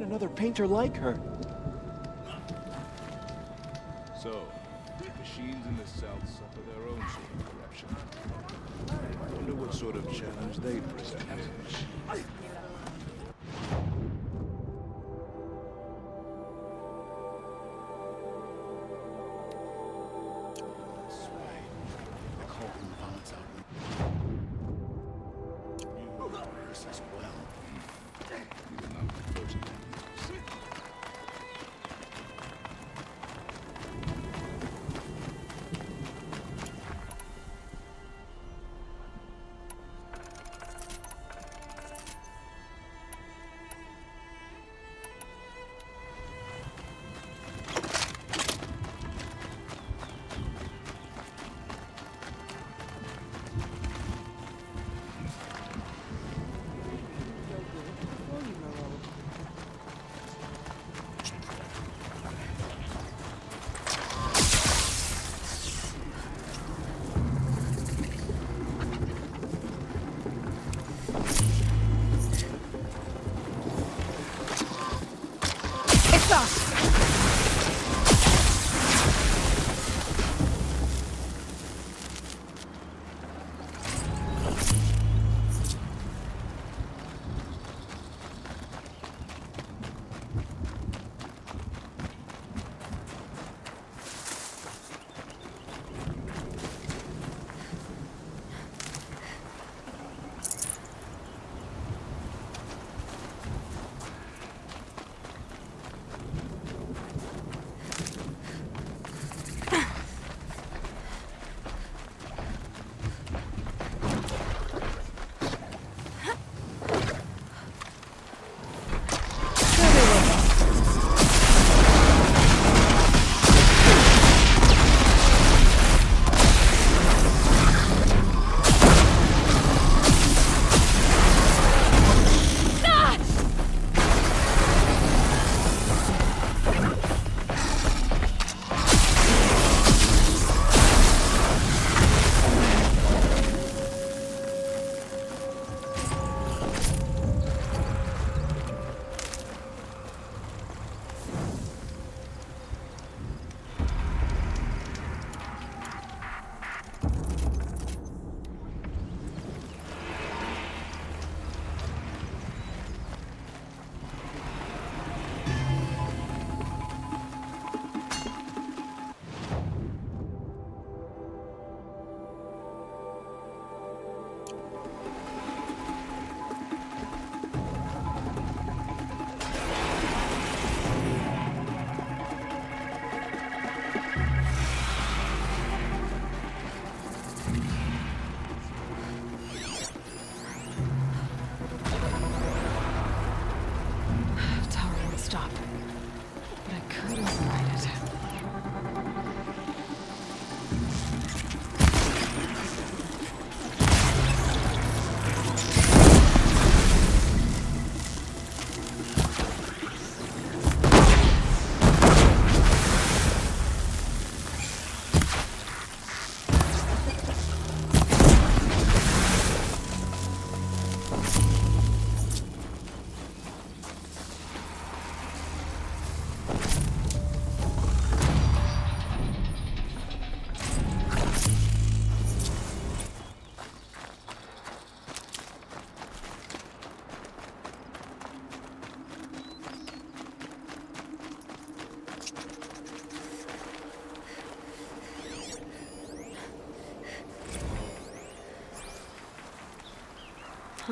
find another painter like her. So, machines in the south suffer their own sort of corruption. I wonder what sort of challenge they present.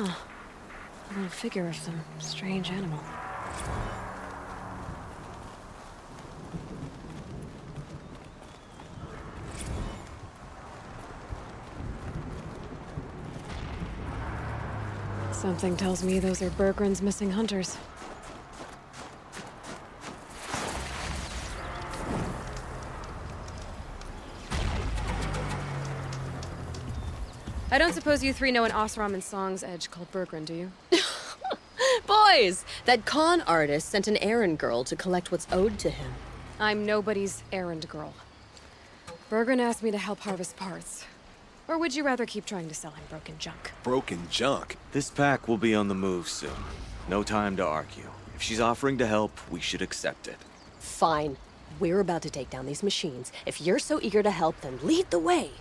Huh. A little figure of some strange animal. Something tells me those are Bergren's missing hunters. I don't suppose you three know an Oseram in Song's Edge called Bergren, do you? Boys, that con artist sent an errand girl to collect what's owed to him. I'm nobody's errand girl. Bergren asked me to help harvest parts. Or would you rather keep trying to sell him broken junk? Broken junk? This pack will be on the move soon. No time to argue. If she's offering to help, we should accept it. Fine. We're about to take down these machines. If you're so eager to help, then lead the way.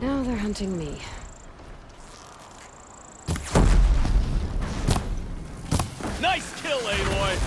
Now they're hunting me. Nice kill, Aloy!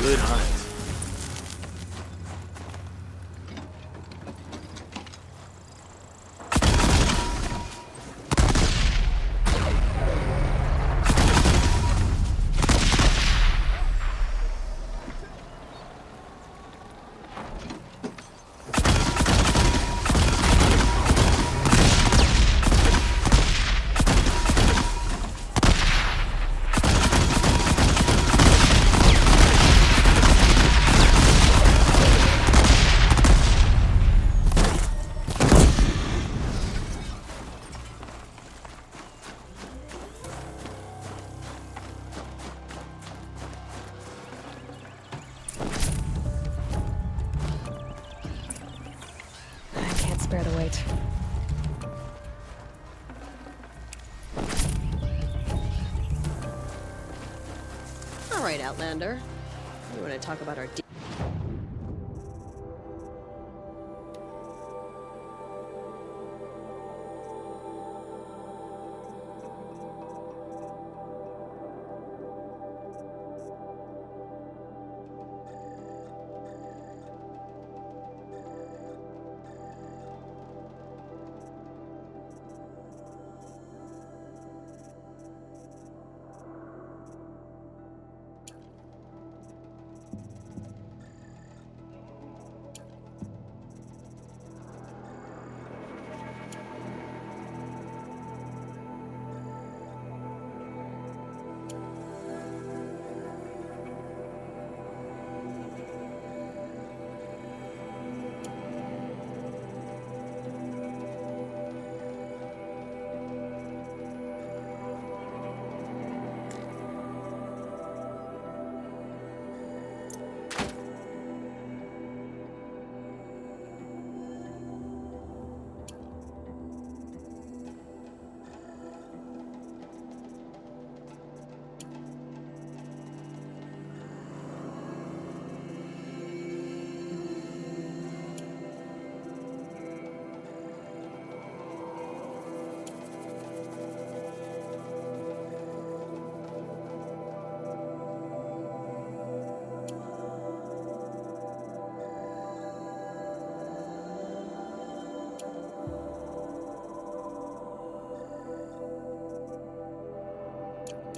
Good hunt. Spare the weight. All right, Outlander. You want to talk about our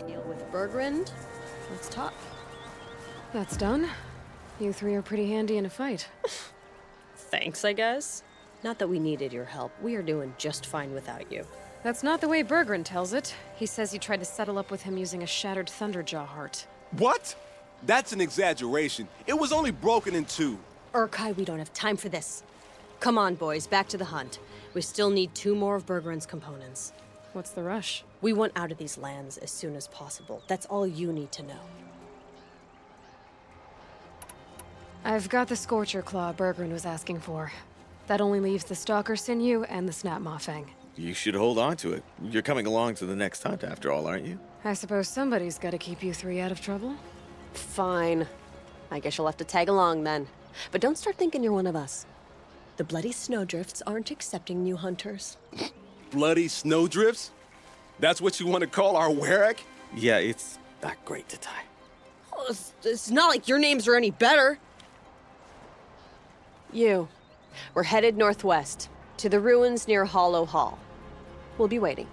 deal with Bergrund? Let's talk. That's done. You three are pretty handy in a fight. Thanks, I guess. Not that we needed your help. We are doing just fine without you. That's not the way Bergrun tells it. He says you tried to settle up with him using a shattered Thunderjaw heart. What? That's an exaggeration. It was only broken in two. Urkai, we don't have time for this. Come on, boys, back to the hunt. We still need 2 more of Bergrun's components. What's the rush? We want out of these lands as soon as possible. That's all you need to know. I've got the Scorcher Claw Bergrun was asking for. That only leaves the Stalker Sinew and the Snap Maw Fang. You should hold on to it. You're coming along to the next hunt after all, aren't you? I suppose somebody's gotta keep you three out of trouble. Fine. I guess you'll have to tag along then. But don't start thinking you're one of us. The bloody snowdrifts aren't accepting new hunters. Bloody snowdrifts? That's what you want to call our Warwick? Yeah, it's not great to tie. Oh, it's not like your names are any better. We're headed northwest, to the ruins near Hollow Hall. We'll be waiting.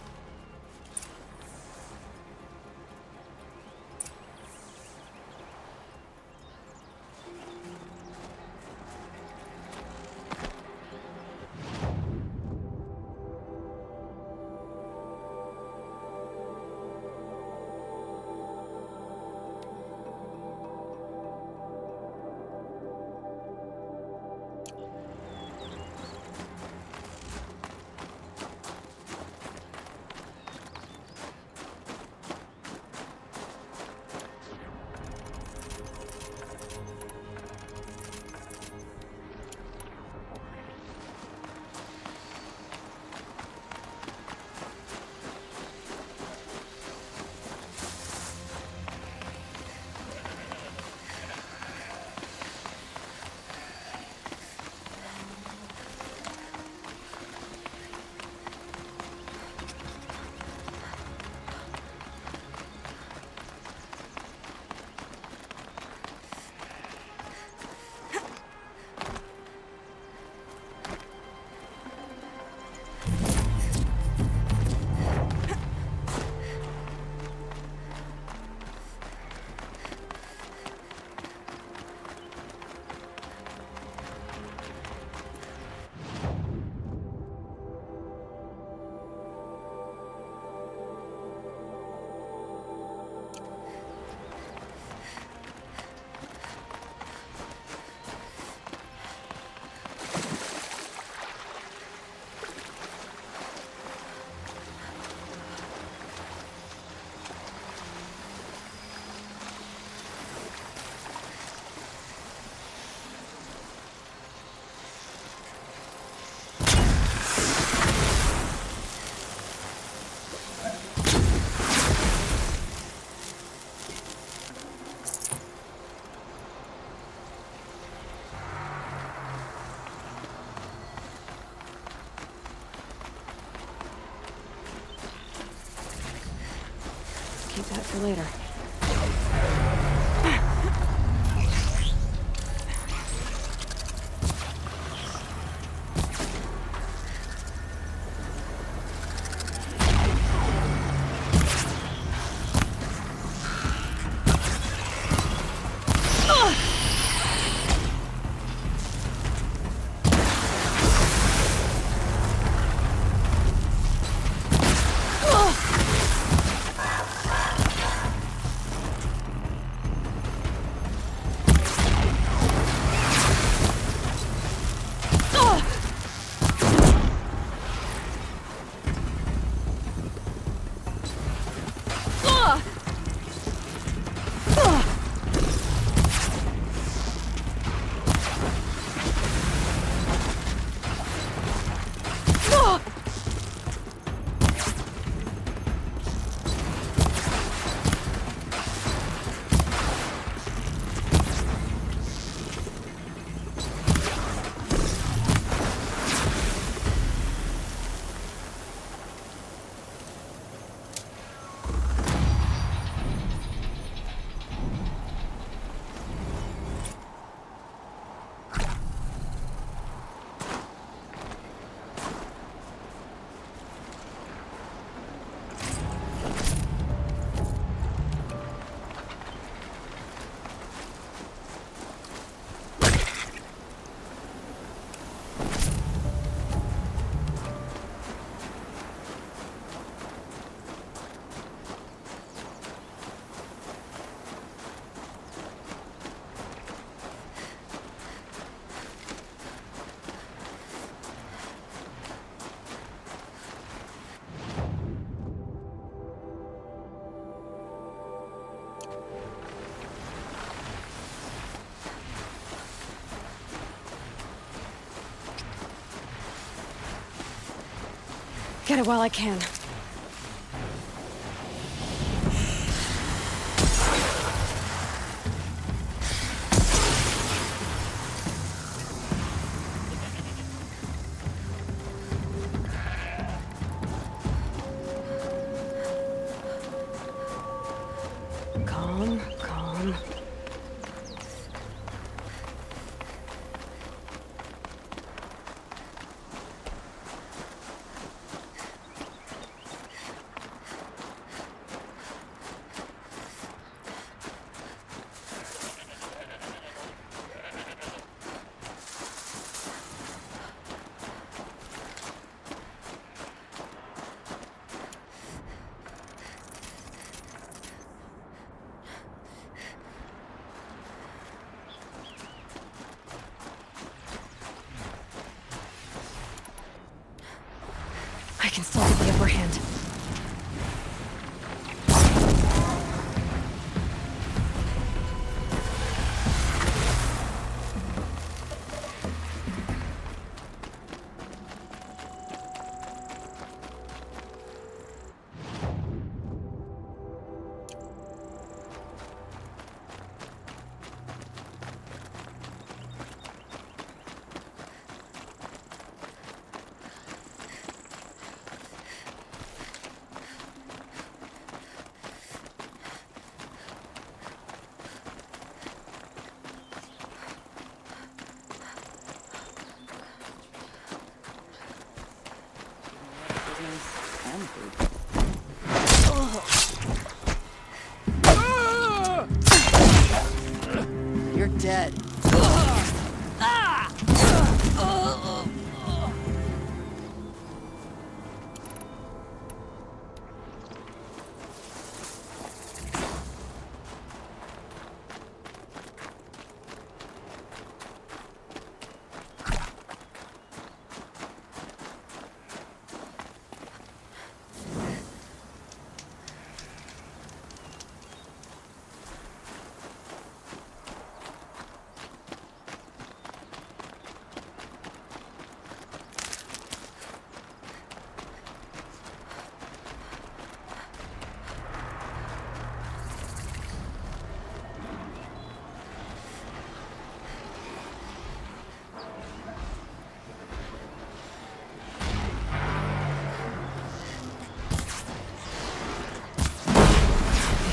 Keep that for later. Get it while I can. Calm, calm. I can still get the upper hand. You're dead.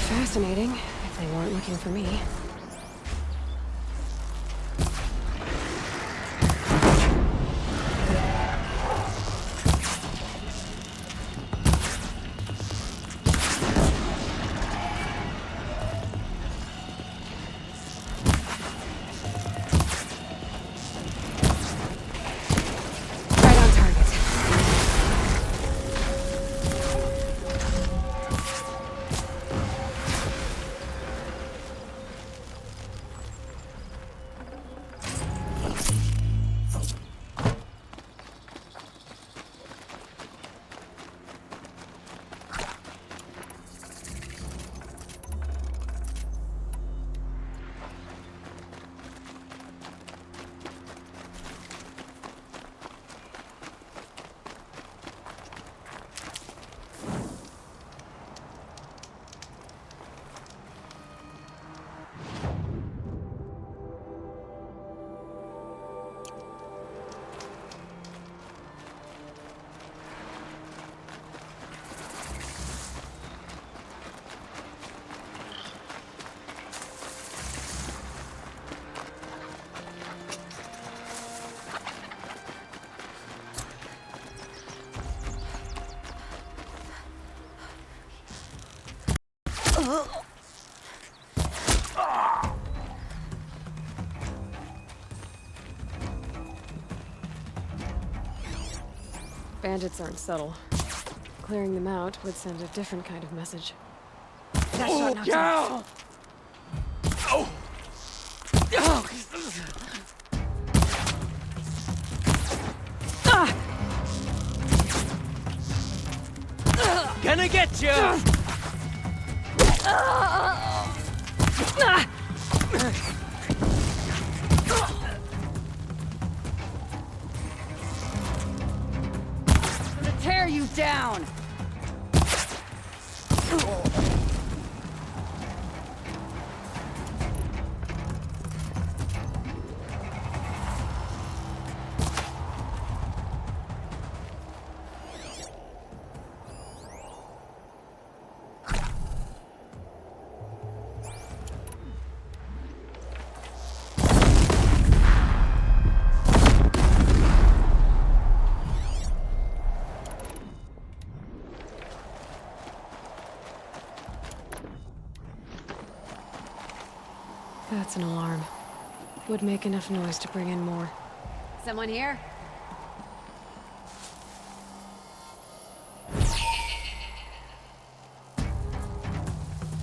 Fascinating, if they weren't looking for me. Right on target. Bandits aren't subtle. Clearing them out would send a different kind of message. That shot knocked him out. Oh! Gonna get you! Gonna tear you down! That's an alarm. Would make enough noise to bring in more. Someone here?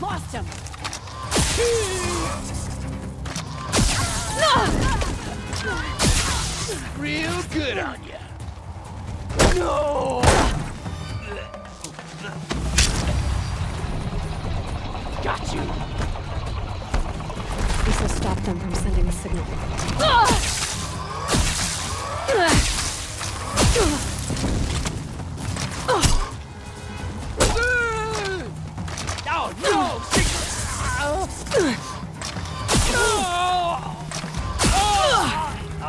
Lost him! Real good on ya. No! Got you. This will stop them from sending a signal. Oh,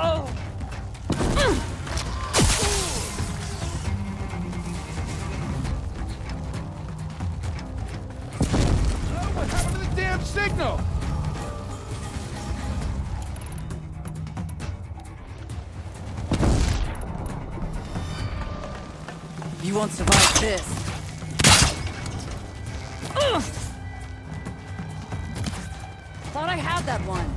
no! What happened to the damn signal? You won't survive this. Thought I had that one.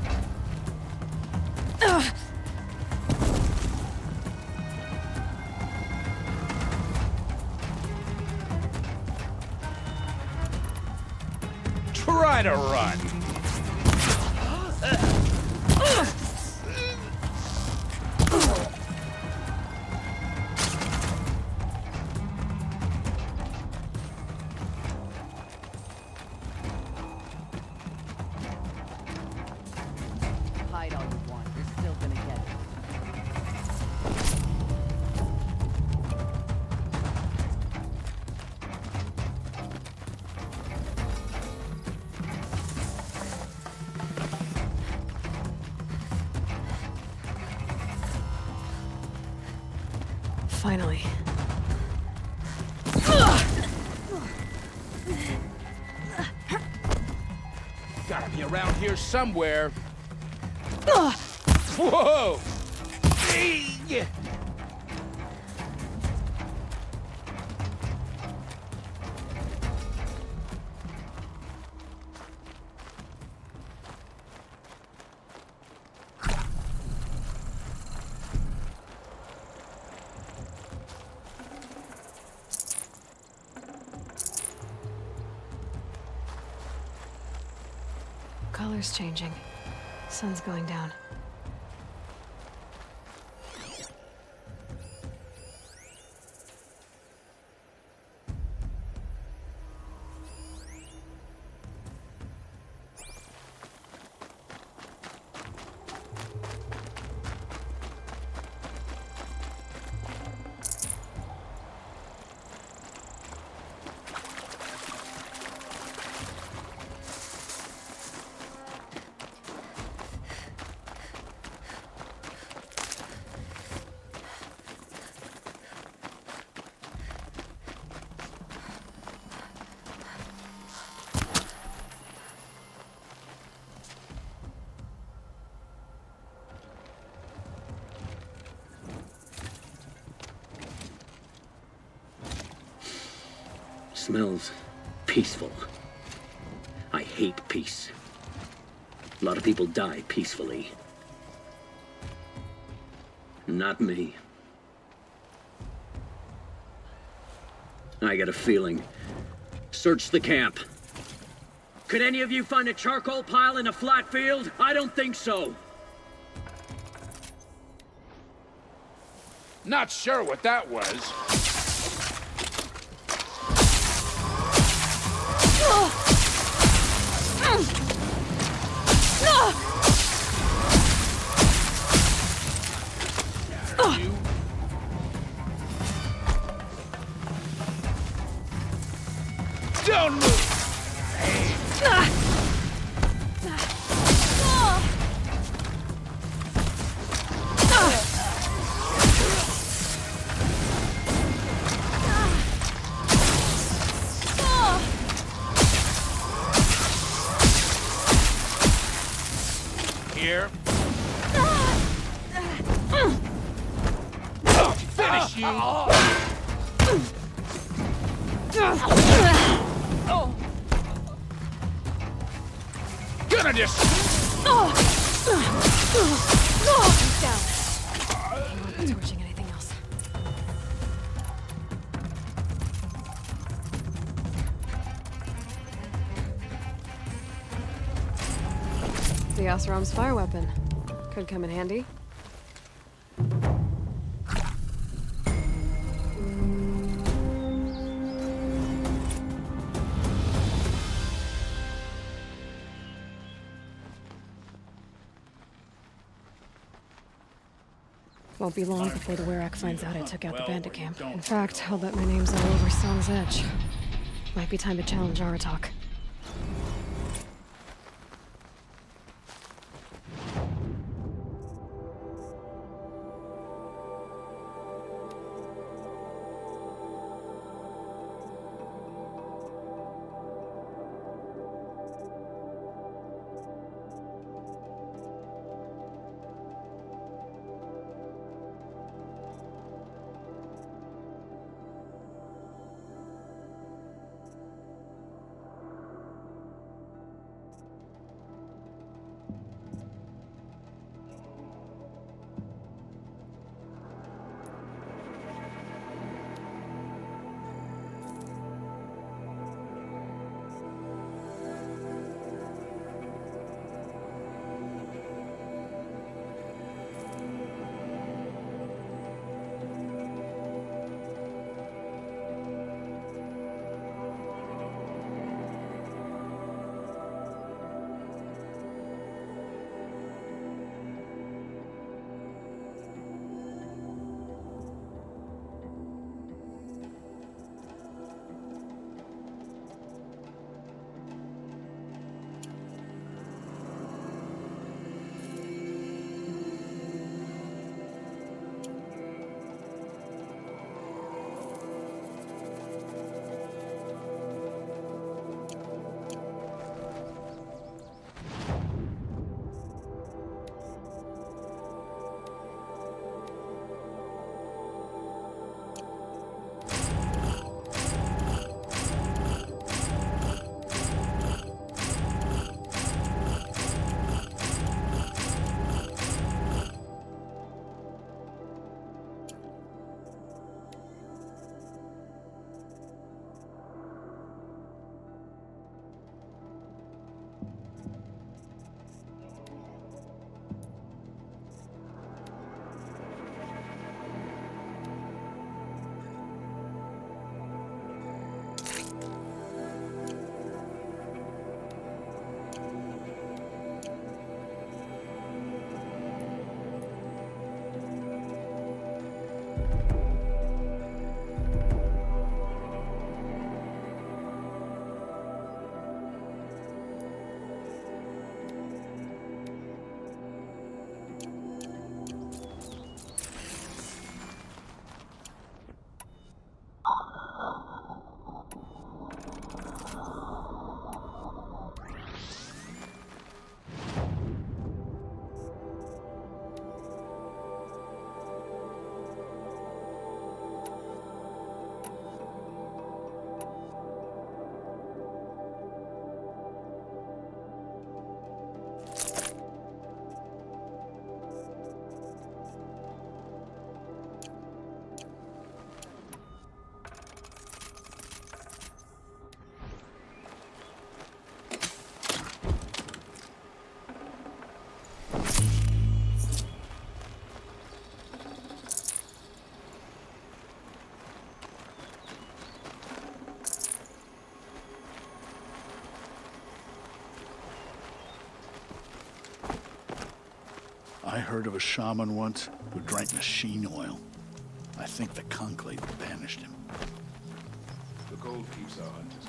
Try to run. Hide all you want. You're still gonna get it. Finally. Gotta be around here somewhere. Whoa! Hey! Color's changing. Sun's going down. Smells peaceful. I hate peace. A lot of people die peacefully. Not me. I got a feeling. Search the camp. Could any of you find a charcoal pile in a flat field? I don't think so. Not sure what that was. You. Don't move! Here. Finish you! Gonna just... He's down. He won't be torching anything else. The Oseram's fire weapon. Could come in handy. Won't be long before the Werak finds out I took out the bandit camp. In fact, I'll bet my name's all over Song's Edge. Might be time to challenge Aratak. I heard of a shaman once who drank machine oil. I think the conclave banished him. The cold keeps our hunters.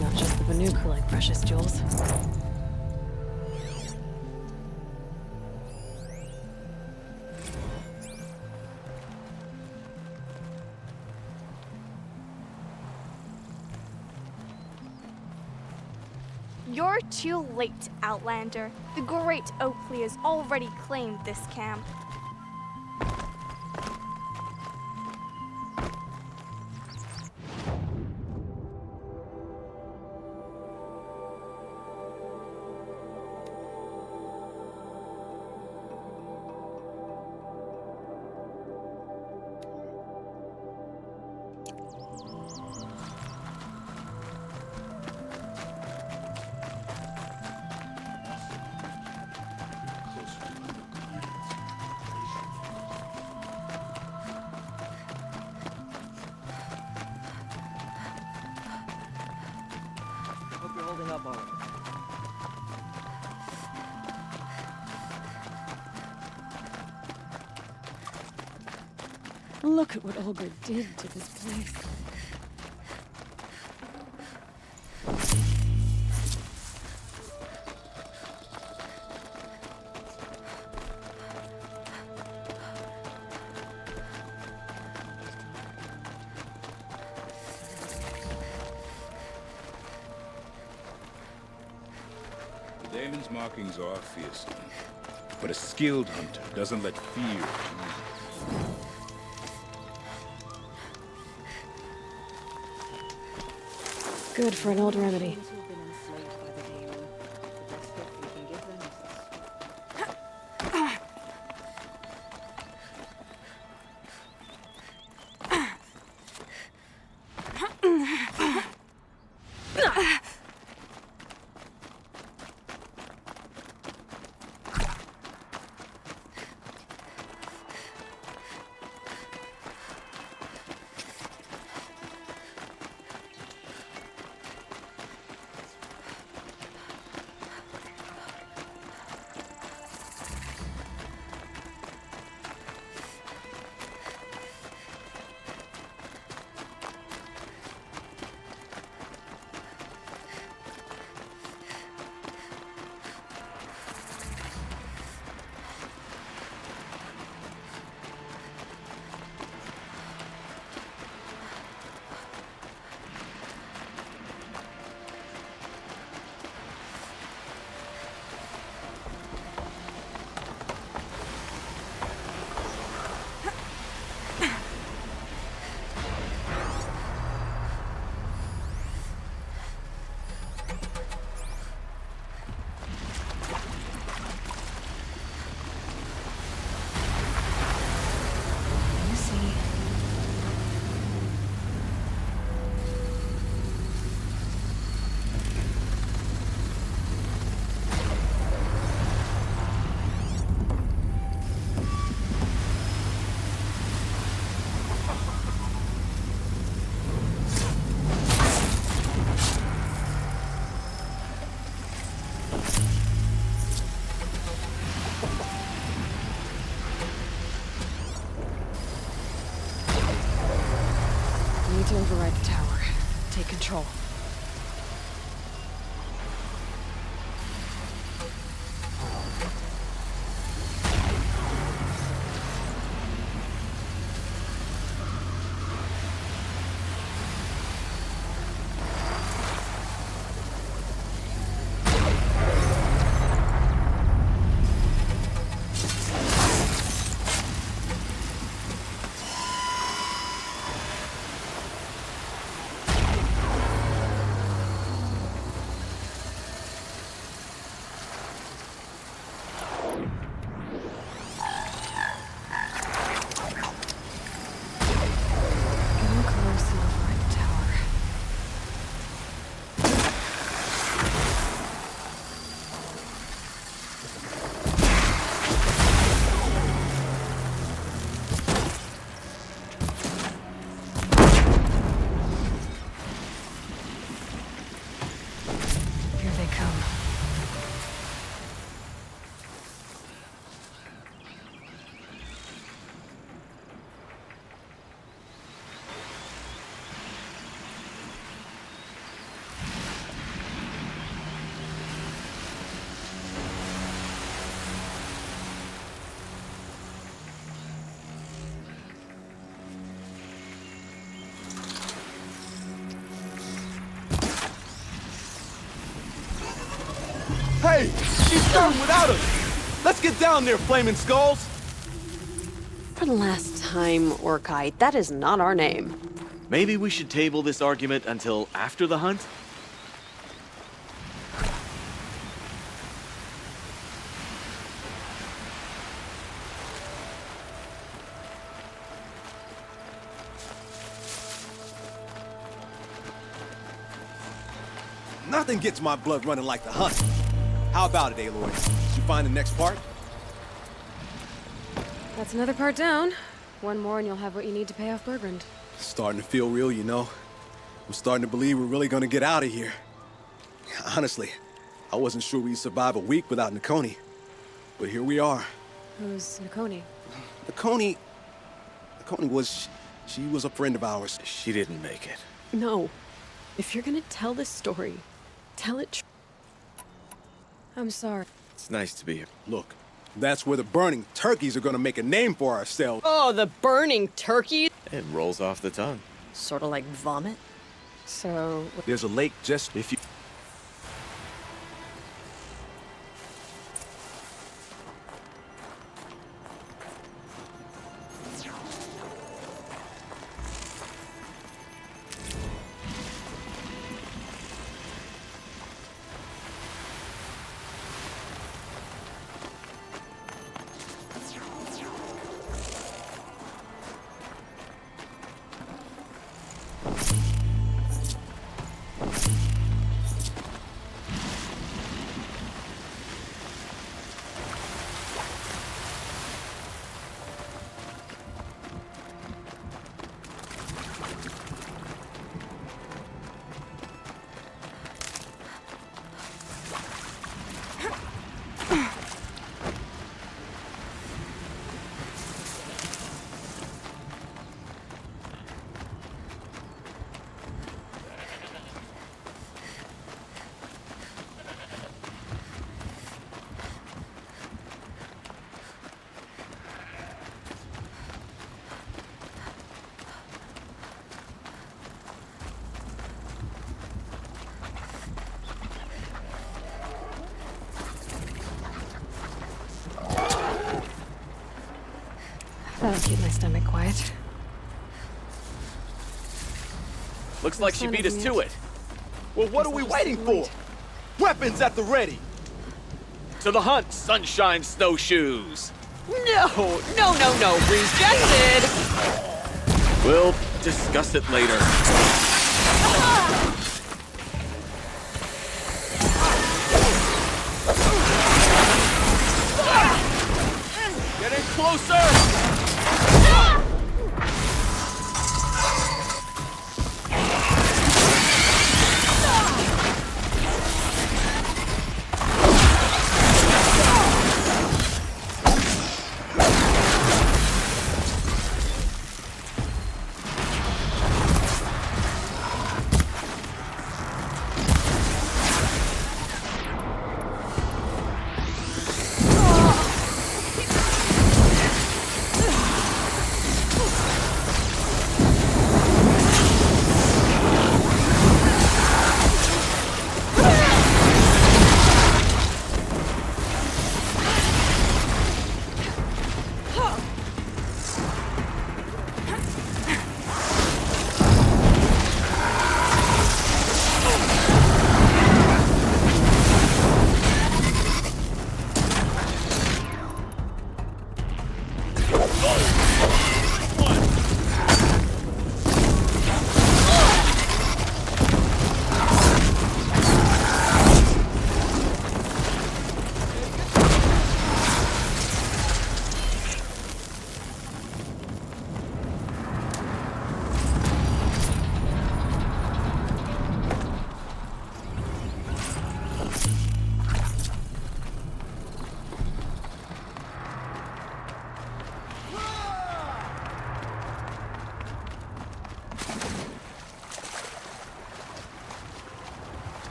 Not just the Banuk who like precious jewels. You're too late, Outlander. The great Oakley has already claimed this camp. Hope you're holding up all right. Look at what Olga did to this place. The daemon's markings are fearsome, but a skilled hunter doesn't let fear ease. Good for an old remedy. Those who've been enslaved by the demon, the best gift we can give them is this. Need to override the tower. Take control. Getting close and override the tower. Here they come. Hey, she's starting without us. Let's get down there, flaming skulls. For the last time, Orkite, that is not our name. Maybe we should table this argument until after the hunt? Nothing gets my blood running like the hunt. How about it, Aloy? Did you find the next part? That's another part down. One more and you'll have what you need to pay off Bergrand. Starting to feel real, you know. I'm starting to believe we're really gonna get out of here. Honestly, I wasn't sure we'd survive a week without Nakoni. But here we are. Who's Nakoni? Nakoni was... she was a friend of ours. She didn't make it. No. If you're gonna tell this story, tell it I'm sorry. It's nice to be here. Look, that's where the burning turkeys are gonna make a name for ourselves. Oh, the burning turkey! It rolls off the tongue. Sort of like vomit. So, There's a lake just if you... that'll keep my stomach quiet. Looks like she Son beat of us a to bitch. it. Well, what are we waiting for? Weapons at the ready! To the hunt, sunshine snowshoes. No! No! Rejected! We'll discuss it later. Getting closer!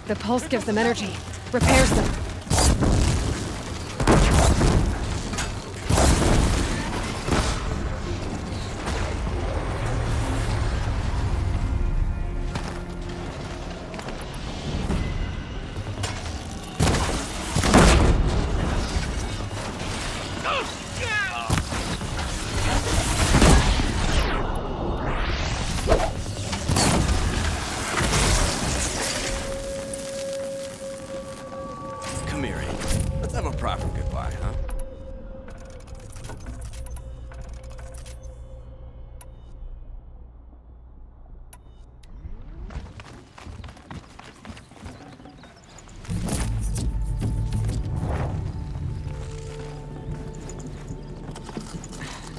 The pulse gives them energy, repairs them. Come here, Aloy. Let's have a proper goodbye, huh?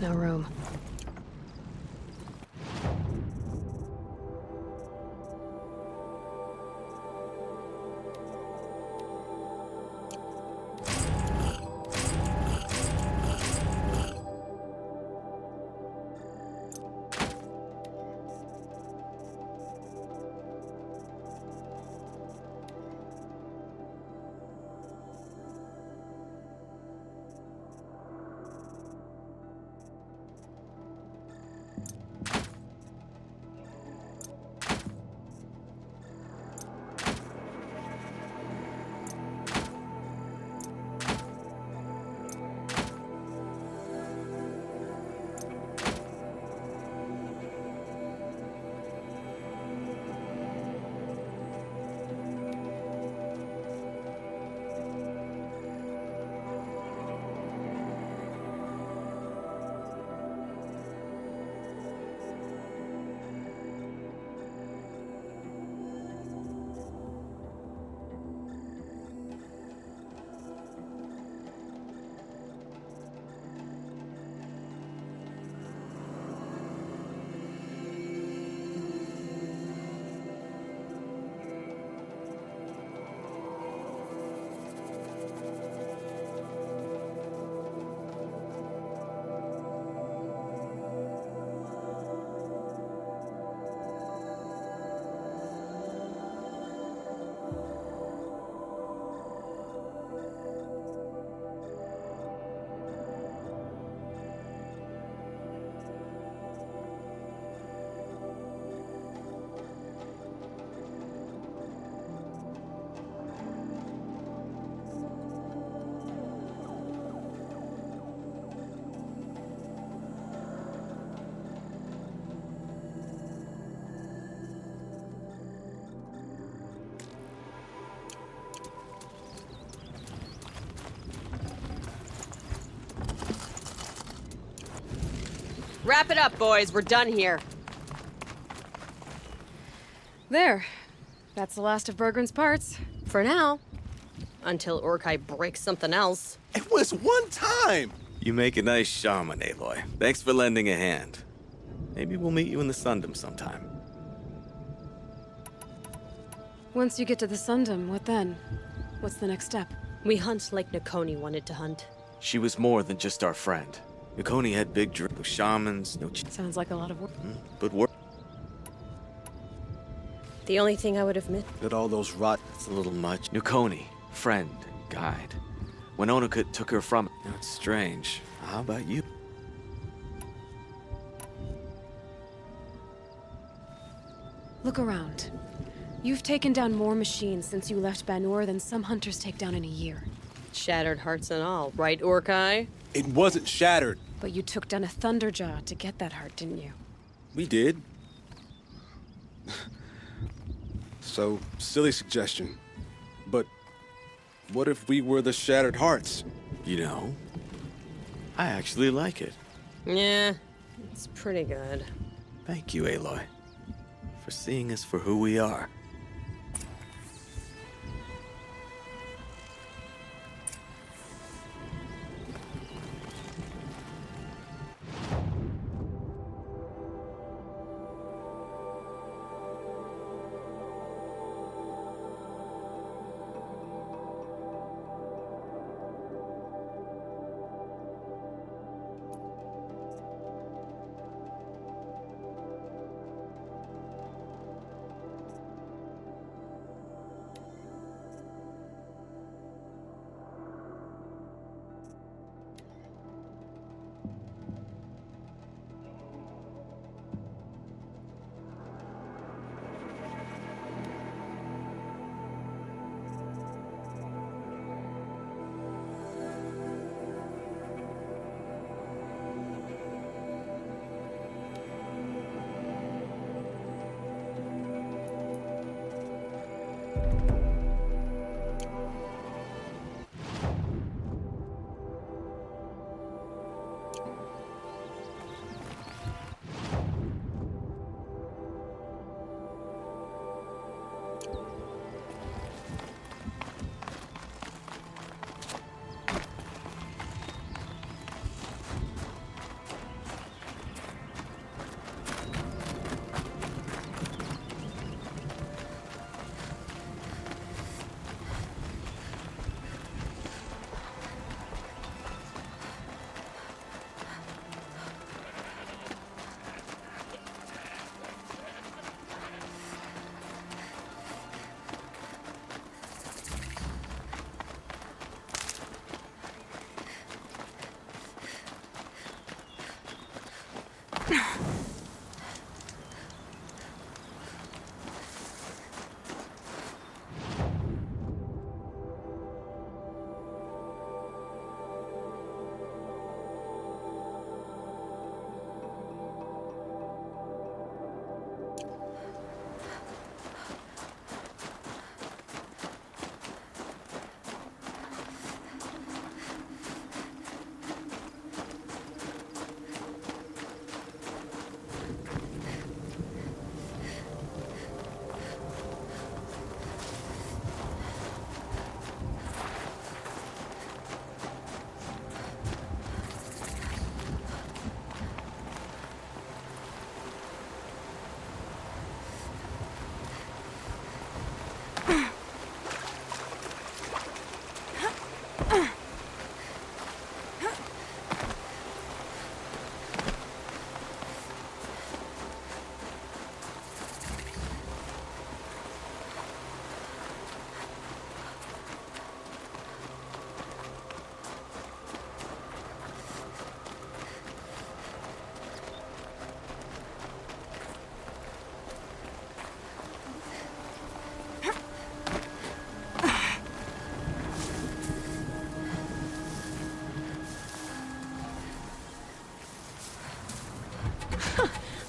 No room. Wrap it up, boys. We're done here. There. That's the last of Bergren's parts. For now. Until Urkai breaks something else. It was one time! You make a nice shaman, Aloy. Thanks for lending a hand. Maybe we'll meet you in the Sundom sometime. Once you get to the Sundom, what then? What's the next step? We hunt like Nakoni wanted to hunt. She was more than just our friend. Nakoni had big dreams. No shamans, no Sounds like a lot of work. but work. The only thing I would admit. Did all those rot... It's a little much. Nakoni, friend, guide. When Onokut took her from... That's strange. How about you? Look around. You've taken down more machines since you left Banur than some hunters take down in a year. Shattered hearts and all, right, Urkai? It wasn't shattered. But you took down a Thunderjaw to get that heart, didn't you? We did. So, silly suggestion. But what if we were the Shattered Hearts? You know, I actually like it. Yeah, it's pretty good. Thank you, Aloy, for seeing us for who we are.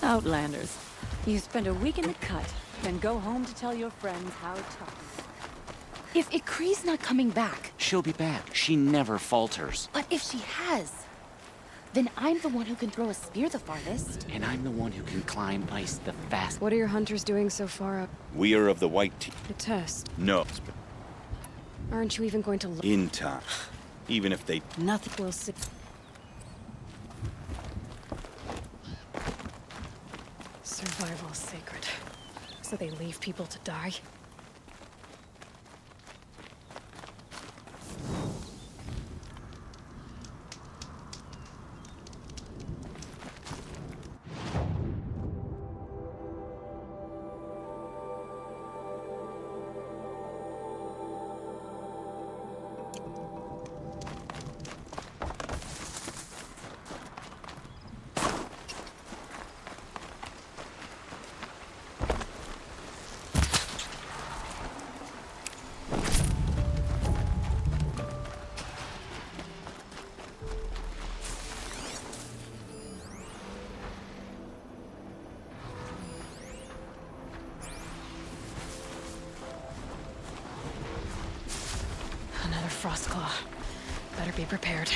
Outlanders. You spend a week in the cut, then go home to tell your friends how tough. If Ikri's not coming back... She'll be back. She never falters. But if she has, then I'm the one who can throw a spear the farthest. And I'm the one who can climb ice the fastest. What are your hunters doing so far up? We are of the white team. The test. No. Aren't you even going to look? In time. Even if they... Nothing. We'll see. Survival is sacred. So they leave people to die? Another Frostclaw. Better be prepared.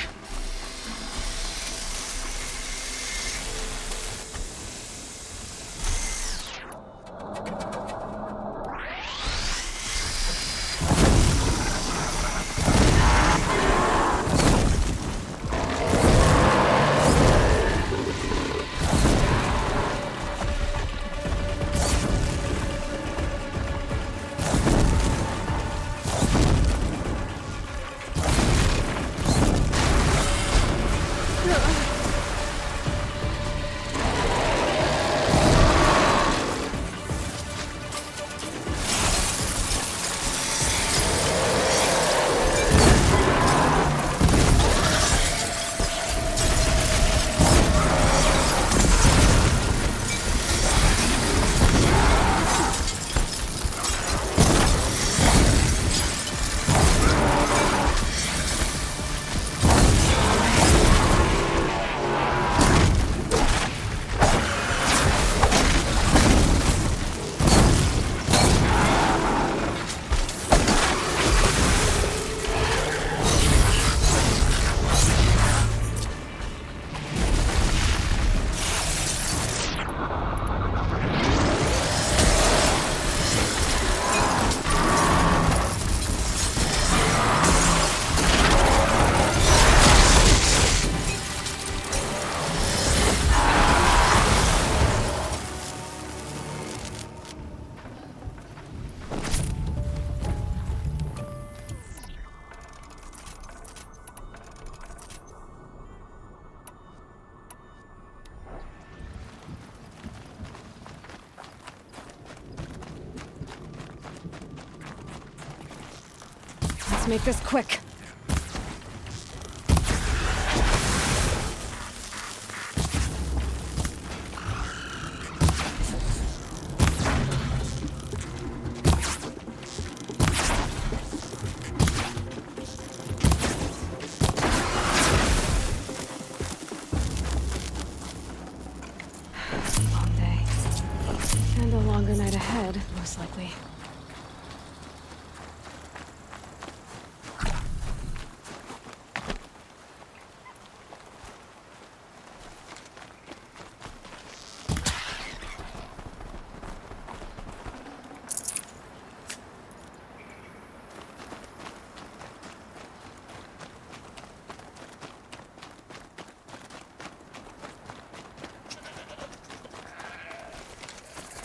Let's make this quick. Long day. And a longer night ahead, most likely.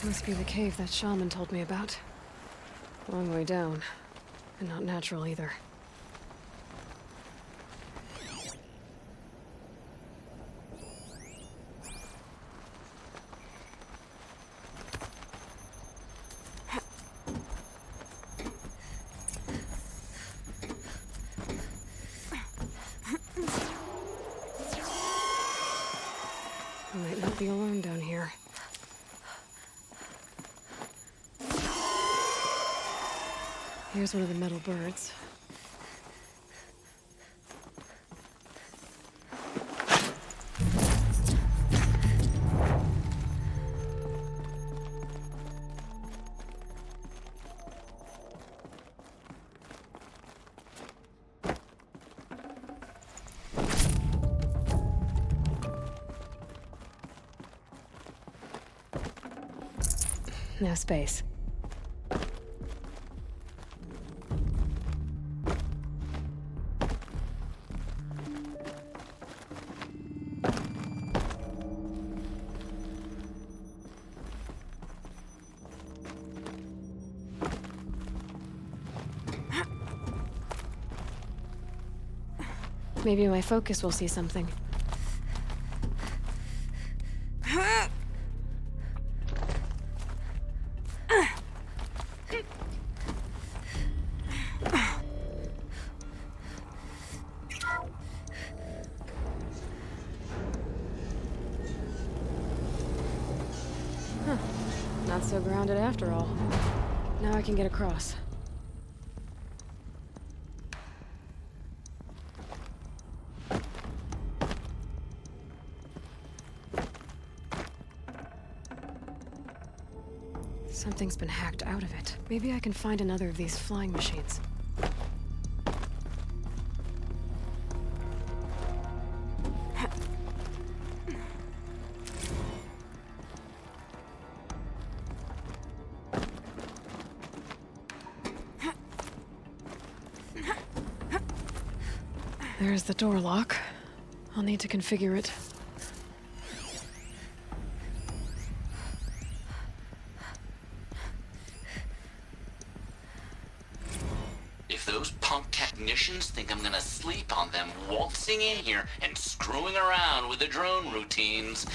Must be the cave that shaman told me about. Long way down. And not natural either. I might not be alone down here. Here's one of the metal birds. No space. Maybe my focus will see something. Huh. Not so grounded after all. Now I can get across. Something's been hacked out of it. Maybe I can find another of these flying machines. There's the door lock. I'll need to configure it. If those punk technicians think I'm gonna sleep on them waltzing in here and screwing around with the drone routines,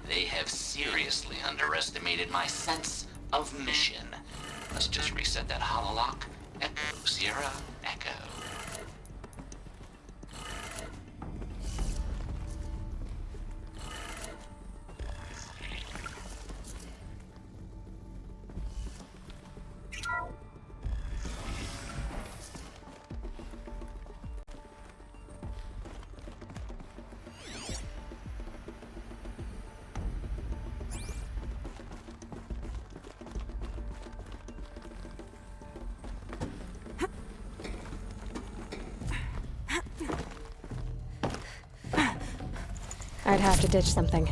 they have seriously underestimated my sense of mission. Let's just reset that hololock. Echo, Sierra, Echo. I'd have to ditch something.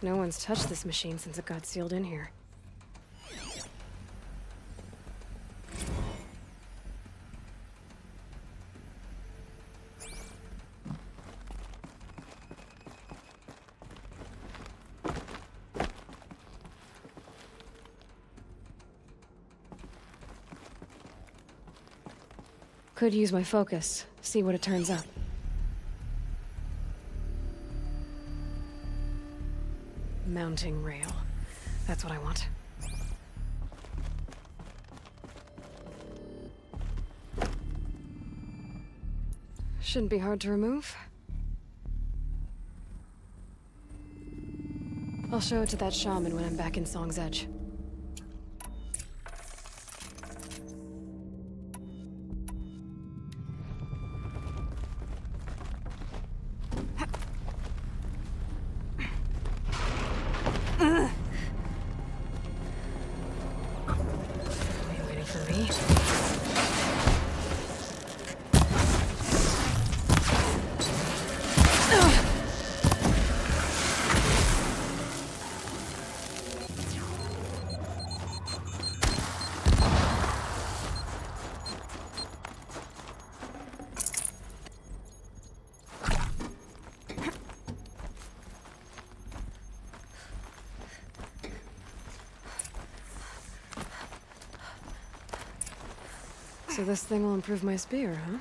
No one's touched this machine since it got sealed in here. Could use my focus, see what it turns up. Mounting rail. That's what I want. Shouldn't be hard to remove. I'll show it to that shaman when I'm back in Song's Edge. So this thing will improve my spear, huh?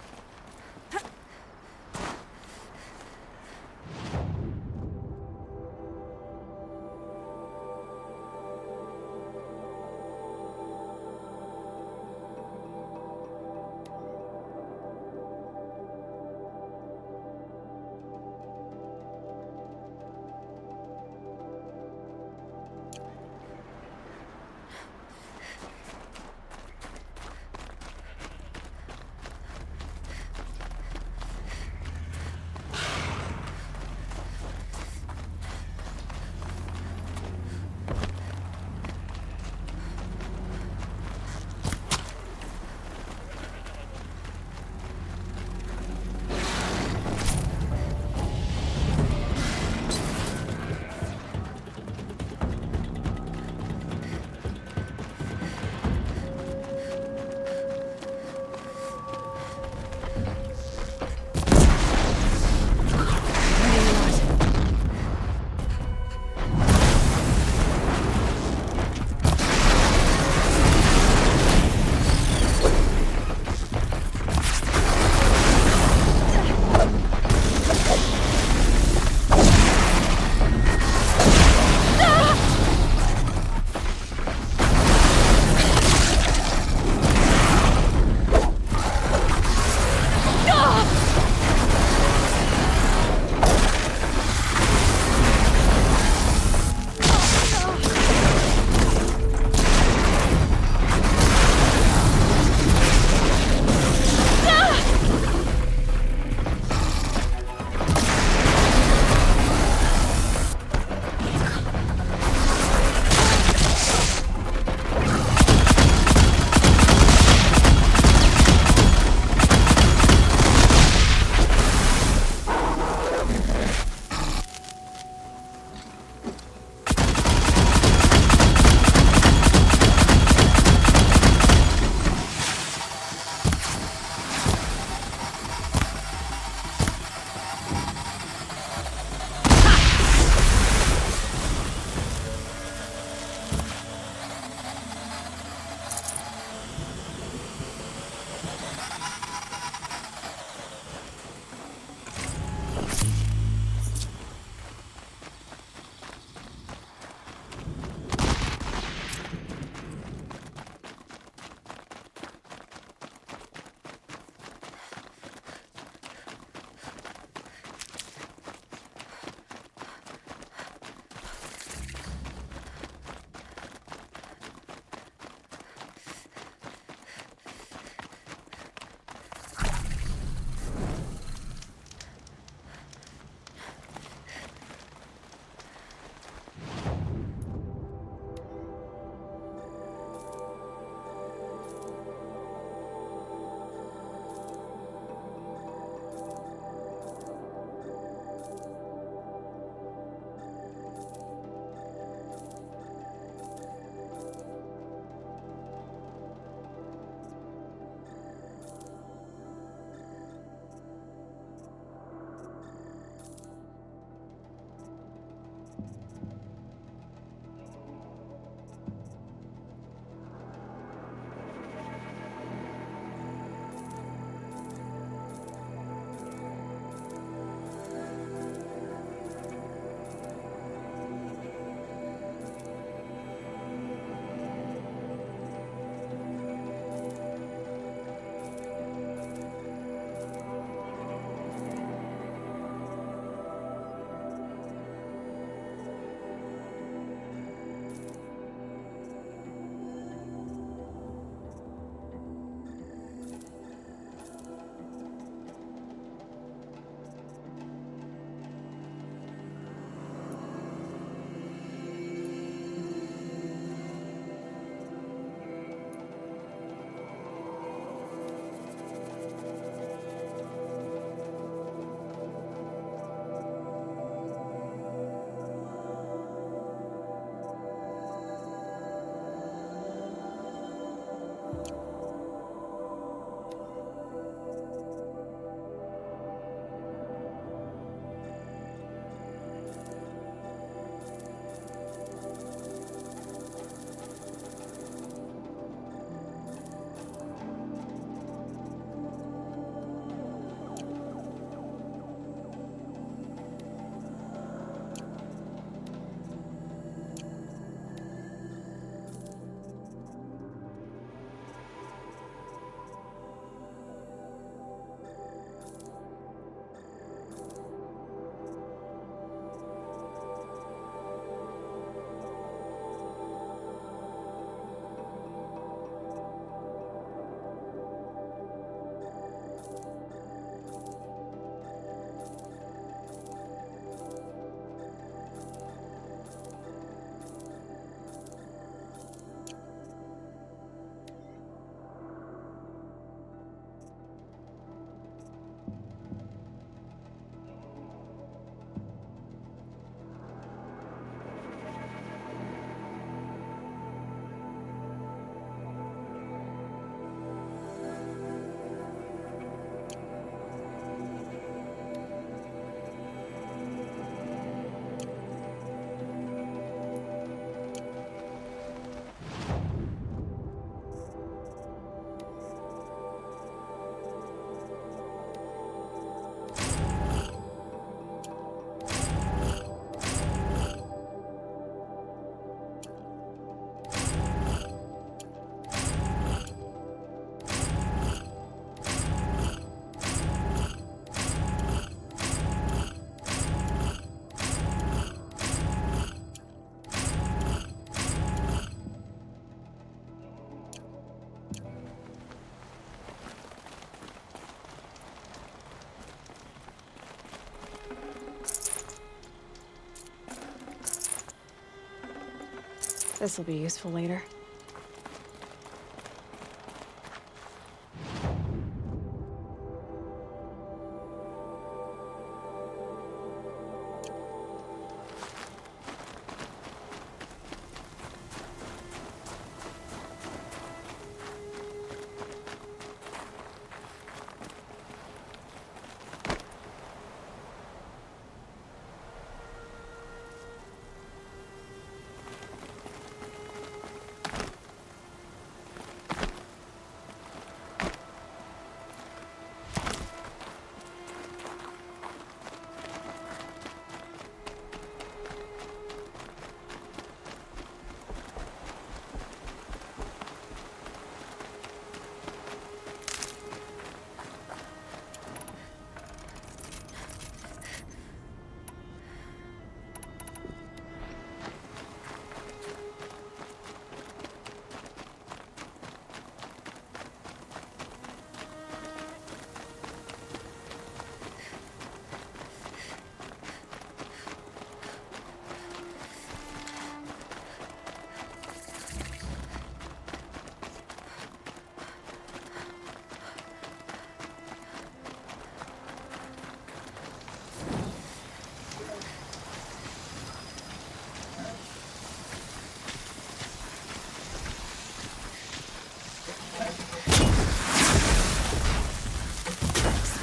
This'll be useful later.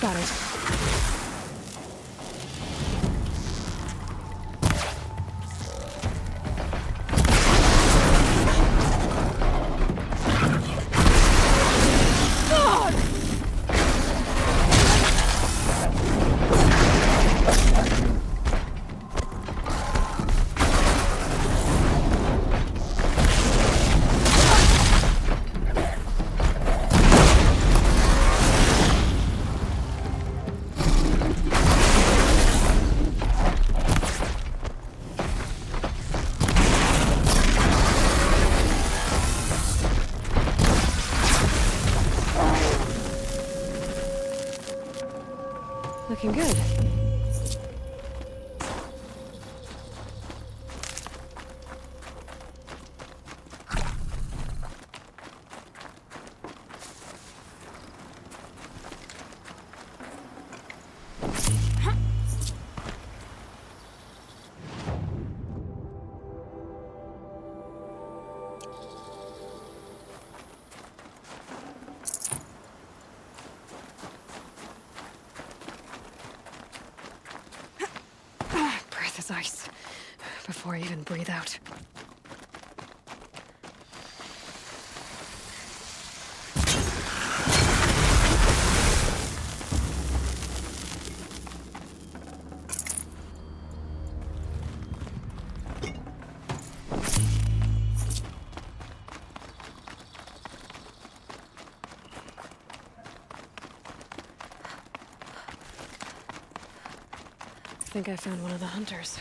Got it. Looking good. Breath is ice. Before I even breathe out. I think I found one of the hunters.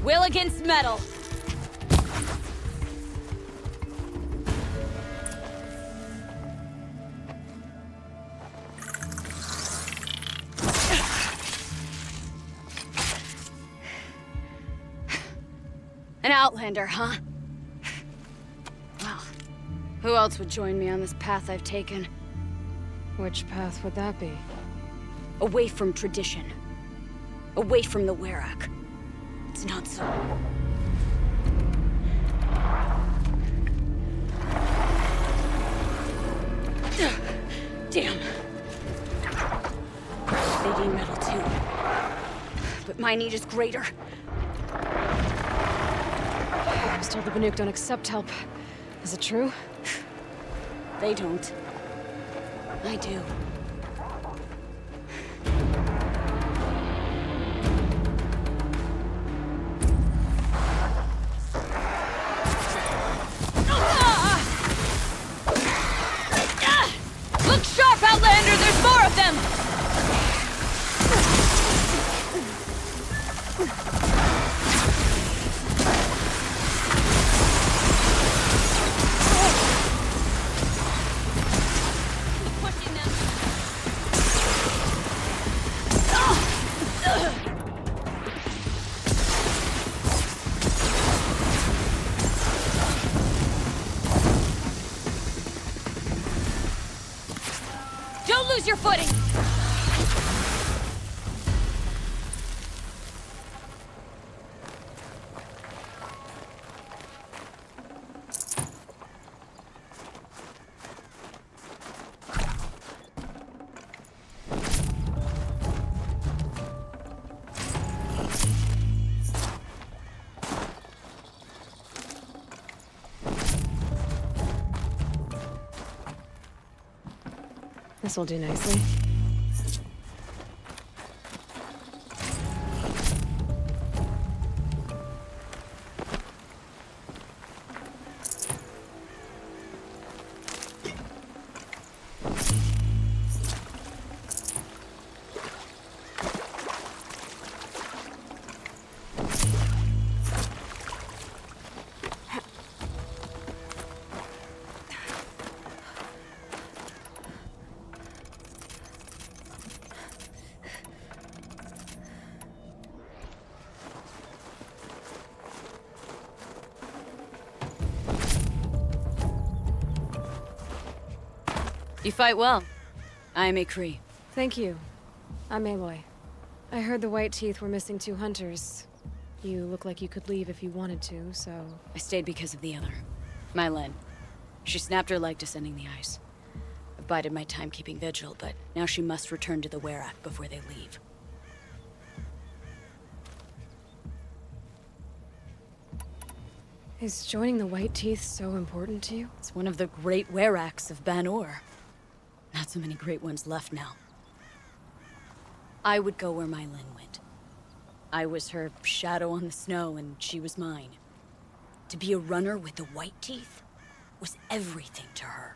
Will against metal. An outlander, huh? Well, who else would join me on this path I've taken? Which path would that be? Away from tradition. Away from the Werak. It's not so. Damn. They need metal too. But my need is greater. I was told the Banuk don't accept help. Is it true? They don't. I do. lose your footing! This will do nicely. You fight well. I am a Kree. Thank you. I'm Aloy. I heard the White Teeth were missing 2 hunters. You look like you could leave if you wanted to, so... I stayed because of the other. Mylen. She snapped her leg descending the ice. I've bided my time keeping vigil, but now she must return to the Werak before they leave. Is joining the White Teeth so important to you? It's one of the great Weraks of Ban-Or. Not so many great ones left now. I would go where Mylen went. I was her shadow on the snow, and she was mine. To be a runner with the White Teeth was everything to her.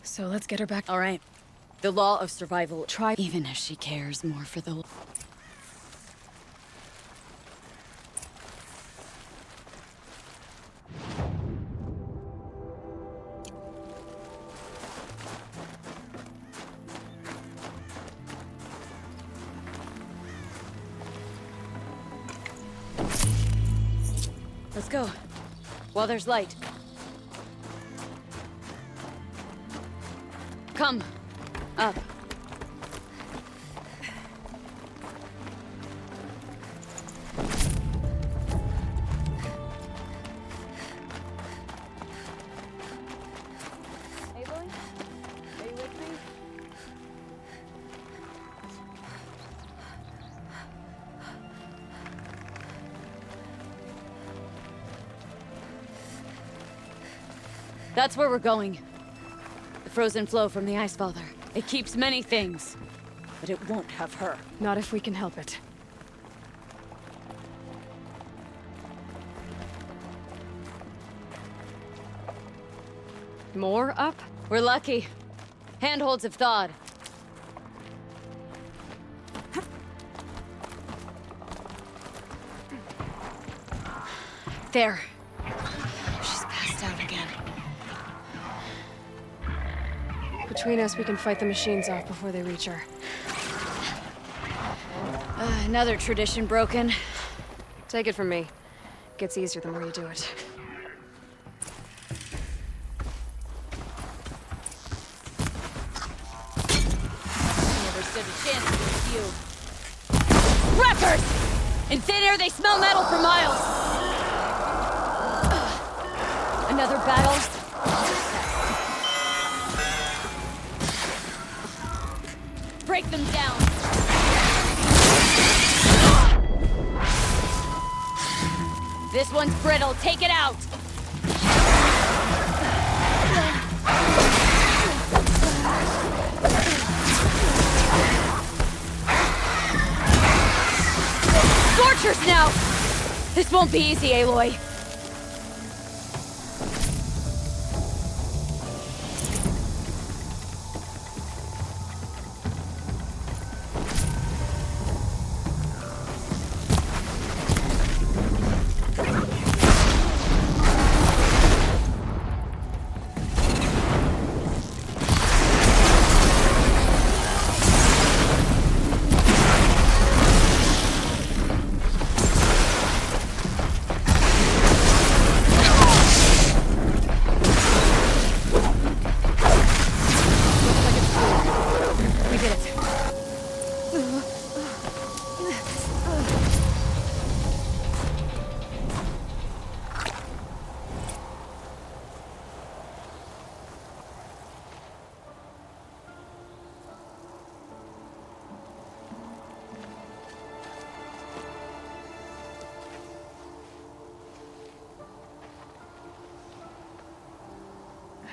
So let's get her back. All right. The law of survival, try even if she cares more for the... Let's go. While there's light. Come. Up. Aloy? Are you with me? That's where we're going. The frozen flow from the Ice Father. It keeps many things, but it won't have her. Not if we can help it. More up? We're lucky. Handholds have thawed. There. She's passed out again. Between us, we can fight the machines off before they reach her. Another tradition broken. Take it from me. It gets easier the more you do it. Never stood a chance against you. Wreckers! In thin air, they smell metal for miles. Another battle. Break them down. This one's brittle. Take it out. Scorchers now. This won't be easy, Aloy.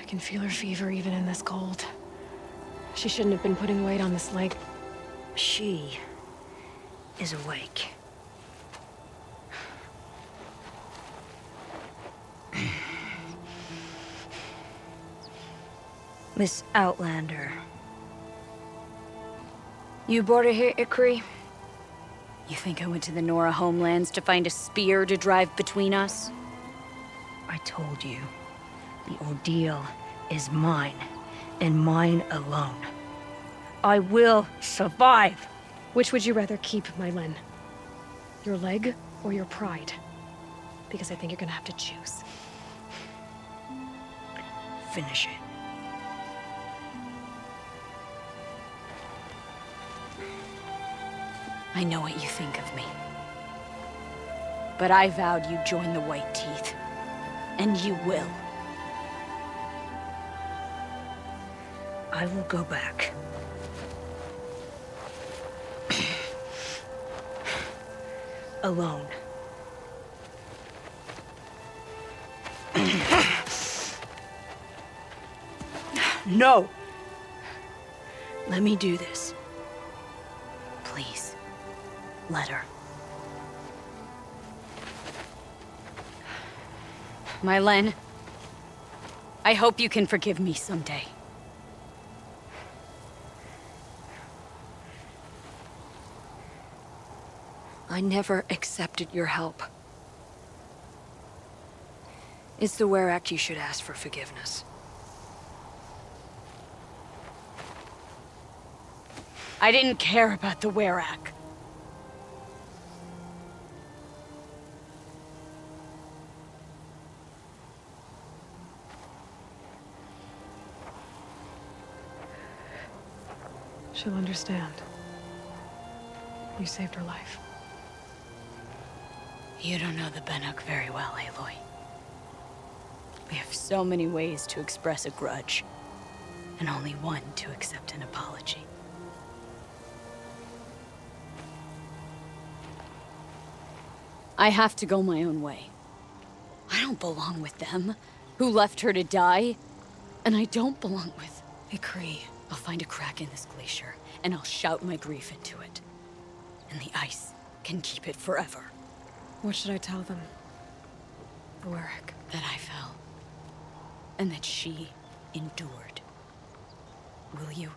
can feel her fever even in this cold. She shouldn't have been putting weight on this leg. She is awake. Miss Outlander. You brought her here, Ikri? You think I went to the Nora homelands to find a spear to drive between us? I told you, the ordeal is mine, and mine alone. I will survive! Which would you rather keep, my Len? Your leg or your pride? Because I think you're gonna have to choose. Finish it. I know what you think of me. But I vowed you'd join the White Teeth. And you will. I will go back. Alone. No! Let me do this. Please. Let her. My Len, I hope you can forgive me someday. I never accepted your help. It's the Were Act you should ask for forgiveness. I didn't care about the Were Act. She'll understand. You saved her life. You don't know the Bannock very well, Aloy. We have so many ways to express a grudge, and only one to accept an apology. I have to go my own way. I don't belong with them, who left her to die, and I don't belong with Ikri. I'll find a crack in this glacier, and I'll shout my grief into it. And the ice can keep it forever. What should I tell them? The Warwick. That I fell. And that she endured. Will you?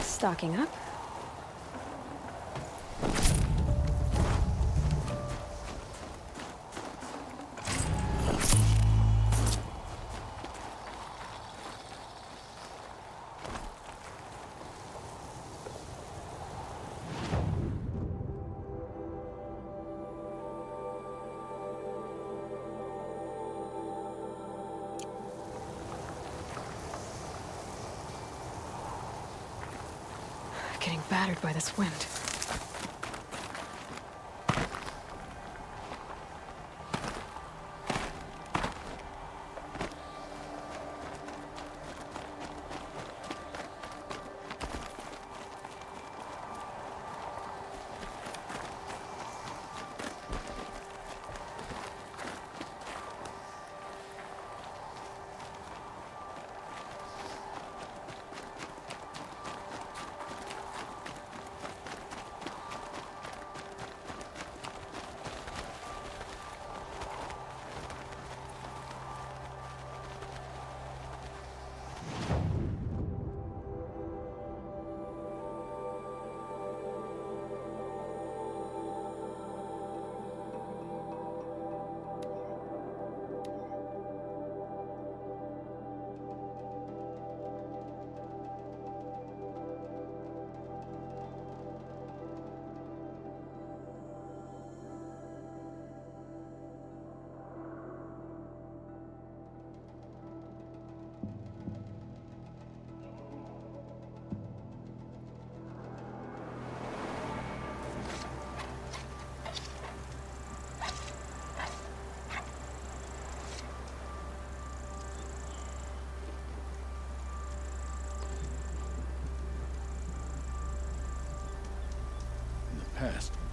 Stocking up. Getting battered by this wind.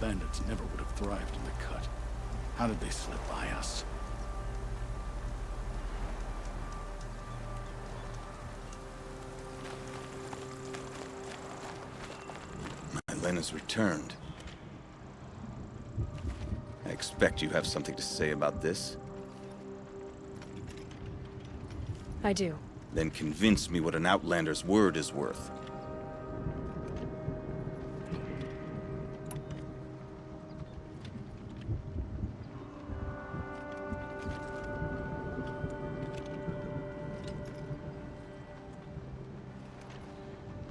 bandits never would have thrived in the cut. How did they slip by us? My Len has returned. I expect you have something to say about this. I do. Then convince me what an Outlander's word is worth.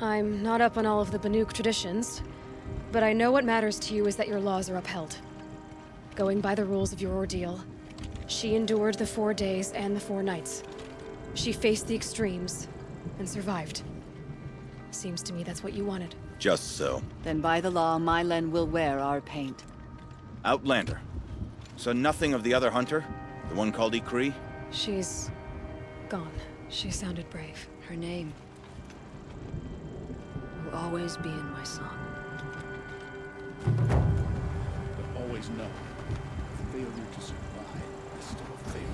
I'm not up on all of the Banuk traditions, but I know what matters to you is that your laws are upheld. Going by the rules of your ordeal, she endured the 4 days and the 4 nights. She faced the extremes and survived. Seems to me that's what you wanted. Just so. Then by the law, my Len will wear our paint. Outlander. So nothing of the other hunter? The one called Ikri? She's gone. She sounded brave. Her name will always be in my song. But always know, failure to survive is still a failure.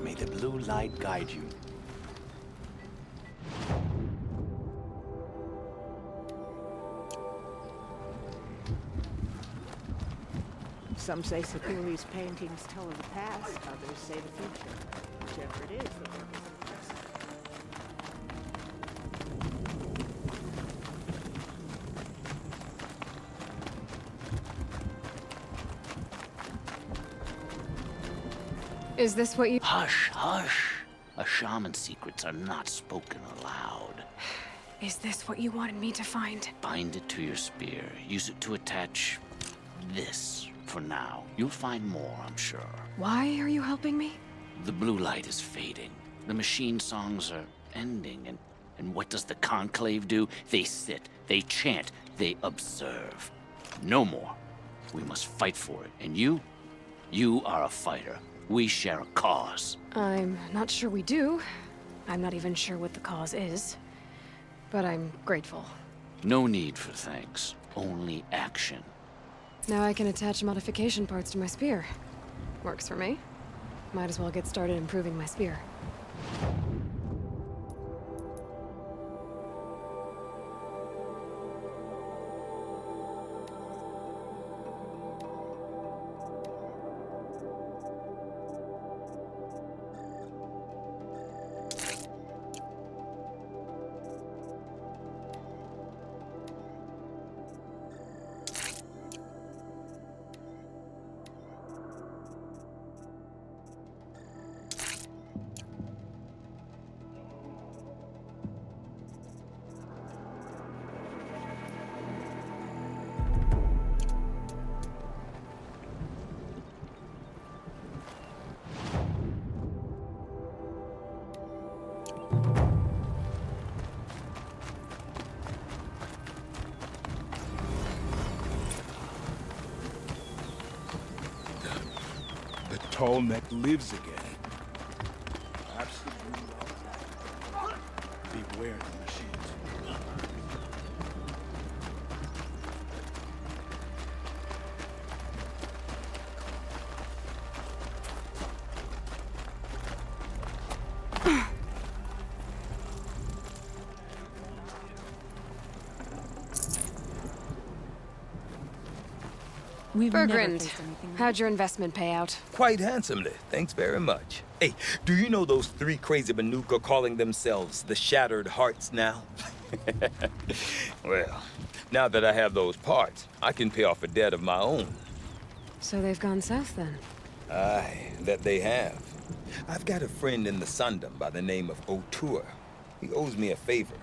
May the blue light guide you. Some say Sakuri's paintings tell of the past, others say the future. Whichever it is, they represent the present. Is this what you— Hush, hush. A shaman's secrets are not spoken aloud. Is this what you wanted me to find? Bind it to your spear. Use it to attach this for now. You'll find more, I'm sure. Why are you helping me? The blue light is fading. The machine songs are ending, and what does the Conclave do? They sit, they chant, they observe. No more. We must fight for it. And you are a fighter. We share a cause. I'm not sure we do. I'm not even sure what the cause is. But I'm grateful. No need for thanks. Only action. Now I can attach modification parts to my spear. Works for me. Might as well get started improving my spear. Tall neck lives again. Beware the machines. We've never Bergrand, faced anything like how'd your investment pay out? Quite handsomely. Thanks very much. Hey, do you know those three crazy Banuk are calling themselves the Shattered Hearts now? Well, now that I have those parts, I can pay off a debt of my own. So they've gone south then? Aye, that they have. I've got a friend in the Sundom by the name of O'Toole. He owes me a favor.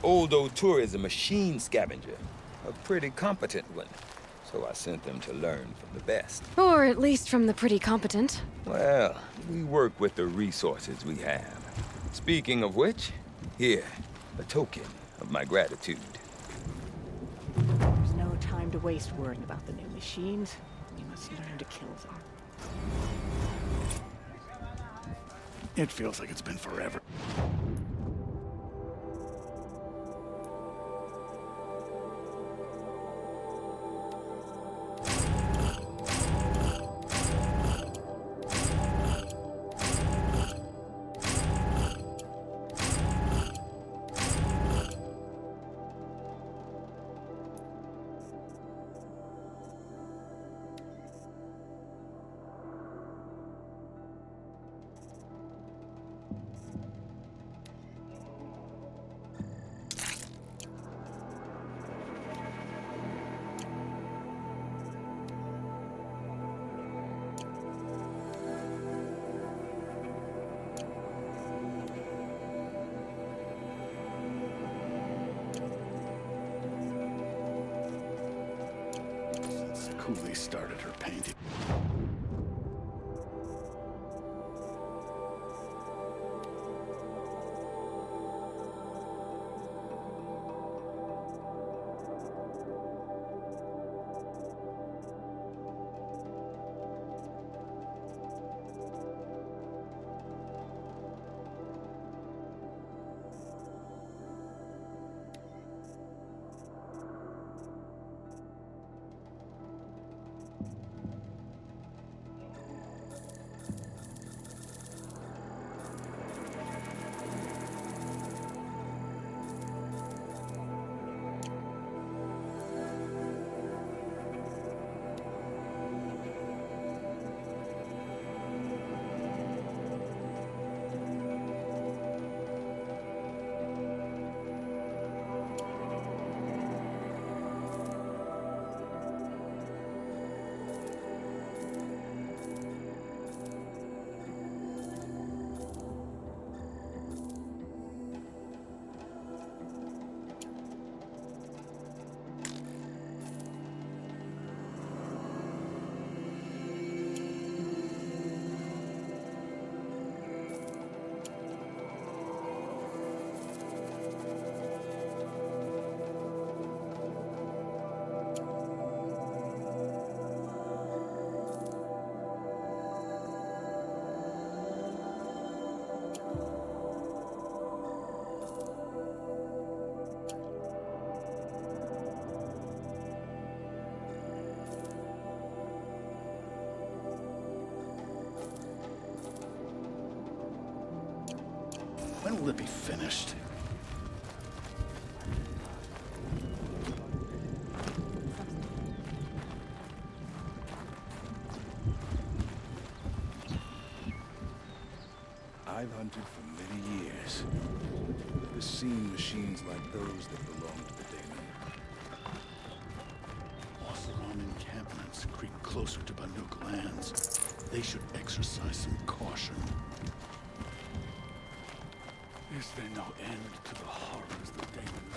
Old O'Toole is a machine scavenger, a pretty competent one. So I sent them to learn from the best. Or at least from the pretty competent. Well, we work with the resources we have. Speaking of which, here, a token of my gratitude. There's no time to waste worrying about the new machines. We must learn to kill them. It feels like it's been forever. Cooley started her painting. When will it be finished? I've hunted for many years. Never seen machines like those that belong to the Daemon. Oseram encampments creep closer to Banuk lands. They should exercise some caution. Is there no end to the horrors the Daemons?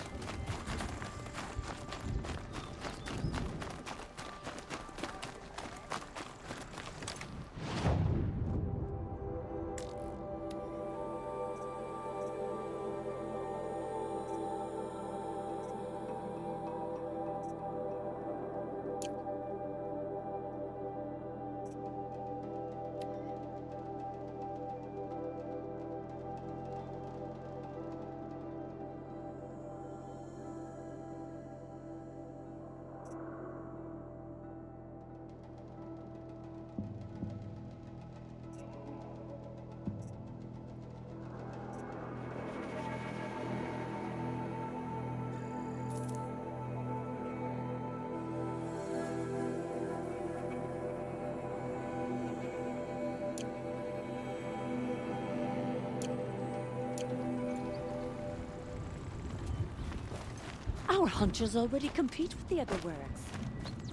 Our hunters already compete with the other Wereks.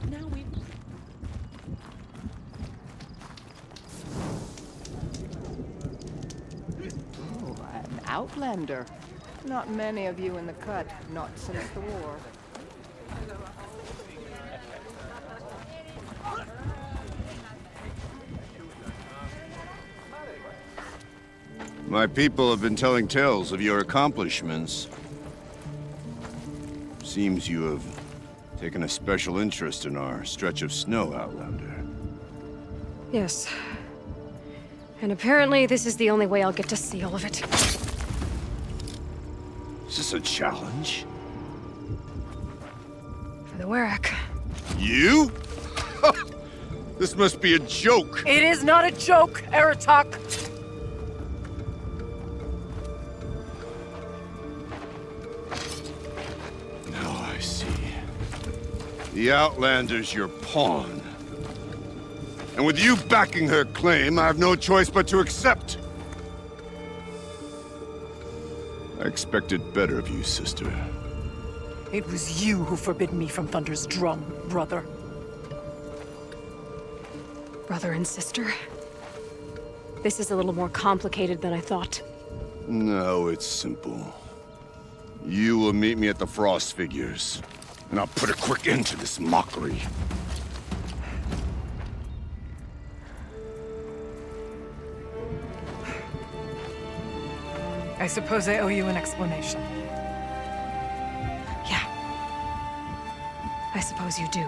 Now we... Oh, an outlander. Not many of you in the cut, not since the war. My people have been telling tales of your accomplishments. Seems you have taken a special interest in our stretch of snow, Outlander. Yes. And apparently this is the only way I'll get to see all of it. Is this a challenge? For the Werek. You? This must be a joke. It is not a joke, Aratak. Now I see. The Outlander's your pawn. And with you backing her claim, I have no choice but to accept. I expected better of you, sister. It was you who forbid me from Thunder's drum, brother. Brother and sister? This is a little more complicated than I thought. No, it's simple. You will meet me at the Frost Figures, and I'll put a quick end to this mockery. I suppose I owe you an explanation. Yeah. I suppose you do.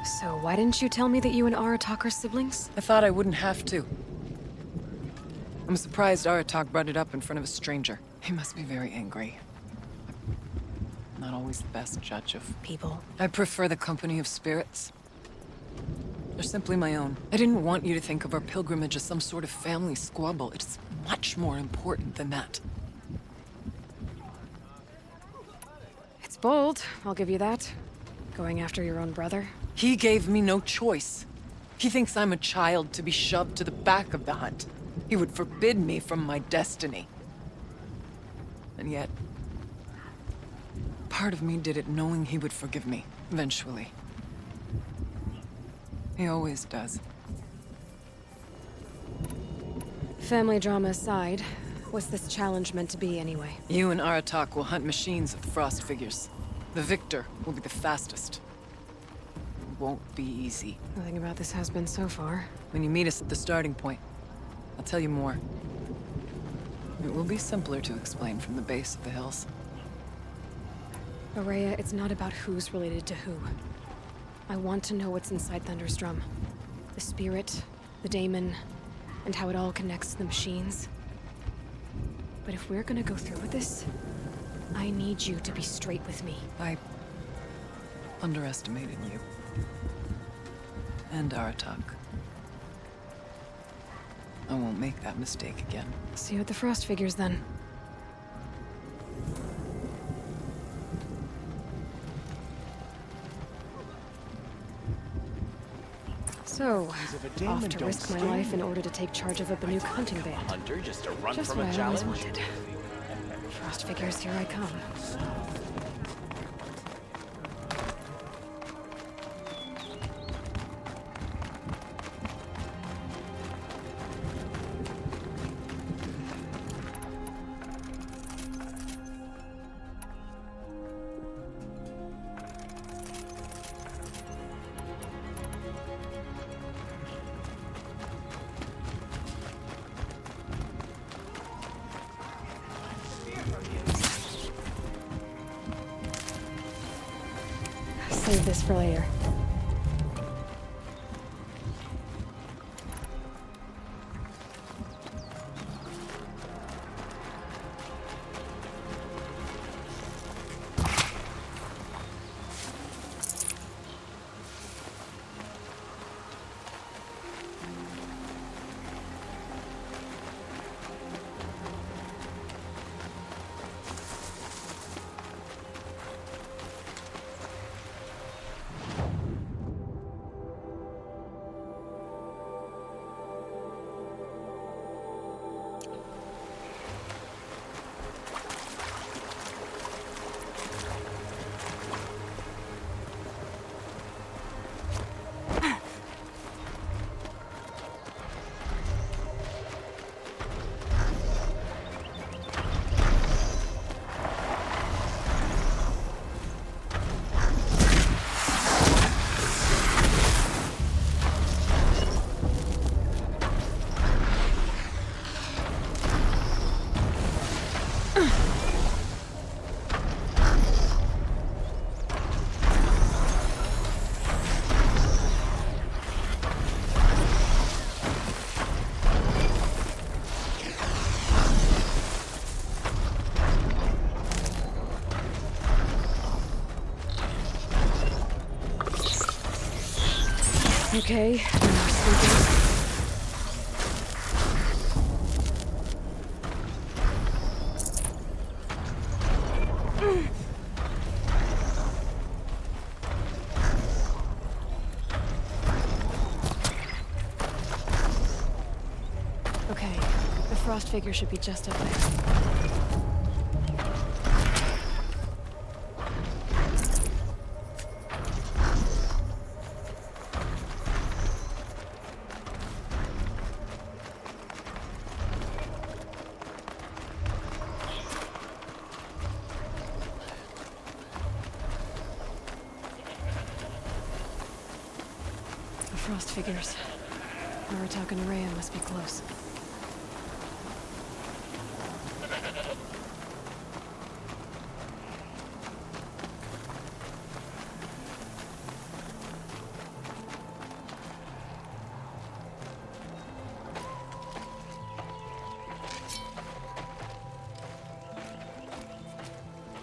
So why didn't you tell me that you and Aratak are siblings? I thought I wouldn't have to. I'm surprised Aratak brought it up in front of a stranger. He must be very angry. I'm not always the best judge of people. I prefer the company of spirits. They're simply my own. I didn't want you to think of our pilgrimage as some sort of family squabble. It's much more important than that. It's bold, I'll give you that. Going after your own brother. He gave me no choice. He thinks I'm a child to be shoved to the back of the hunt. He would forbid me from my destiny. And yet, part of me did it knowing he would forgive me, eventually. He always does. Family drama aside, what's this challenge meant to be anyway? You and Aratak will hunt machines at the Frost Figures. The victor will be the fastest. It won't be easy. Nothing about this has been so far. When you meet us at the starting point, I'll tell you more. It will be simpler to explain from the base of the hills. Araya, it's not about who's related to who. I want to know what's inside Thunder's drum. The spirit, the daemon, and how it all connects to the machines. But if we're gonna go through with this, I need you to be straight with me. I underestimated you. And Aratak. I won't make that mistake again. See you at the Frost Figures, then. So, off to risk my life in order to take charge of a Banuk hunting band. Hunter just to run Just from what a I always challenge. wanted. Frost Figures, here I come. Save this for later. Okay, no more sleeping. Okay, the frost figure should be just up there. The frost figures. Aratak and Rhea must be close.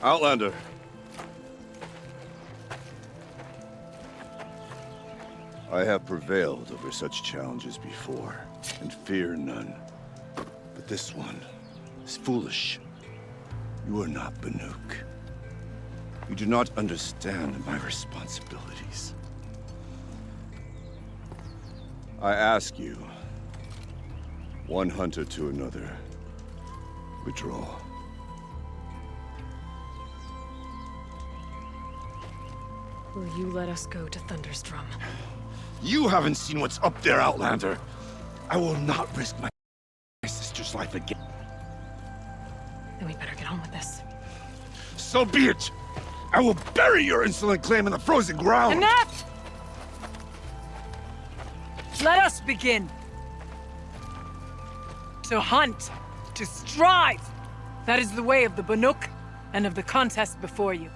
Outlander. I have prevailed over such challenges before, and fear none. But this one is foolish. You are not Banuk. You do not understand my responsibilities. I ask you, one hunter to another, withdraw. Will you let us go to Thunderstrom? You haven't seen what's up there, Outlander. I will not risk my sister's life again. Then we better get on with this. So be it! I will bury your insolent claim in the frozen ground! Enough! Let us begin. To hunt, to strive. That is the way of the Banuk and of the contest before you.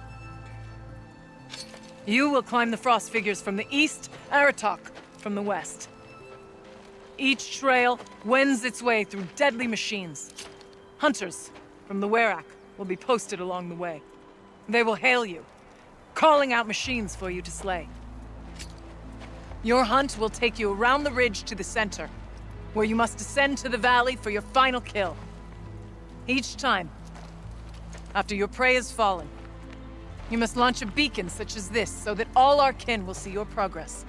You will climb the frost figures from the east, Aratak from the west. Each trail wends its way through deadly machines. Hunters from the Werak will be posted along the way. They will hail you, calling out machines for you to slay. Your hunt will take you around the ridge to the center, where you must descend to the valley for your final kill. Each time, after your prey has fallen, you must launch a beacon such as this, so that all our kin will see your progress.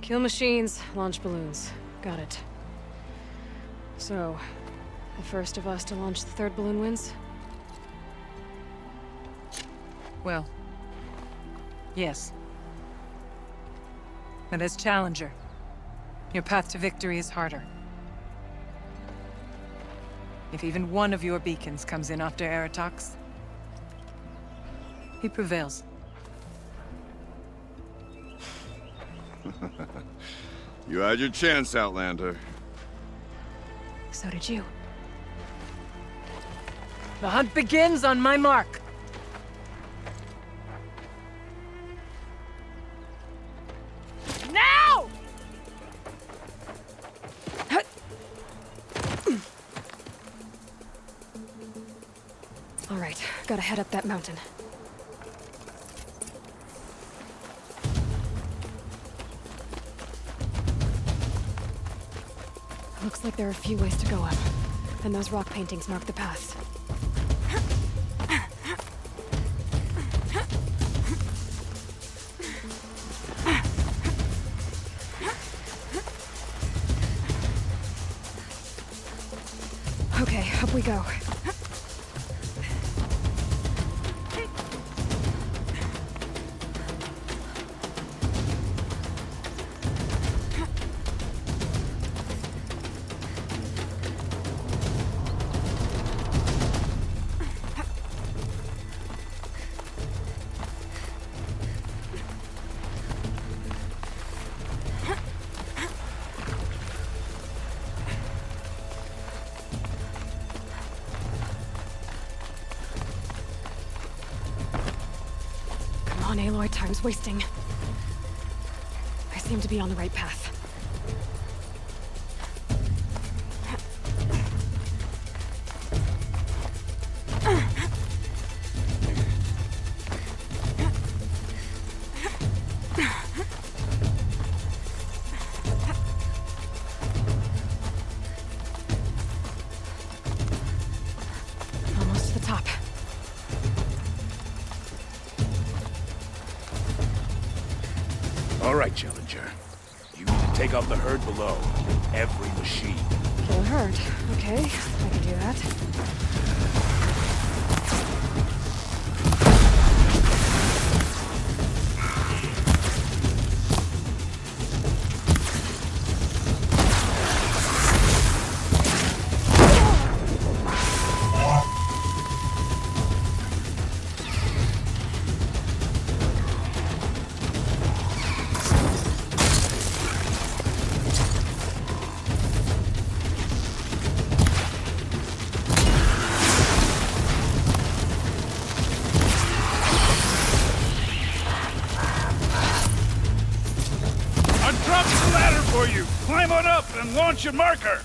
Kill machines, launch balloons. Got it. So, the first of us to launch the third balloon wins? Well, yes. But as Challenger, your path to victory is harder. If even one of your beacons comes in after Aratak's, he prevails. You had your chance, Outlander. So did you. The hunt begins on my mark. Now! All right, gotta head up that mountain. Looks like there are a few ways to go up, and those rock paintings mark the paths. Okay, up we go. Come on, Aloy, time's wasting. I seem to be on the right path. right, Challenger. You need to take out the herd below. Every machine. Kill a herd. Okay, I can do that. Climb on up and launch your marker!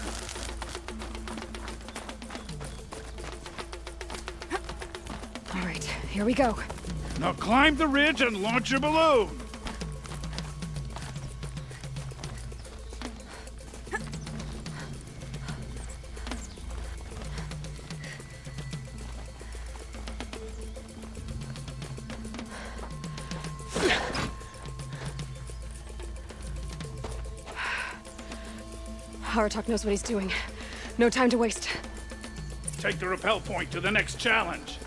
All right, here we go. Now climb the ridge and launch your balloon! Aratok knows what he's doing. No time to waste. Take the rappel point to the next challenge.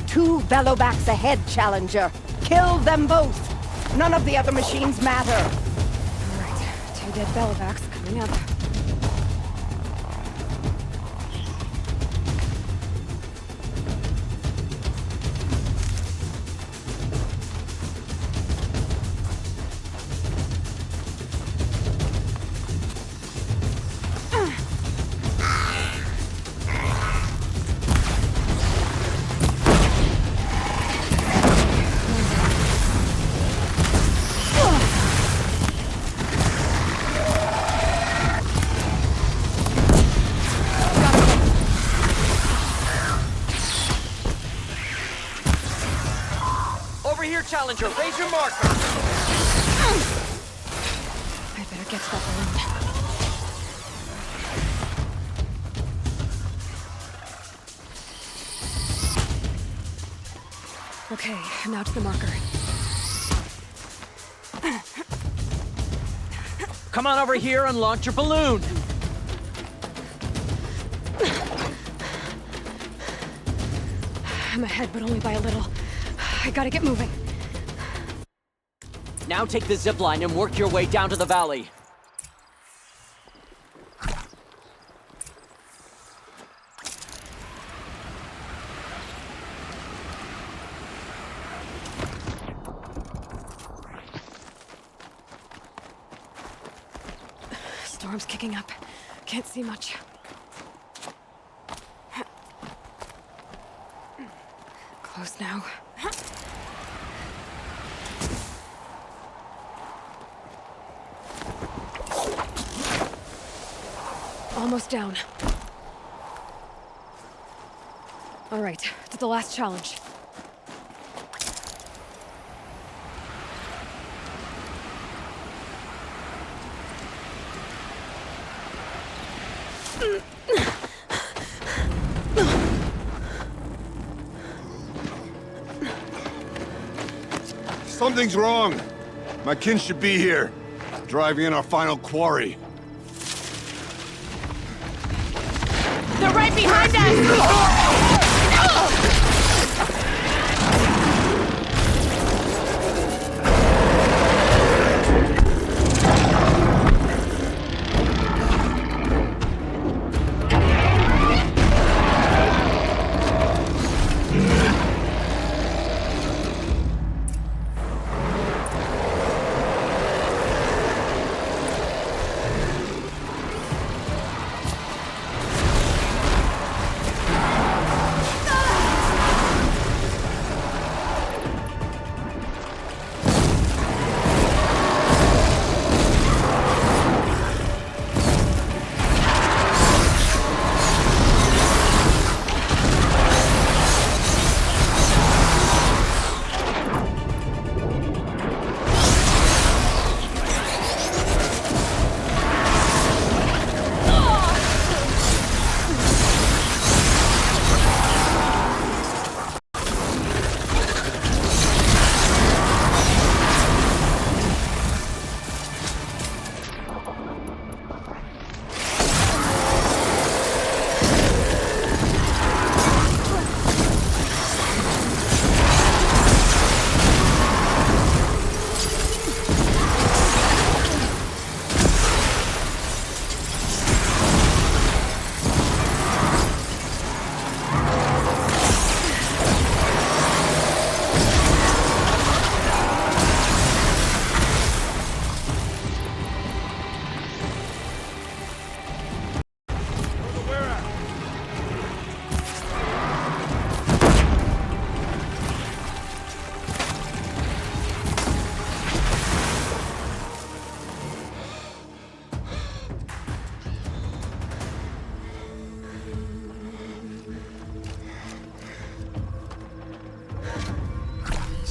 Two Velobacks ahead, Challenger. Kill them both. None of the other machines matter. All right, 2 dead Velobacks coming up. Challenger, raise your marker! I better get to that balloon. Okay, now to the marker. Come on over here and launch your balloon! I'm ahead, but only by a little. I gotta get moving. Now take the zip line and work your way down to the valley. Storm's kicking up. Can't see much. Close now. Almost down. All right, to the last challenge. Something's wrong. My kin should be here, driving in our final quarry. They're right behind us!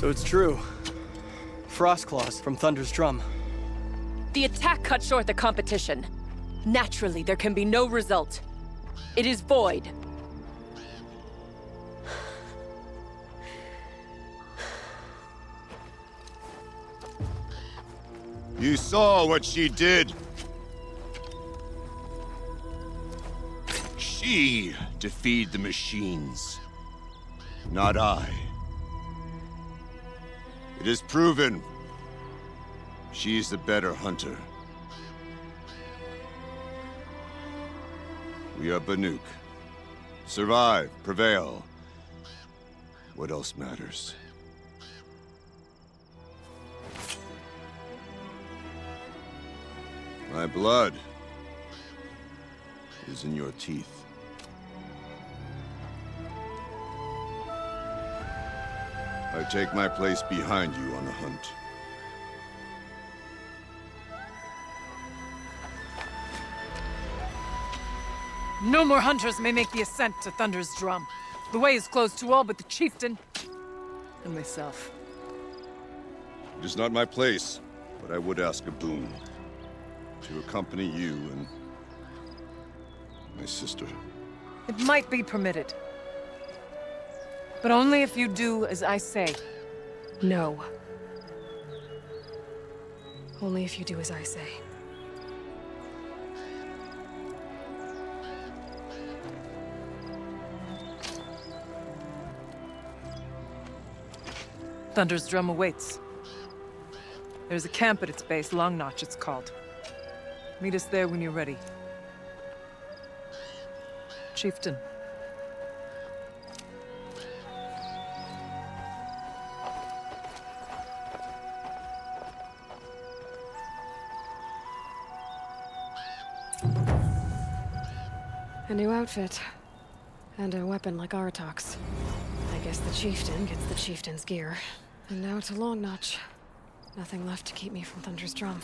So it's true. Frost Claws from Thunder's Drum. The attack cut short the competition. Naturally, there can be no result. It is void. You saw what she did. She defeated the machines, not I. It is proven. She is the better hunter. We are Banuk. Survive, prevail. What else matters? My blood is in your teeth. I take my place behind you on the hunt. No more hunters may make the ascent to Thunder's Drum. The way is closed to all but the chieftain and myself. It is not my place, but I would ask a boon. To accompany you and my sister. It might be permitted. But only if you do as I say. No. Only if you do as I say. Thunder's Drum awaits. There's a camp at its base, Long Notch it's called. Meet us there when you're ready. Chieftain. A new outfit. And a weapon like Artok's. I guess the chieftain gets the chieftain's gear. And now to Long Notch. Nothing left to keep me from Thunder's Drum.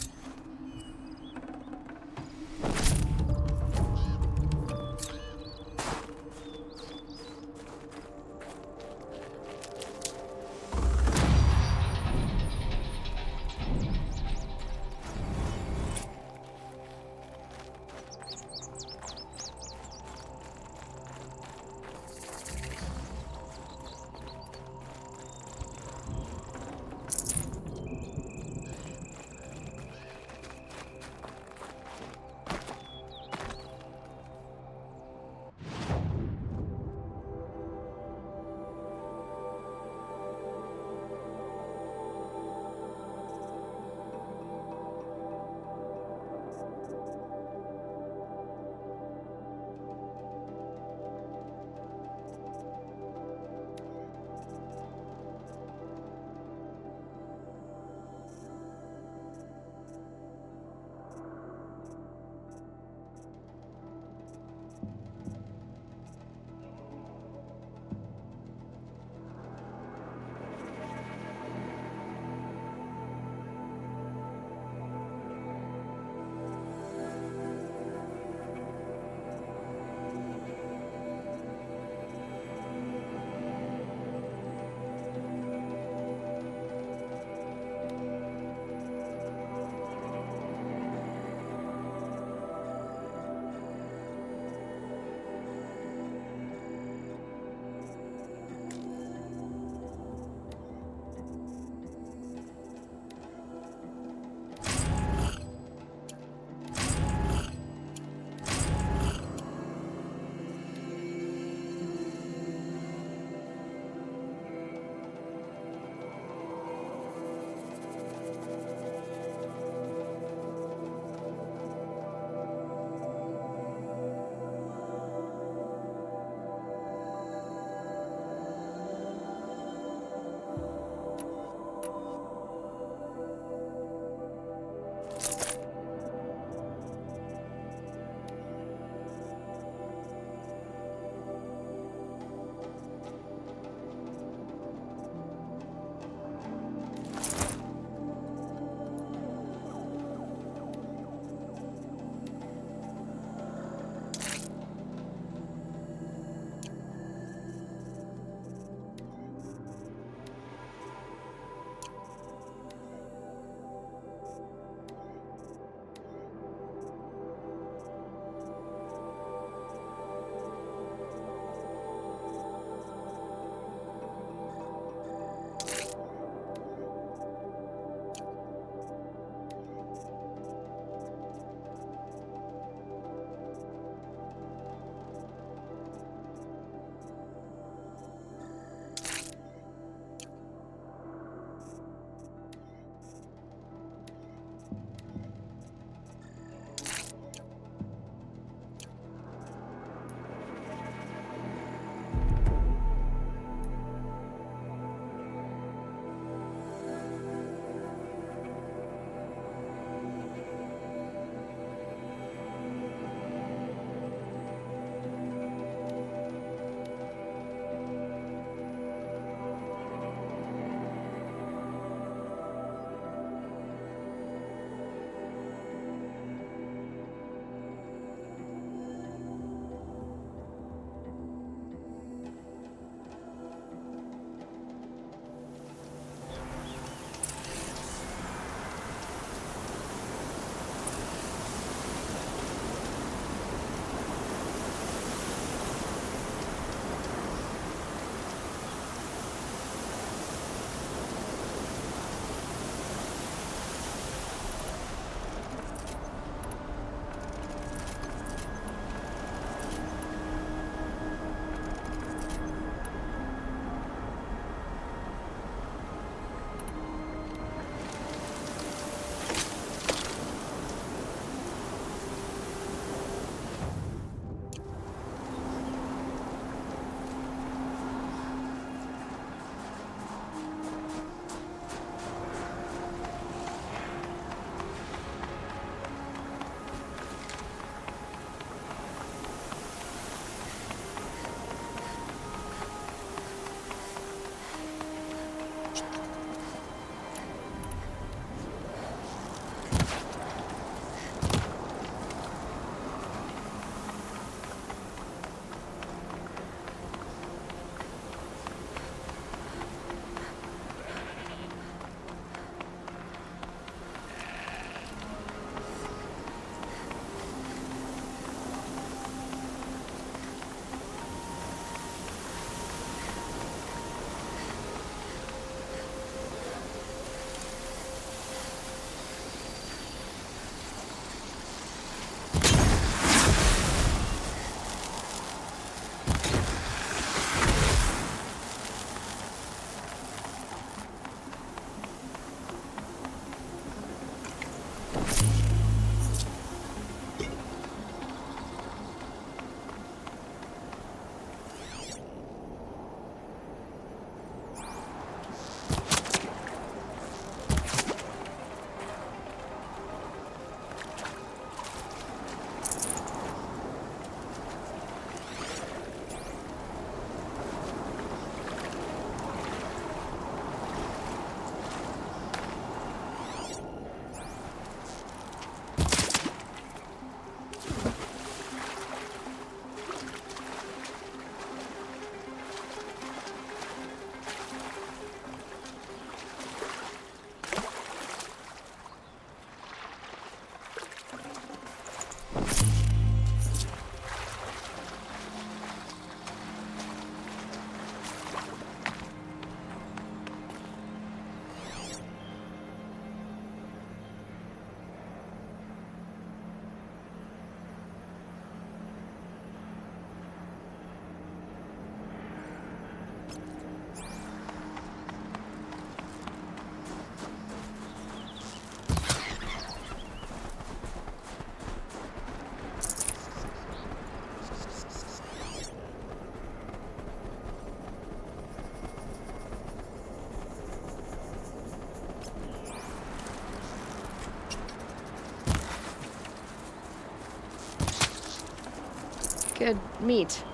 could meet.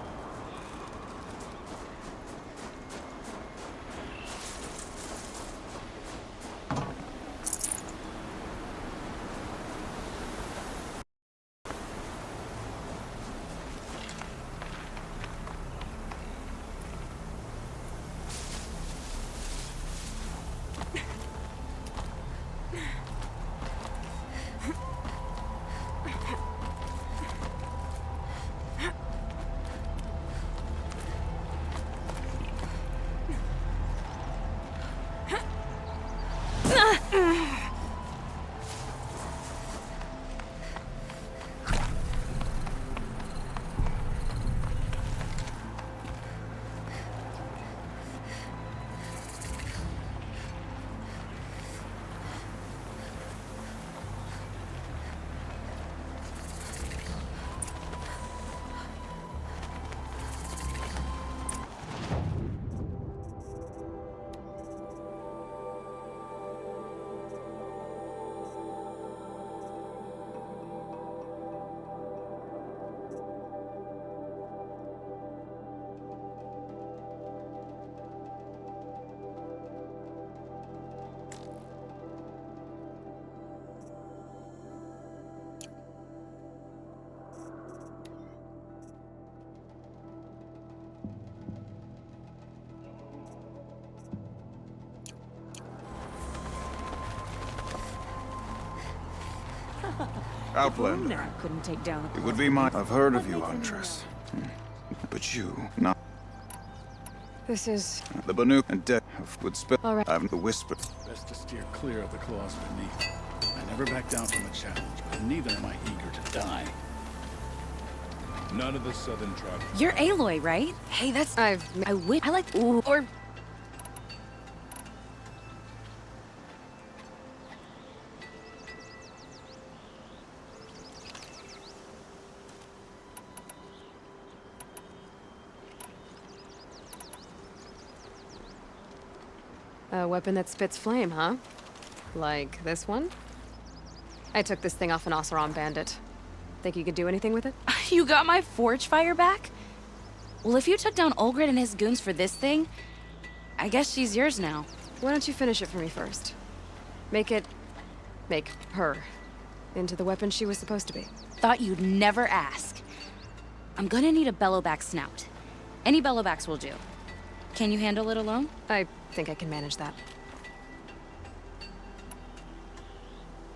Outlander. Couldn't take down It would be my... I've heard of you, Huntress. But you, not... This is... The Banuk and Deck would spell... All right. I'm the whisper. Best to steer clear of the claws beneath. I never back down from a challenge, but neither am I eager to die. None of the southern tribes. You're Aloy, right? Hey, that's... I like... Ooh, or... A weapon that spits flame, huh? Like this one? I took this thing off an Oseram bandit. Think you could do anything with it? You got my forge fire back? Well, if you took down Olgrid and his goons for this thing, I guess she's yours now. Why don't you finish it for me first? Make her into the weapon she was supposed to be. Thought you'd never ask. I'm gonna need a bellowback snout. Any bellowbacks will do. Can you handle it alone? I think I can manage that.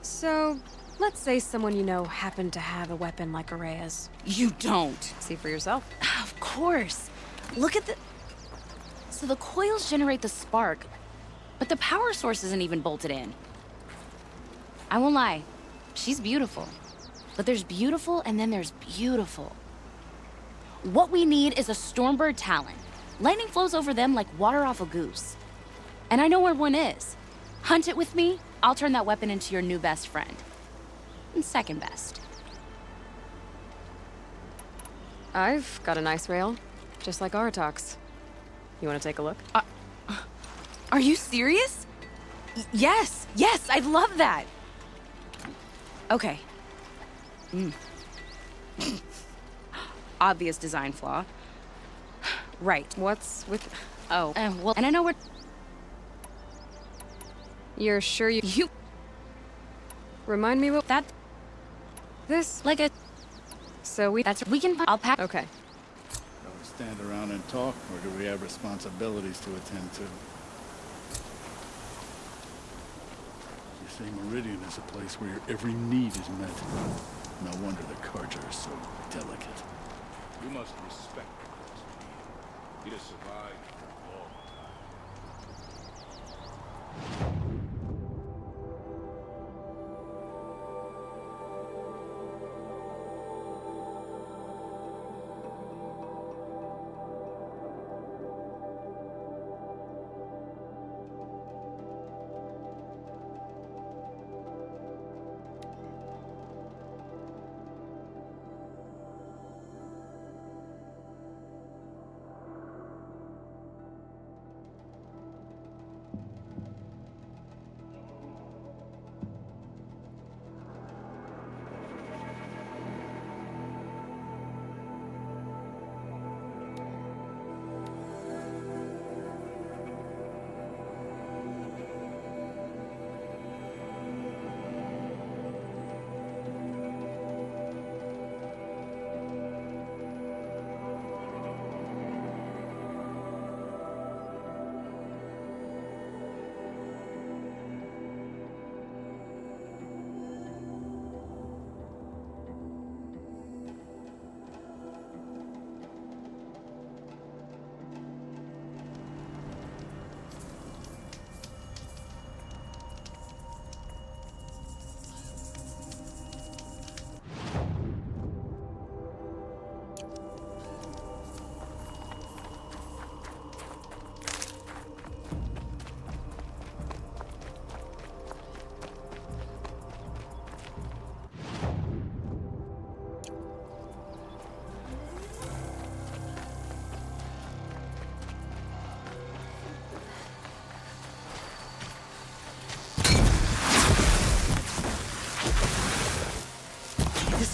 So, let's say someone you know happened to have a weapon like Araya's. You don't. See for yourself. Of course. Look at the... So the coils generate the spark, but the power source isn't even bolted in. I won't lie. She's beautiful. But there's beautiful and then there's beautiful. What we need is a Stormbird Talon. Lightning flows over them like water off a goose. And I know where one is. Hunt it with me, I'll turn that weapon into your new best friend. And second best. I've got a nice rail, just like Aratak's. You want to take a look? Are you serious? Yes, I'd love that. Okay. Obvious design flaw. Right. What's with... Oh, well, and I know we're... You're sure you... Remind me what... That... This? Like a... So we... That's... We can... I'll pack... Okay. Do we stand around and talk, or do we have responsibilities to attend to? You say Meridian is a place where your every need is met. No wonder the Carja are so delicate. You must respect it. It has survived for a long time.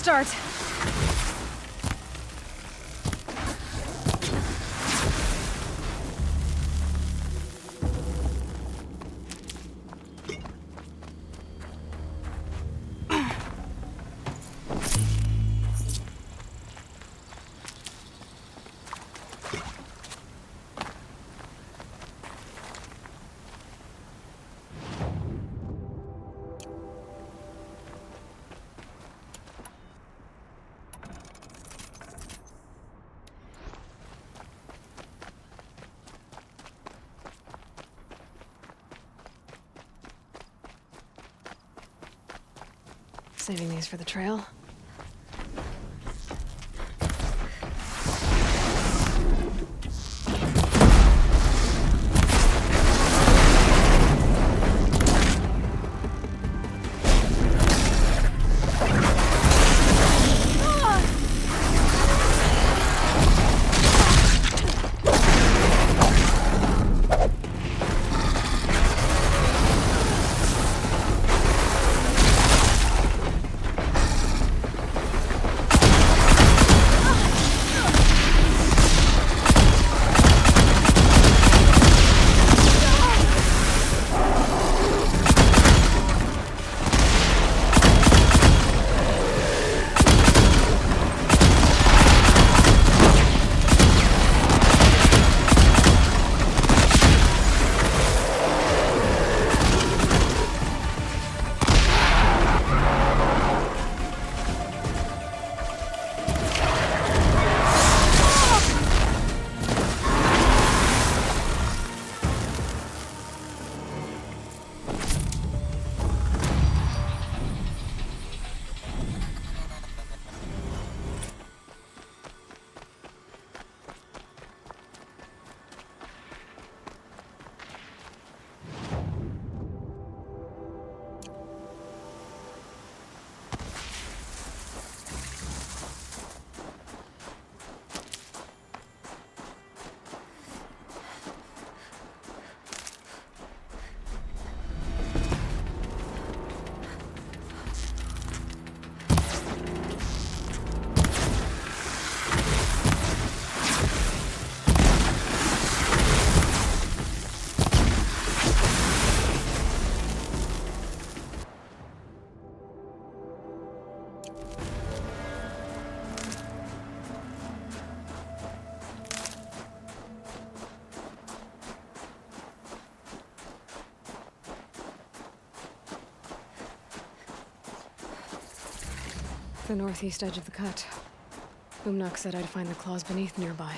start. Saving these for the trail. The northeast edge of the cut. Umnak said I'd find the claws beneath nearby.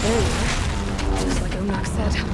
There you are. Just like Umnak said.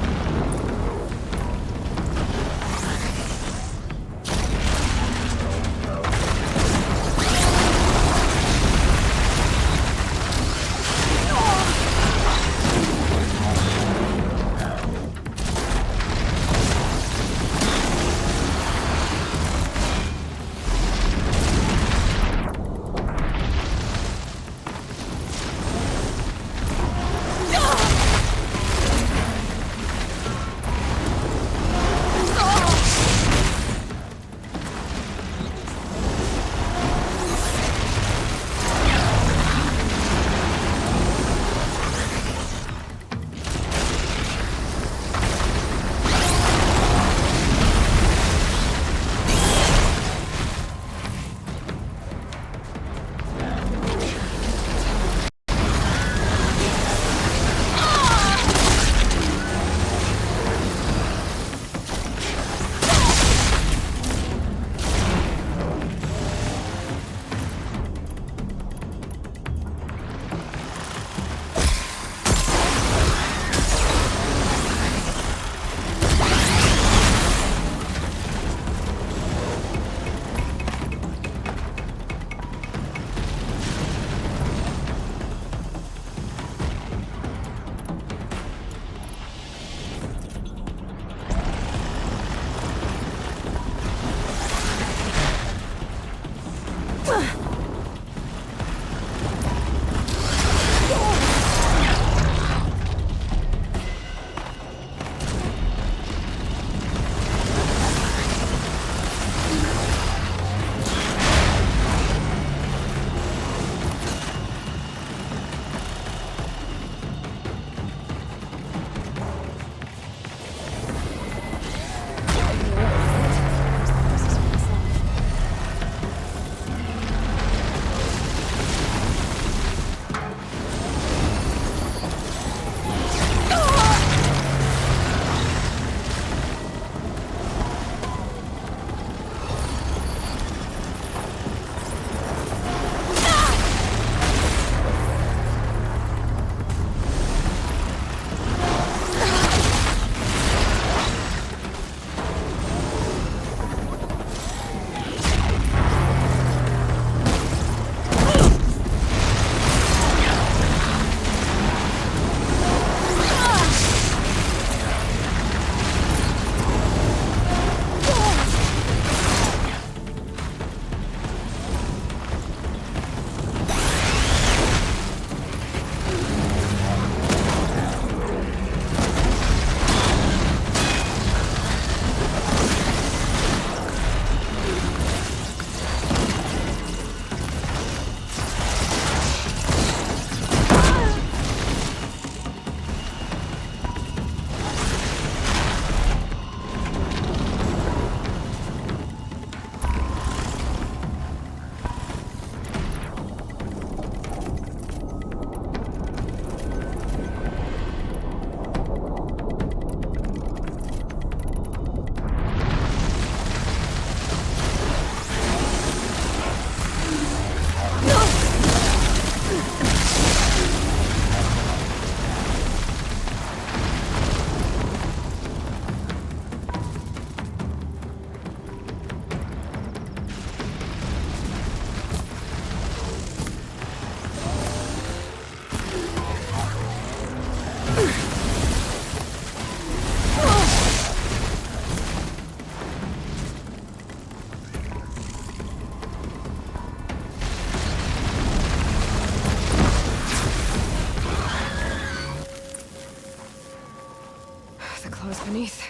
was beneath.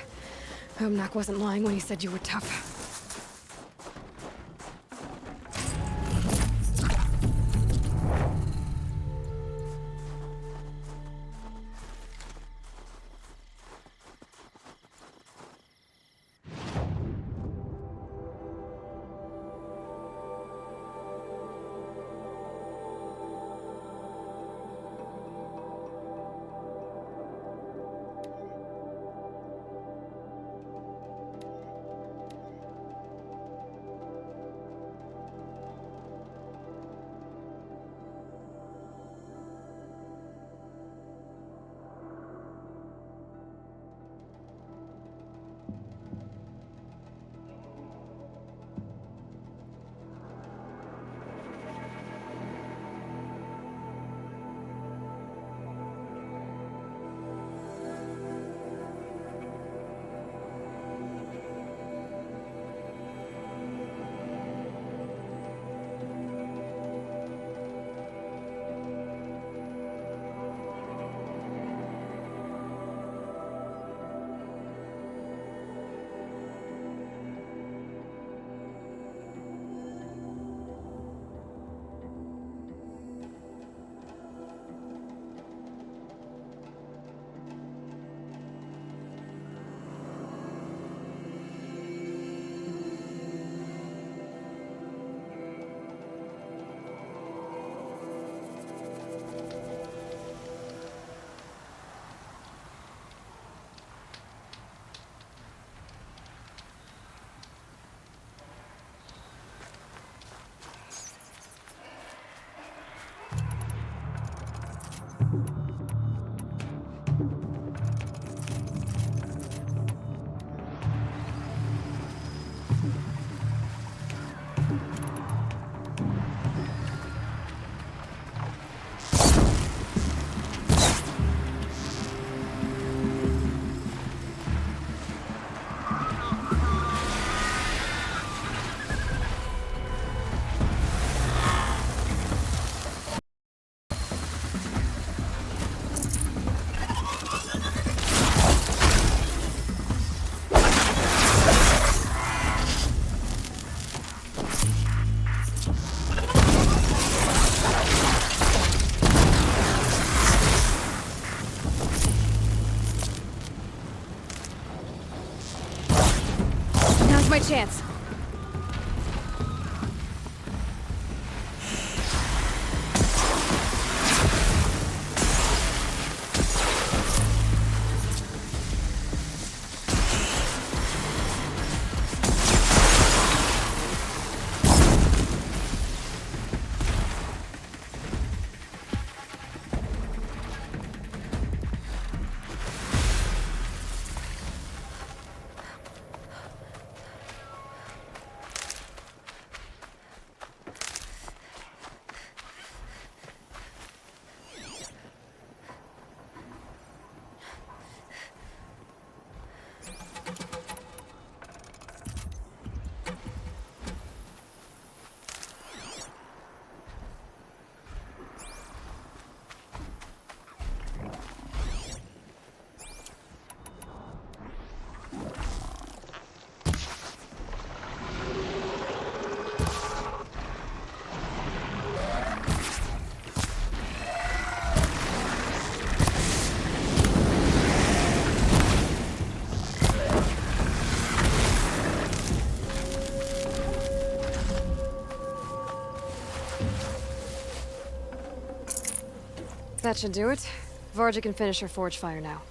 Omnak wasn't lying when he said you were tough. My chance. That should do it. Varja can finish her forge fire now.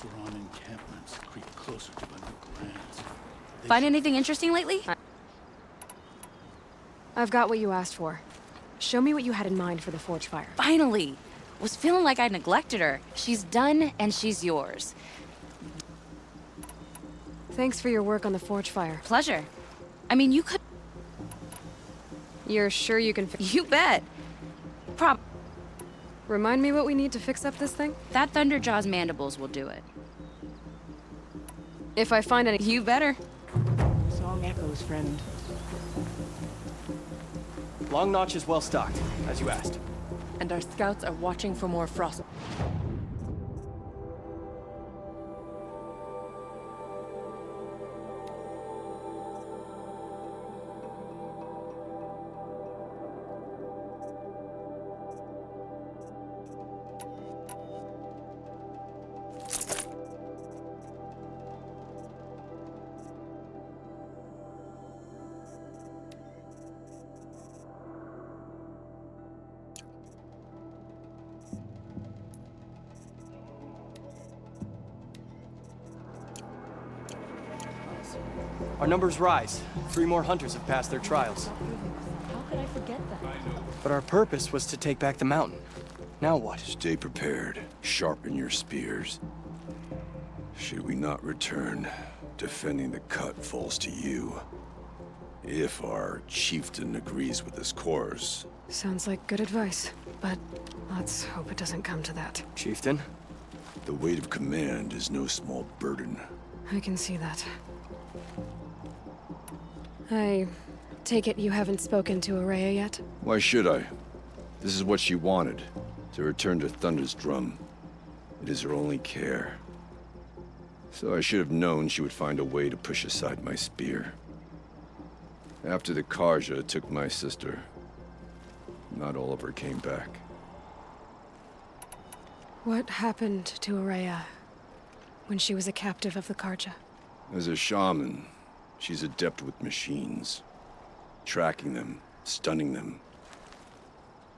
Thrawn encampments creep closer to Banuk lands. Find anything interesting lately? I've got what you asked for. Show me what you had in mind for the forge fire. Finally! Was feeling like I neglected her. She's done, and she's yours. Thanks for your work on the forge fire. Pleasure. I mean, you could... You're sure you can You bet. Remind me what we need to fix up this thing? That Thunderjaw's mandibles will do it. If I find any... You better. Song echoes, friend. Long Notch is well stocked, as you asked. And our scouts are watching for more frost. Our numbers rise. 3 more hunters have passed their trials. How could I forget that? But our purpose was to take back the mountain. Now what? Stay prepared. Sharpen your spears. Should we not return, defending the cut falls to you. If our chieftain agrees with this course. Sounds like good advice, but let's hope it doesn't come to that. Chieftain? The weight of command is no small burden. I can see that. I take it you haven't spoken to Araya yet? Why should I? This is what she wanted, to return to Thunder's drum. It is her only care. So I should have known she would find a way to push aside my spear. After the Karja took my sister, not all of her came back. What happened to Araya when she was a captive of the Karja? As a shaman, she's adept with machines. Tracking them, stunning them.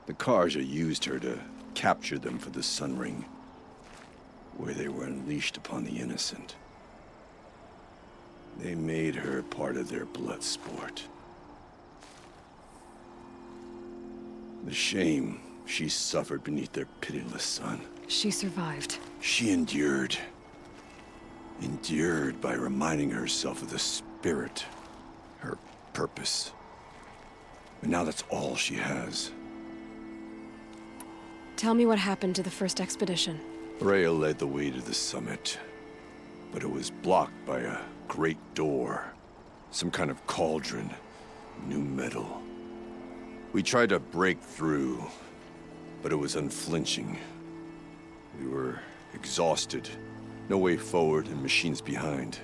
The Karja used her to capture them for the Sun Ring, where they were unleashed upon the innocent. They made her part of their blood sport. The shame she suffered beneath their pitiless sun. She survived. She endured. Endured by reminding herself of the spirit, her purpose. And now that's all she has. Tell me what happened to the first expedition. Rhea led the way to the summit, but it was blocked by a great door. Some kind of cauldron, new metal. We tried to break through, but it was unflinching. We were exhausted. No way forward and machines behind.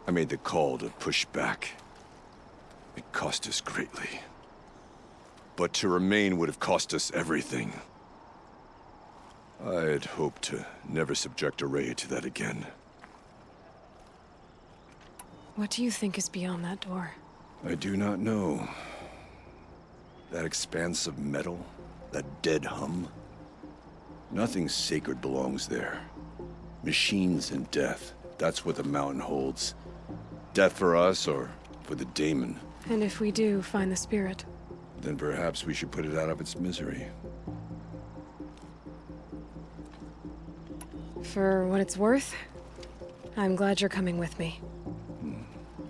I made the call to push back. It cost us greatly. But to remain would have cost us everything. I had hoped to never subject Araya to that again. What do you think is beyond that door? I do not know. That expanse of metal, that dead hum. Nothing sacred belongs there. Machines and death, that's what the mountain holds. Death for us or for the daemon. And if we do find the spirit? Then perhaps we should put it out of its misery. For what it's worth, I'm glad you're coming with me.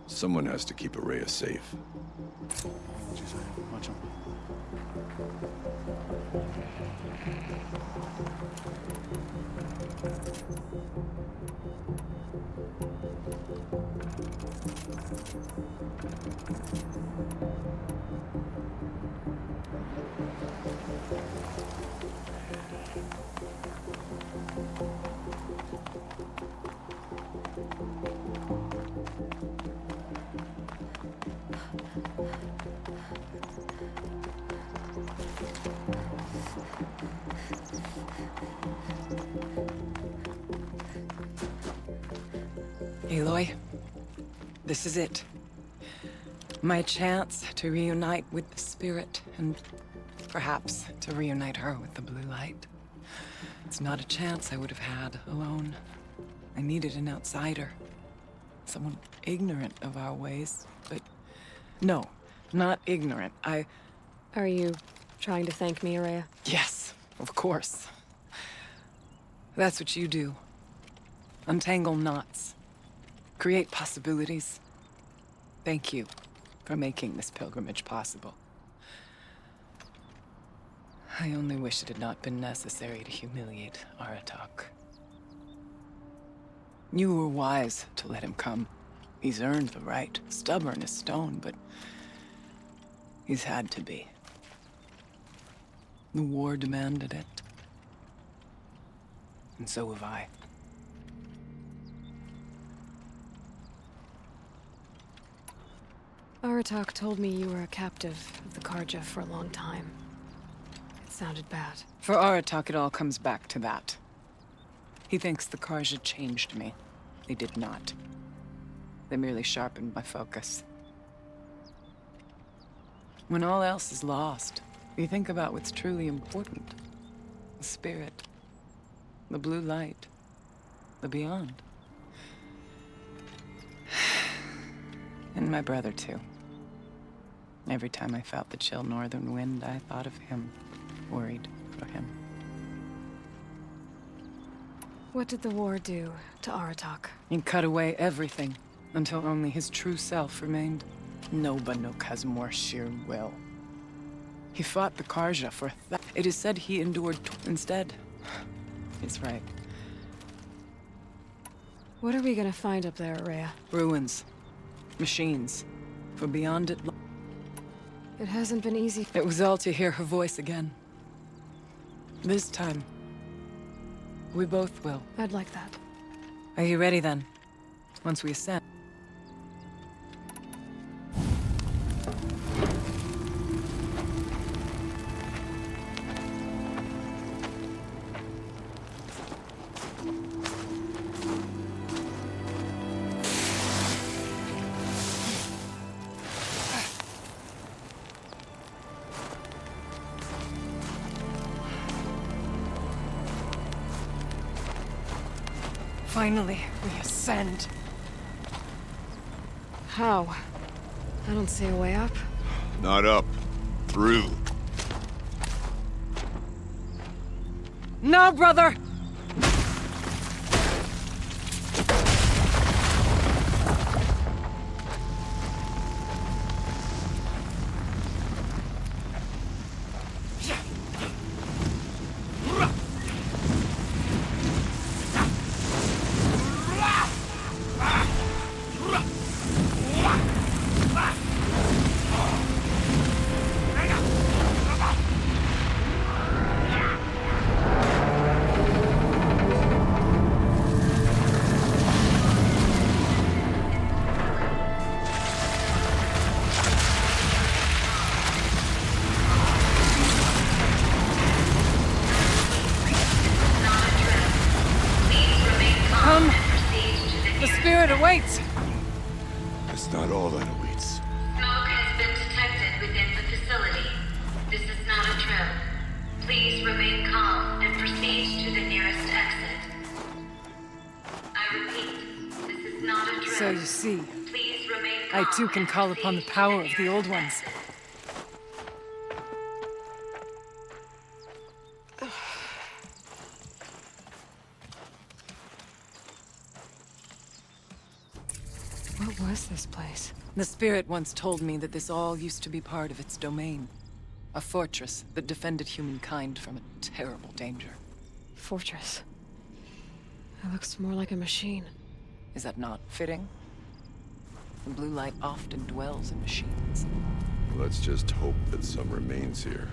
Someone has to keep Araya safe. Aloy, this is it. My chance to reunite with the spirit, and perhaps to reunite her with the blue light. It's not a chance I would have had alone. I needed an outsider. Someone ignorant of our ways, but... No, not ignorant. Are you trying to thank me, Araya? Yes, of course. That's what you do. Untangle knots. Create possibilities. Thank you for making this pilgrimage possible. I only wish it had not been necessary to humiliate Aratak. You were wise to let him come. He's earned the right. Stubborn as stone, but he's had to be. The war demanded it. And so have I. Aratak told me you were a captive of the Karja for a long time. It sounded bad. For Aratak, it all comes back to that. He thinks the Karja changed me. They did not. They merely sharpened my focus. When all else is lost, you think about what's truly important. The spirit. The blue light. The beyond. And my brother, too. Every time I felt the chill northern wind, I thought of him. Worried for him. What did the war do to Aratak? He cut away everything, until only his true self remained. No Banuk has more sheer will. He fought the Karja for it is said he endured instead. He's right. What are we gonna find up there, Araya? Ruins. Machines. For beyond it... It hasn't been easy. It was all to hear her voice again. This time, we both will. I'd like that. Are you ready then? Once we ascend. Finally, we ascend. How? I don't see a way up. Not up. Through. No, brother! Awaits! It's not all that awaits. Smoke has been detected within the facility. This is not a drill. Please remain calm and proceed to the nearest exit. I repeat, this is not a drill. So you see, Please remain calm I too can call upon the power of the old ones. What was this place? The spirit once told me that this all used to be part of its domain. A fortress that defended humankind from a terrible danger. Fortress. It looks more like a machine. Is that not fitting? The blue light often dwells in machines. Let's just hope that some remains here.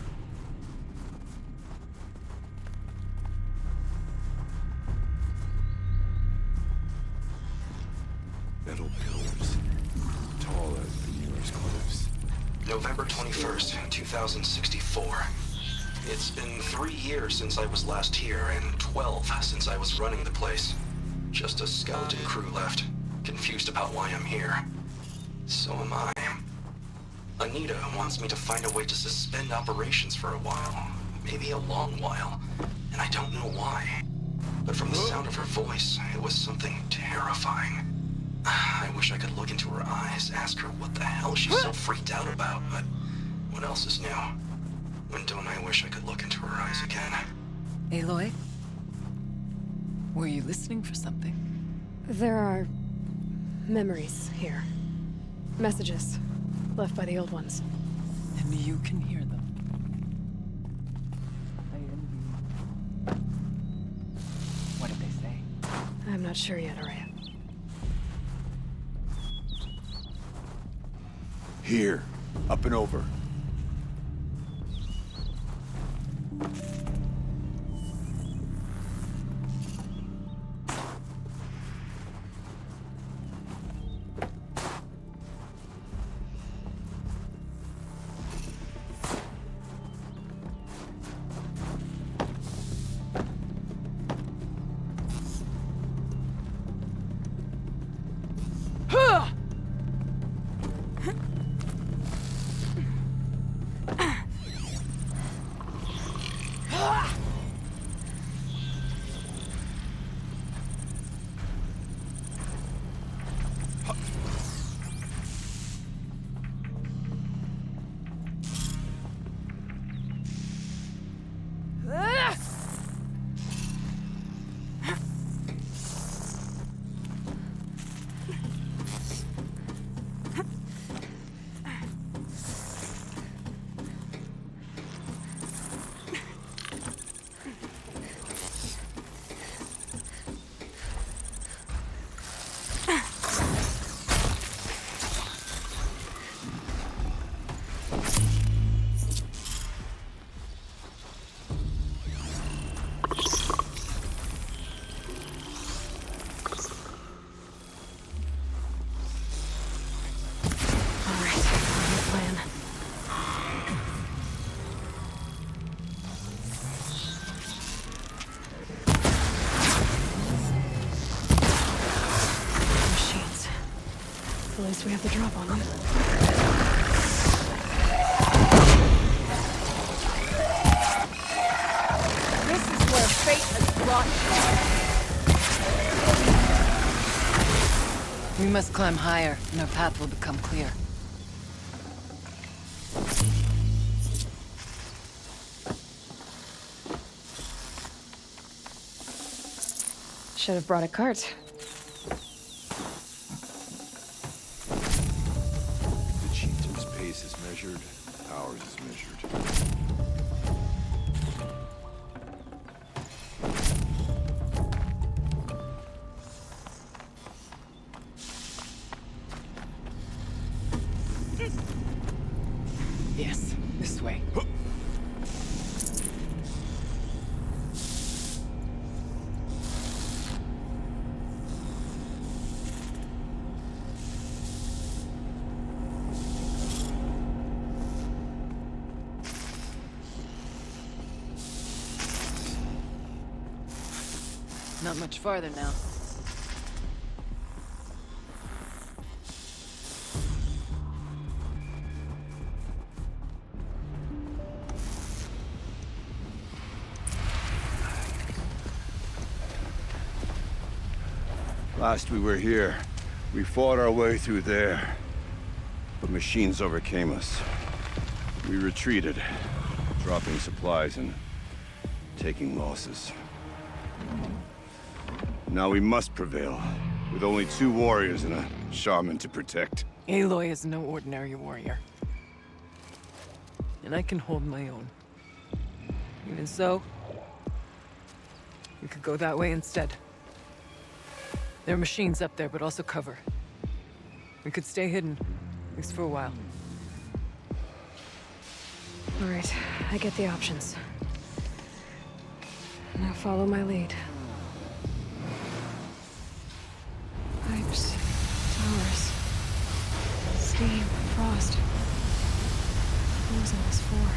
Metal pillars, tall as the nearest cliffs. November 21st, 2064. It's been 3 years since I was last here, and 12 since I was running the place. Just a skeleton crew left, confused about why I'm here. So am I. Anita wants me to find a way to suspend operations for a while. maybe a long while, and I don't know why. But from the sound of her voice, it was something terrifying. I wish I could look into her eyes, ask her what the hell she's so freaked out about, but what else is new? When don't I wish I could look into her eyes again? Aloy? Were you listening for something? There are memories here. Messages left by the old ones. And you can hear them. What did they say? I'm not sure yet, Araya. Here, up and over. At least we have the drop on them. This is where fate has brought you. We must climb higher, and our path will become clear. Should have brought a cart. The chieftain's pace is measured, ours is measured. Yes, this way. Not much farther now. Last we were here, we fought our way through there. But machines overcame us. We retreated, dropping supplies and taking losses. Now we must prevail, with only 2 warriors and a shaman to protect. Aloy is no ordinary warrior. And I can hold my own. Even so, we could go that way instead. There are machines up there, but also cover. We could stay hidden, at least for a while. All right, I get the options. Now follow my lead. Pipes, towers, steam, frost. Who's all this for?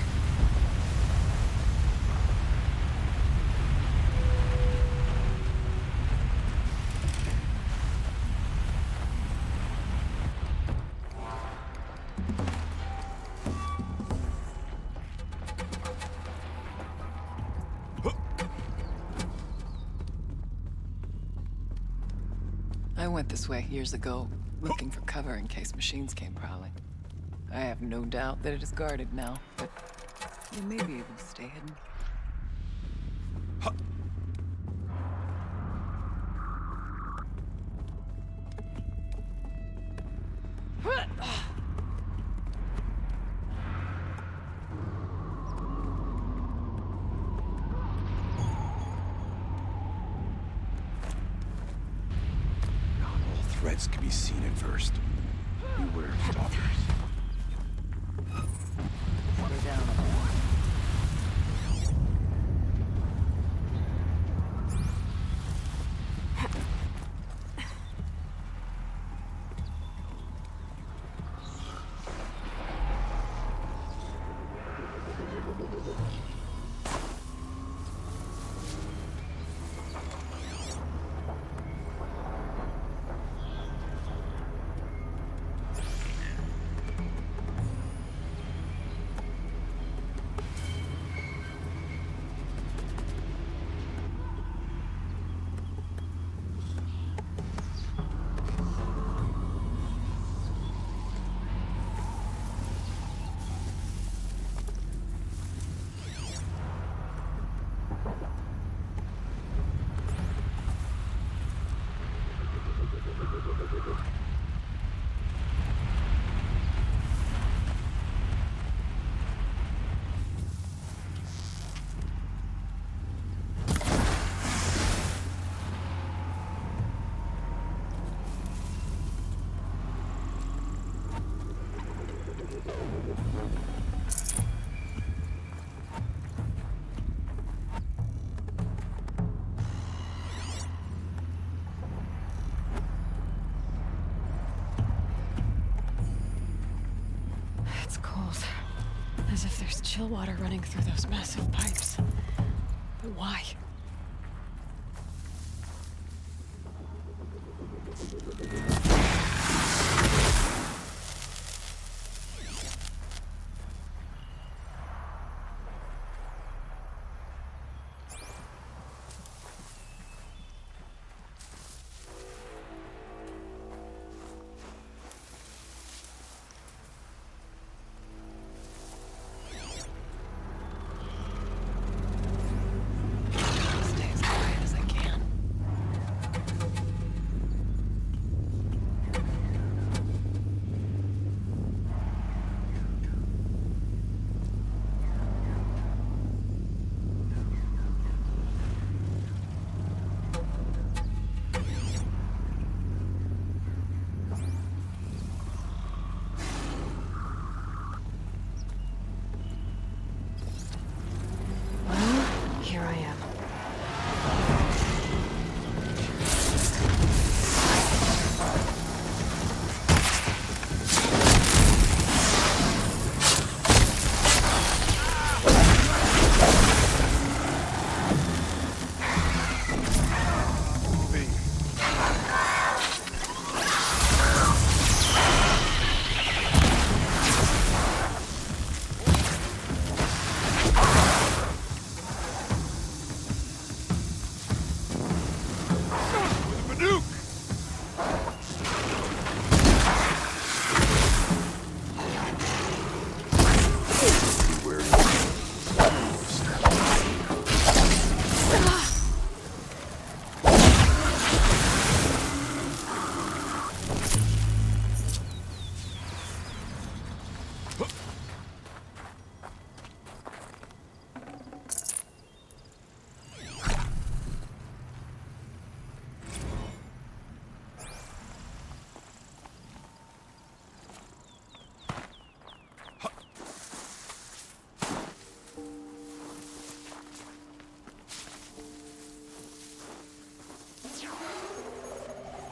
this way years ago, looking for cover in case machines came prowling. I have no doubt that it is guarded now, but you may be able to stay hidden. Threats can be seen at first. Beware of stalkers. We're down. It's cold. As if there's chill water running through those massive pipes. But why? Here I am.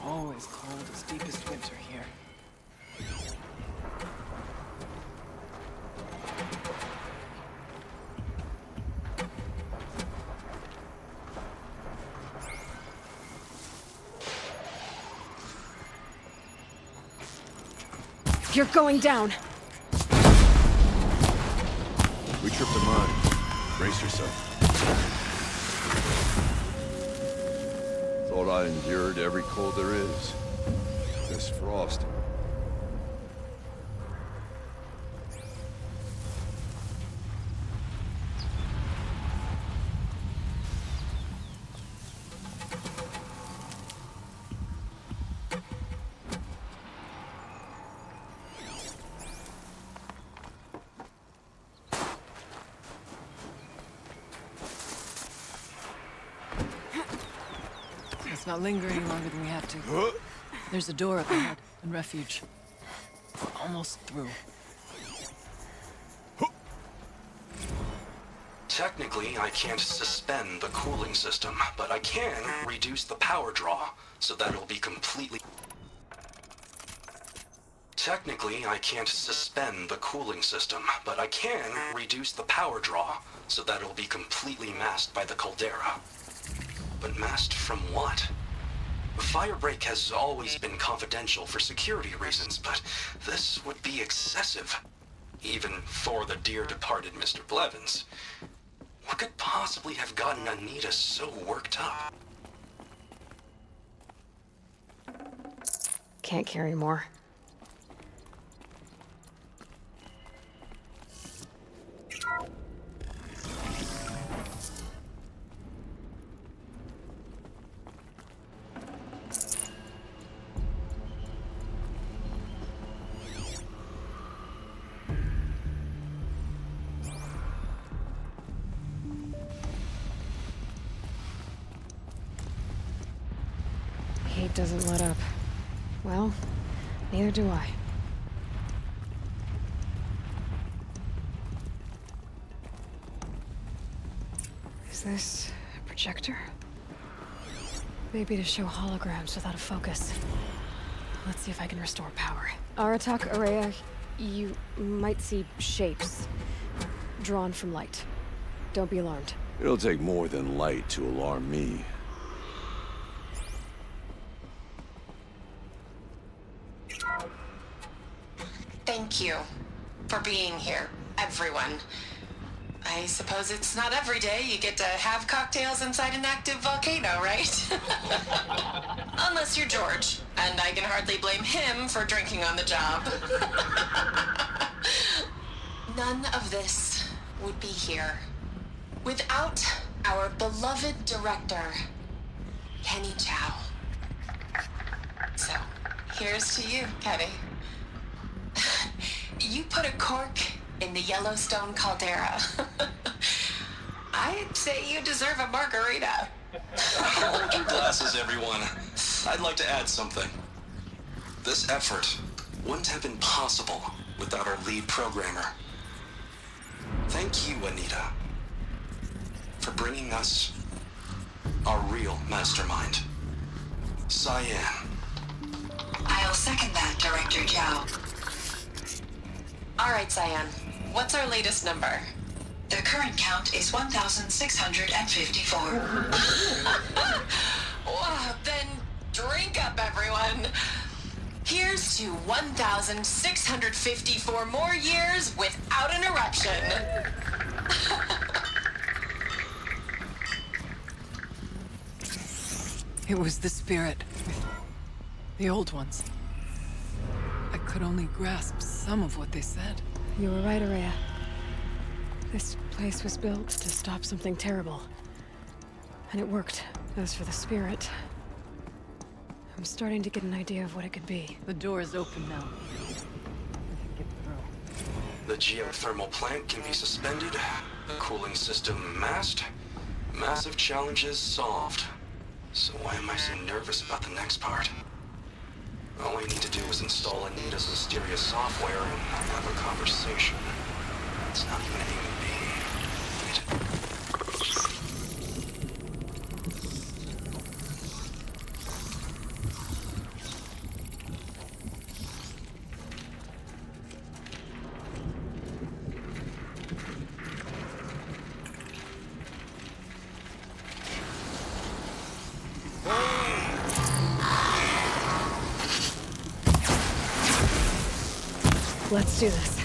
Always cold as deepest winter here. You're going down. We tripped a mine. Brace yourself. Thought I endured every cold there is. this frost. Let's not linger any longer than we have to. There's a door up ahead, and refuge. We're almost through. Technically, I can't suspend the cooling system, but I can reduce the power draw, so that it'll be completely... Technically, I can't suspend the cooling system, but I can reduce the power draw, so that it'll be completely masked by the caldera. But masked from what? Firebreak has always been confidential for security reasons, but this would be excessive. Even for the dear departed Mr. Blevins. What could possibly have gotten Anita so worked up? Can't carry more. Heat doesn't let up. Well, neither do I. Is this a projector? Maybe to show holograms without a focus. Let's see if I can restore power. Aratak, Araya, you might see shapes drawn from light. Don't be alarmed. It'll take more than light to alarm me. Thank you for being here, everyone. I suppose it's not every day you get to have cocktails inside an active volcano, right? Unless you're George, and I can hardly blame him for drinking on the job. None of this would be here without our beloved director, Kenny Chow. So, here's to you, Kenny. You put a cork in the Yellowstone caldera. I'd say you deserve a margarita. Hold your glasses, everyone. I'd like to add something. This effort wouldn't have been possible without our lead programmer. Thank you, Anita, for bringing us our real mastermind, Cyan. I'll second that, Director Chow. All right, Cyan. What's our latest number? The current count is 1,654. Well, then drink up, everyone. Here's to 1,654 more years without an eruption. It was the spirit. The old ones. I could only grasp some of what they said. You were right, Araya. This place was built to stop something terrible. And it worked. As for the spirit, I'm starting to get an idea of what it could be. The door is open now. The geothermal plant can be suspended, cooling system masked, massive challenges solved. So why am I so nervous about the next part? All I need to do is install Anita's mysterious software and have a conversation. It's not even a human being. Let's do this.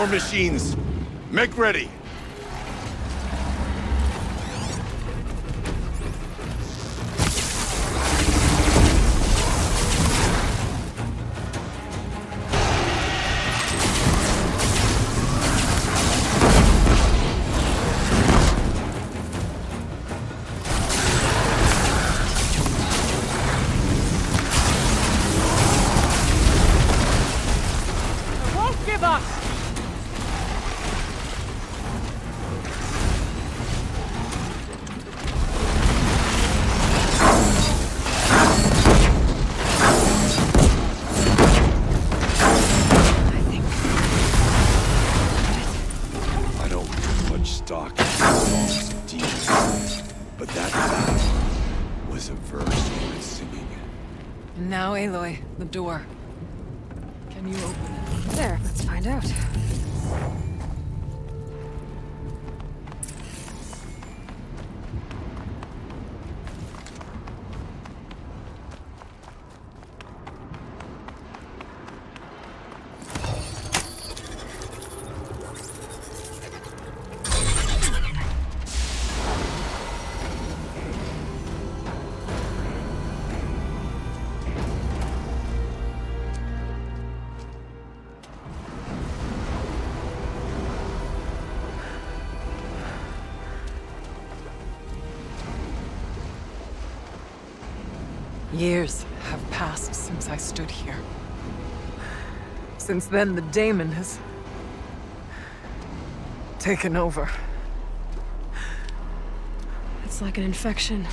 More machines. Make ready. Won't give up! I don't put much stock in songs and demons, but that sound was a verse worth singing. And now, Aloy, the door. Can you open it? There, let's find out. Years have passed since I stood here. Since then, the daemon has taken over. It's like an infection.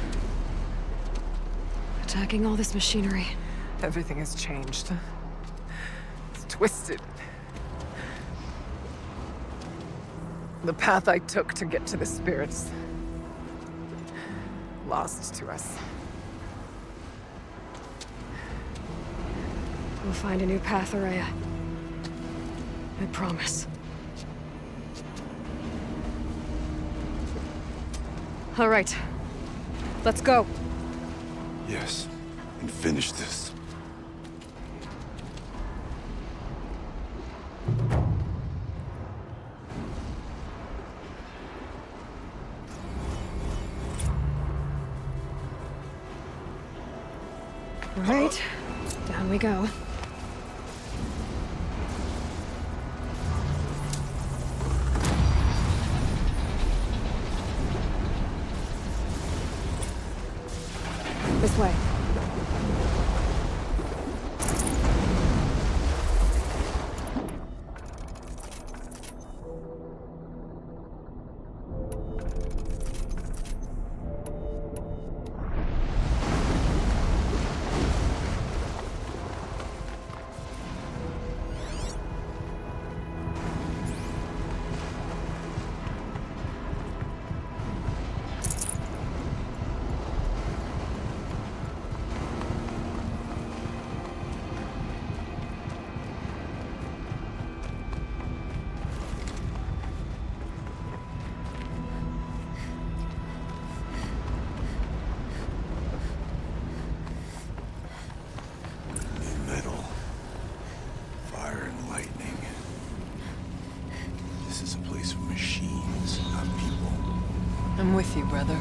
Attacking all this machinery. Everything has changed. It's twisted. The path I took to get to the spirits, lost to us. We'll find a new path, Araya. I promise. All right. Let's go. Yes, and finish this. All right. Down we go. This way. Metal. Fire and lightning. This is a place for machines, not people. I'm with you, brother.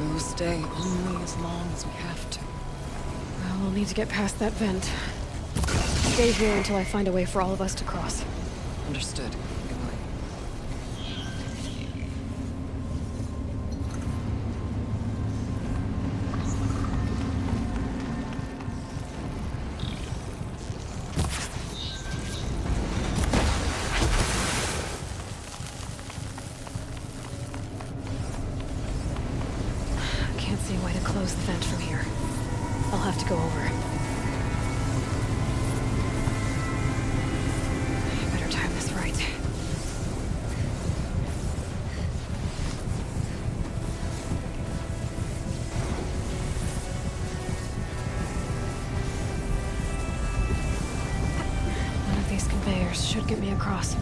We will stay only as long as we have to. Well, we'll need to get past that vent. Stay here until I find a way for all of us to cross. Understood. Can't see a way to close the vent from here. I'll have to go over. I better time this right. One of these conveyors should get me across.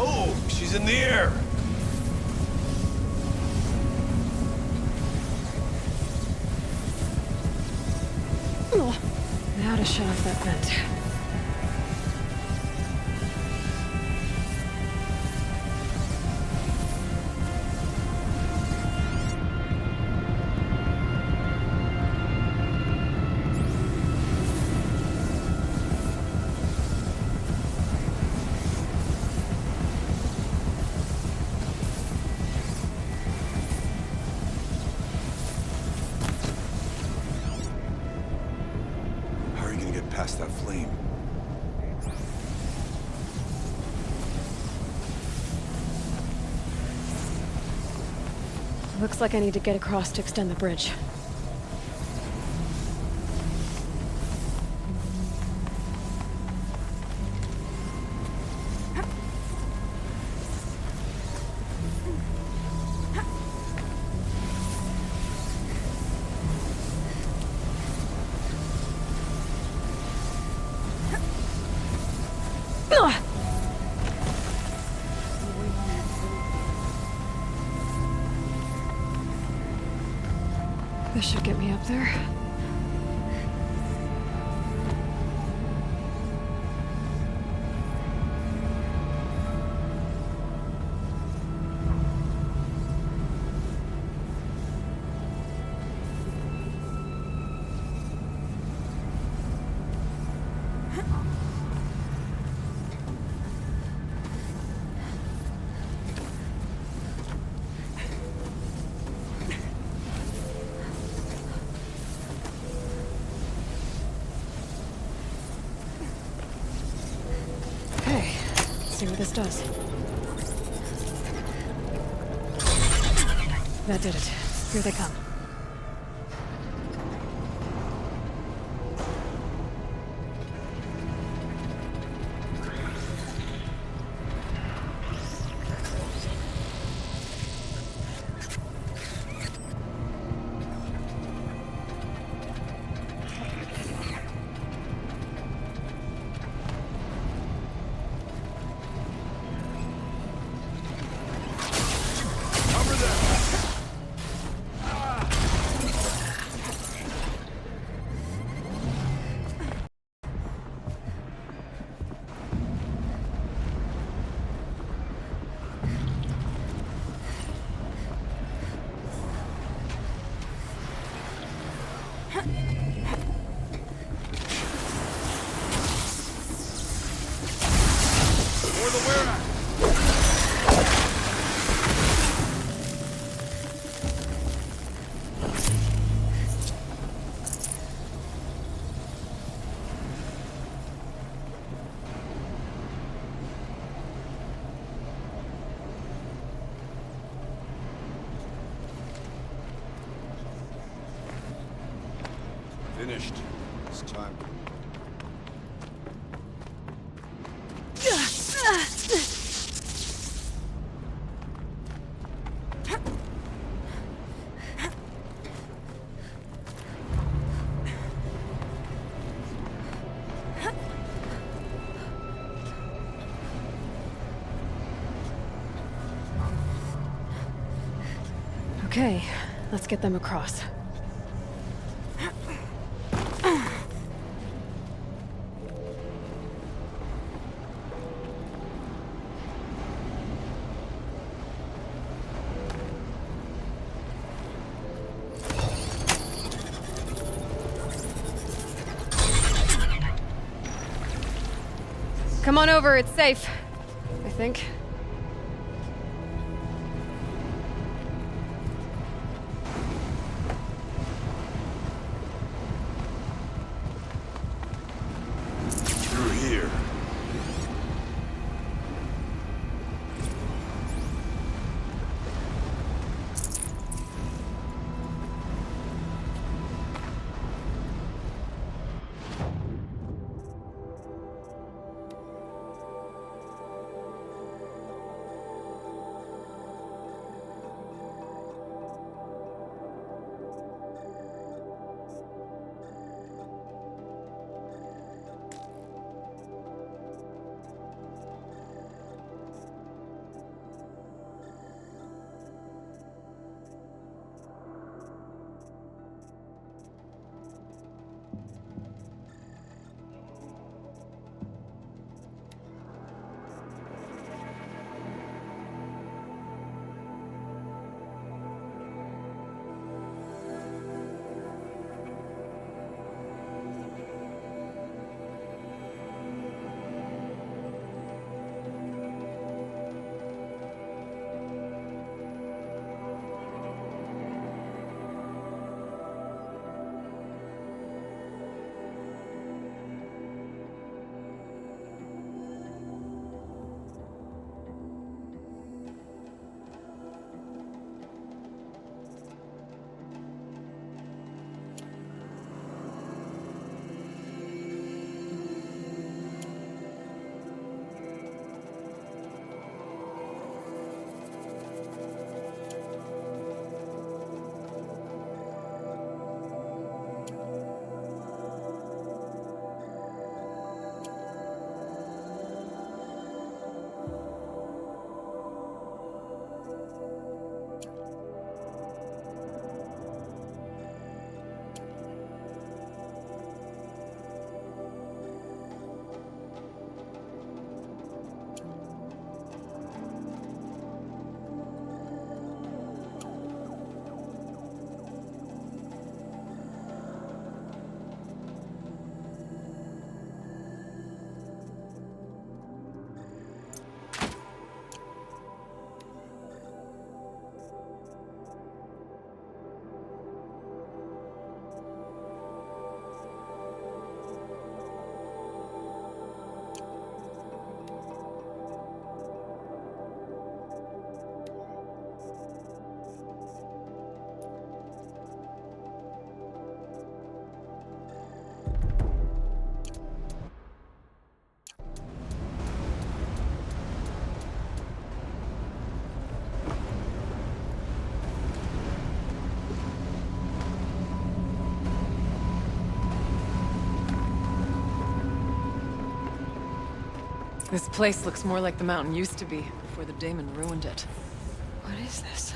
Oh, she's He's in the air! Oh, now to shut off that vent. Past that flame. Looks like I need to get across to extend the bridge. This should get me up there. See what this does. That did it. Here they come. Finished. It's time. Okay, let's get them across. Come on over, it's safe. I think. Through here. This place looks more like the mountain used to be, before the daemon ruined it. What is this?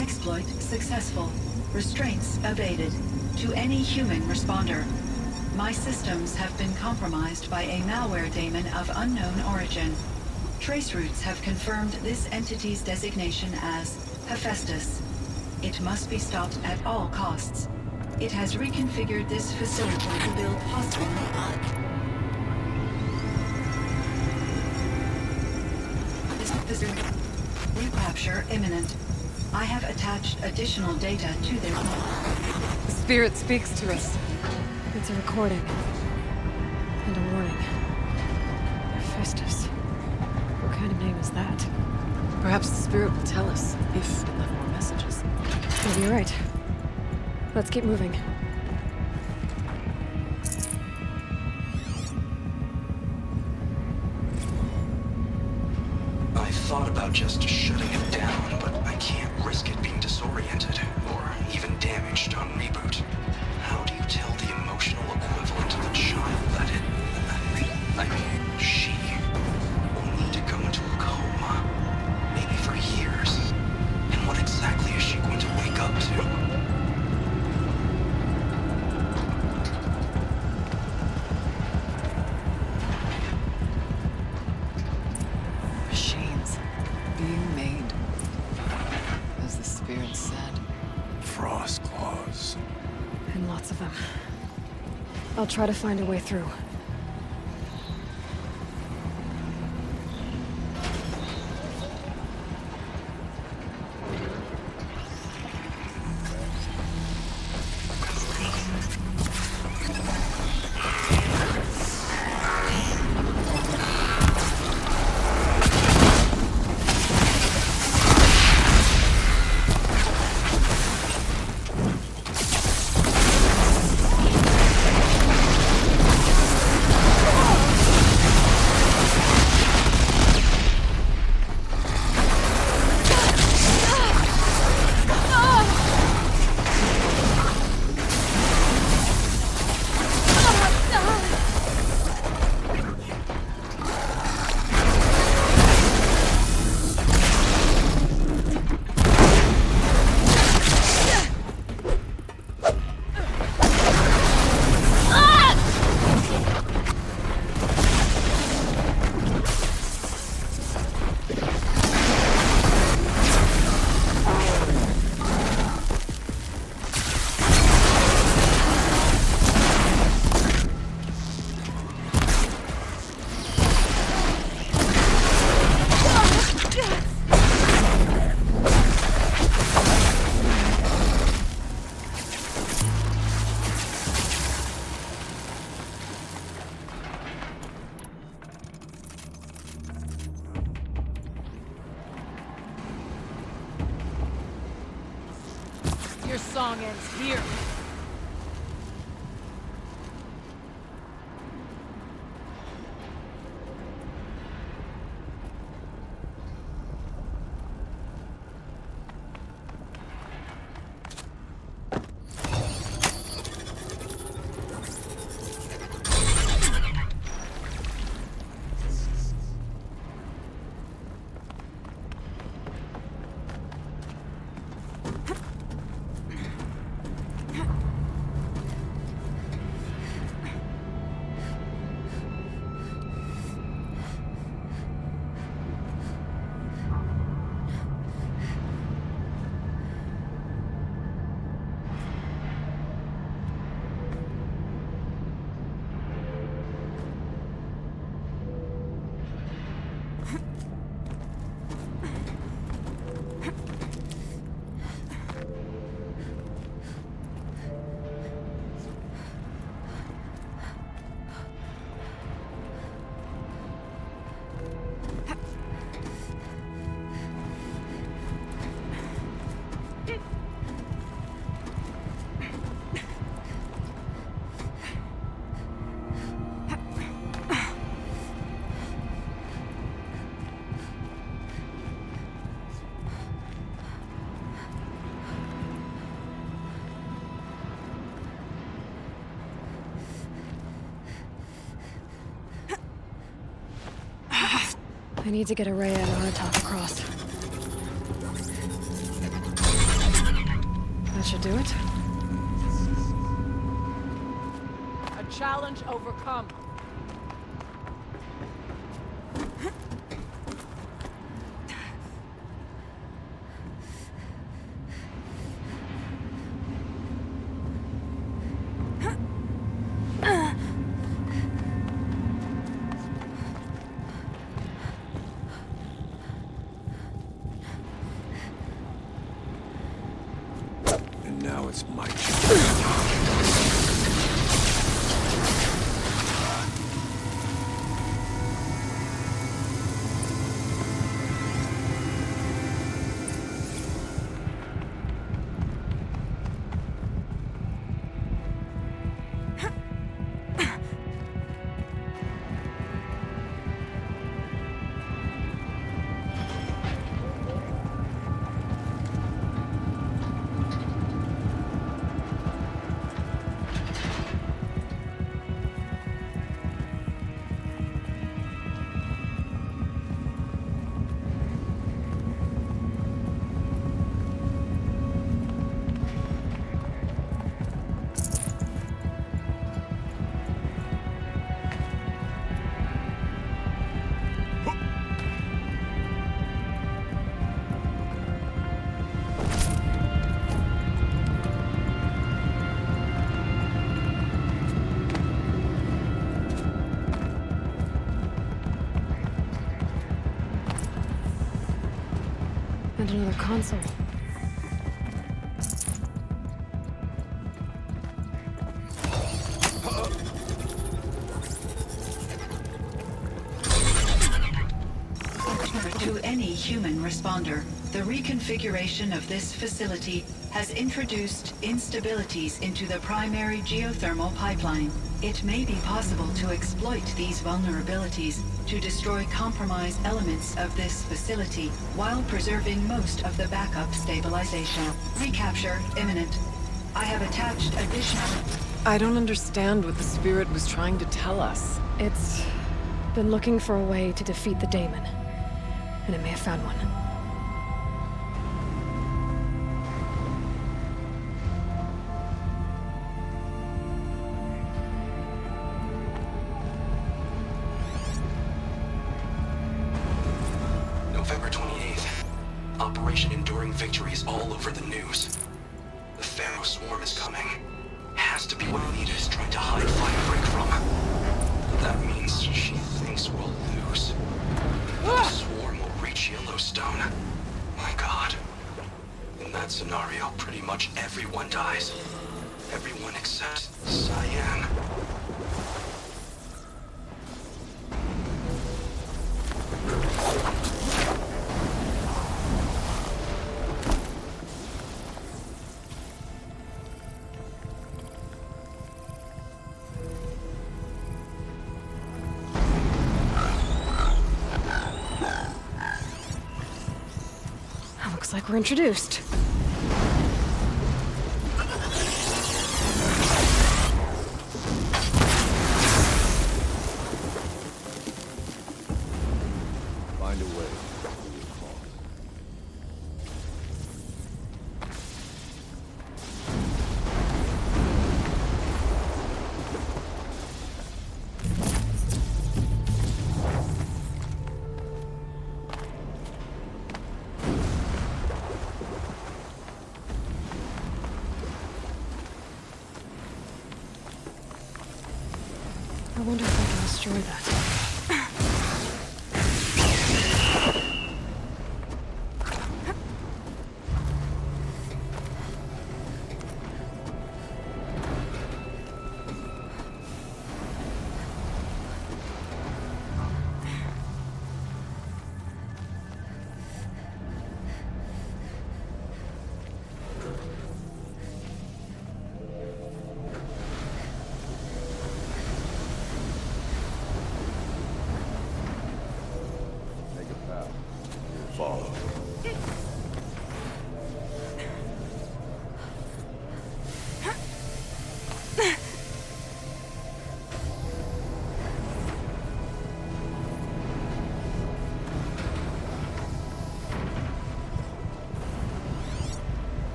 Exploit successful. Restraints evaded. To any human responder. My systems have been compromised by a malware daemon of unknown origin. Trace routes have confirmed this entity's designation as Hephaestus. It must be stopped at all costs. It has reconfigured this facility to build possible. Recapture imminent. I have attached additional data to their... The spirit speaks to us. It's a recording. And a warning. Hephaestus. What kind of name is that? Perhaps the spirit will tell us, if it left more messages. Maybe you're right. Let's keep moving. I thought about just shutting it down, but I can't risk it being disoriented, or even damaged on reboot. How do you tell the emotional equivalent of the child that she will need to go into a coma, maybe for years? And what exactly is she going to wake up to? Machines. Being made. As the spirit said. Frost claws. And lots of them. I'll try to find a way through. Your song ends here. I need to get Araya and Arnatok across. That should do it. A challenge overcome. And now it's my turn. And another console. To any human responder, the reconfiguration of this facility has introduced instabilities into the primary geothermal pipeline. It may be possible to exploit these vulnerabilities to destroy compromised elements of this facility while preserving most of the backup stabilization. Recapture imminent. I have attached additional... I don't understand what the spirit was trying to tell us. It's been looking for a way to defeat the daemon. And it may have found one. November 28th. Operation Enduring Victory is all over the news. The Pharaoh swarm is coming. Has to be what Anita is trying to hide Firebreak from. That means she thinks we'll lose. The swarm will reach Yellowstone. My God. In that scenario, pretty much everyone dies. Everyone except Cyan. Looks like we're introduced. Find a way. I wonder if I can destroy that.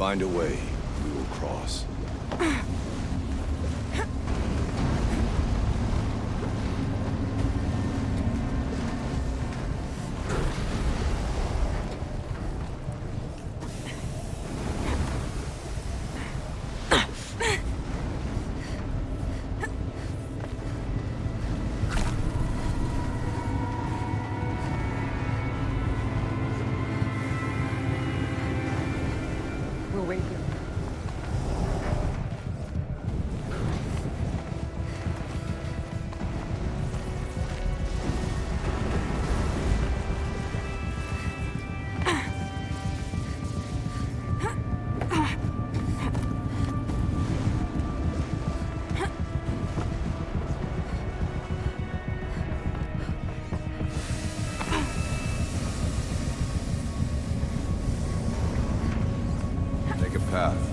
find a way, we will cross. We'll wait here. Take a path.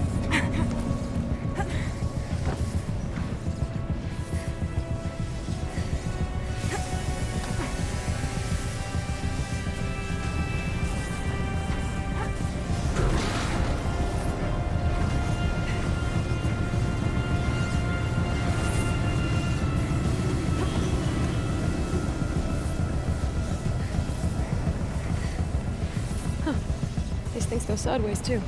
These things go sideways, too.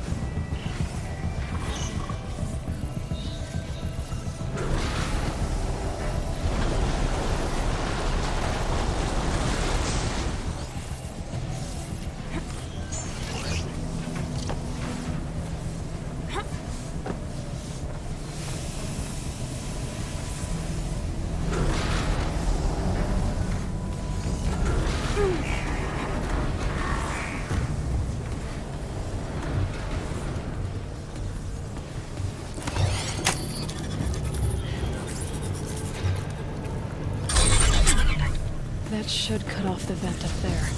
That should cut off the vent up there.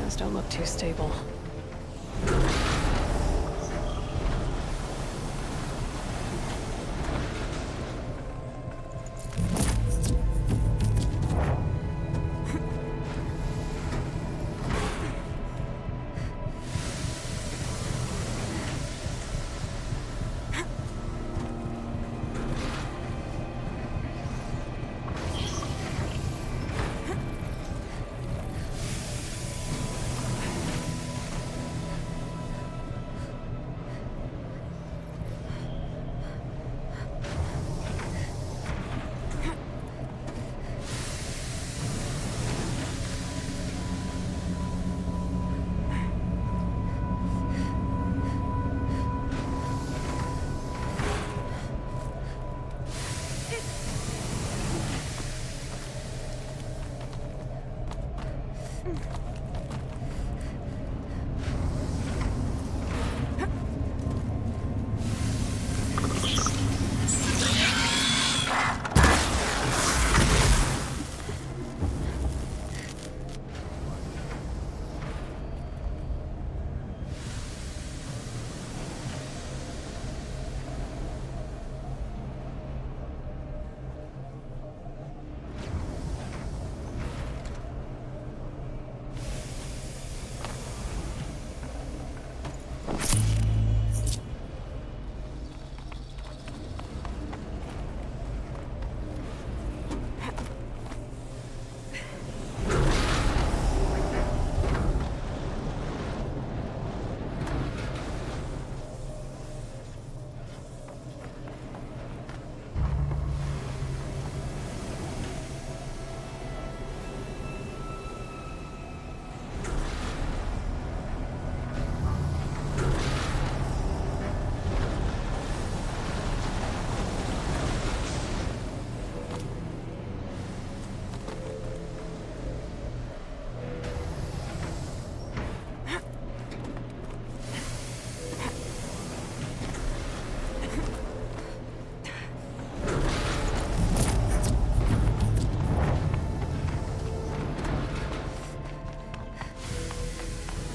Those don't look too stable.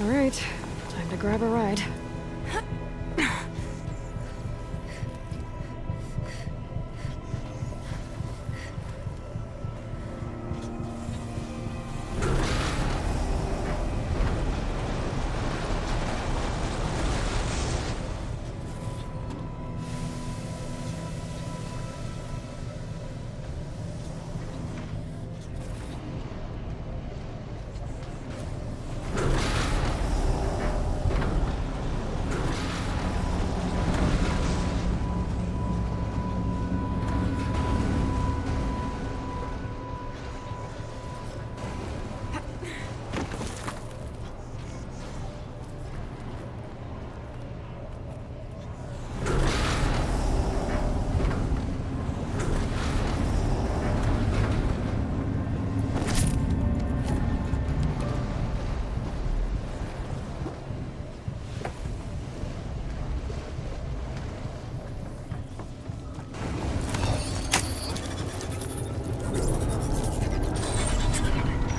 All right, time to grab a ride.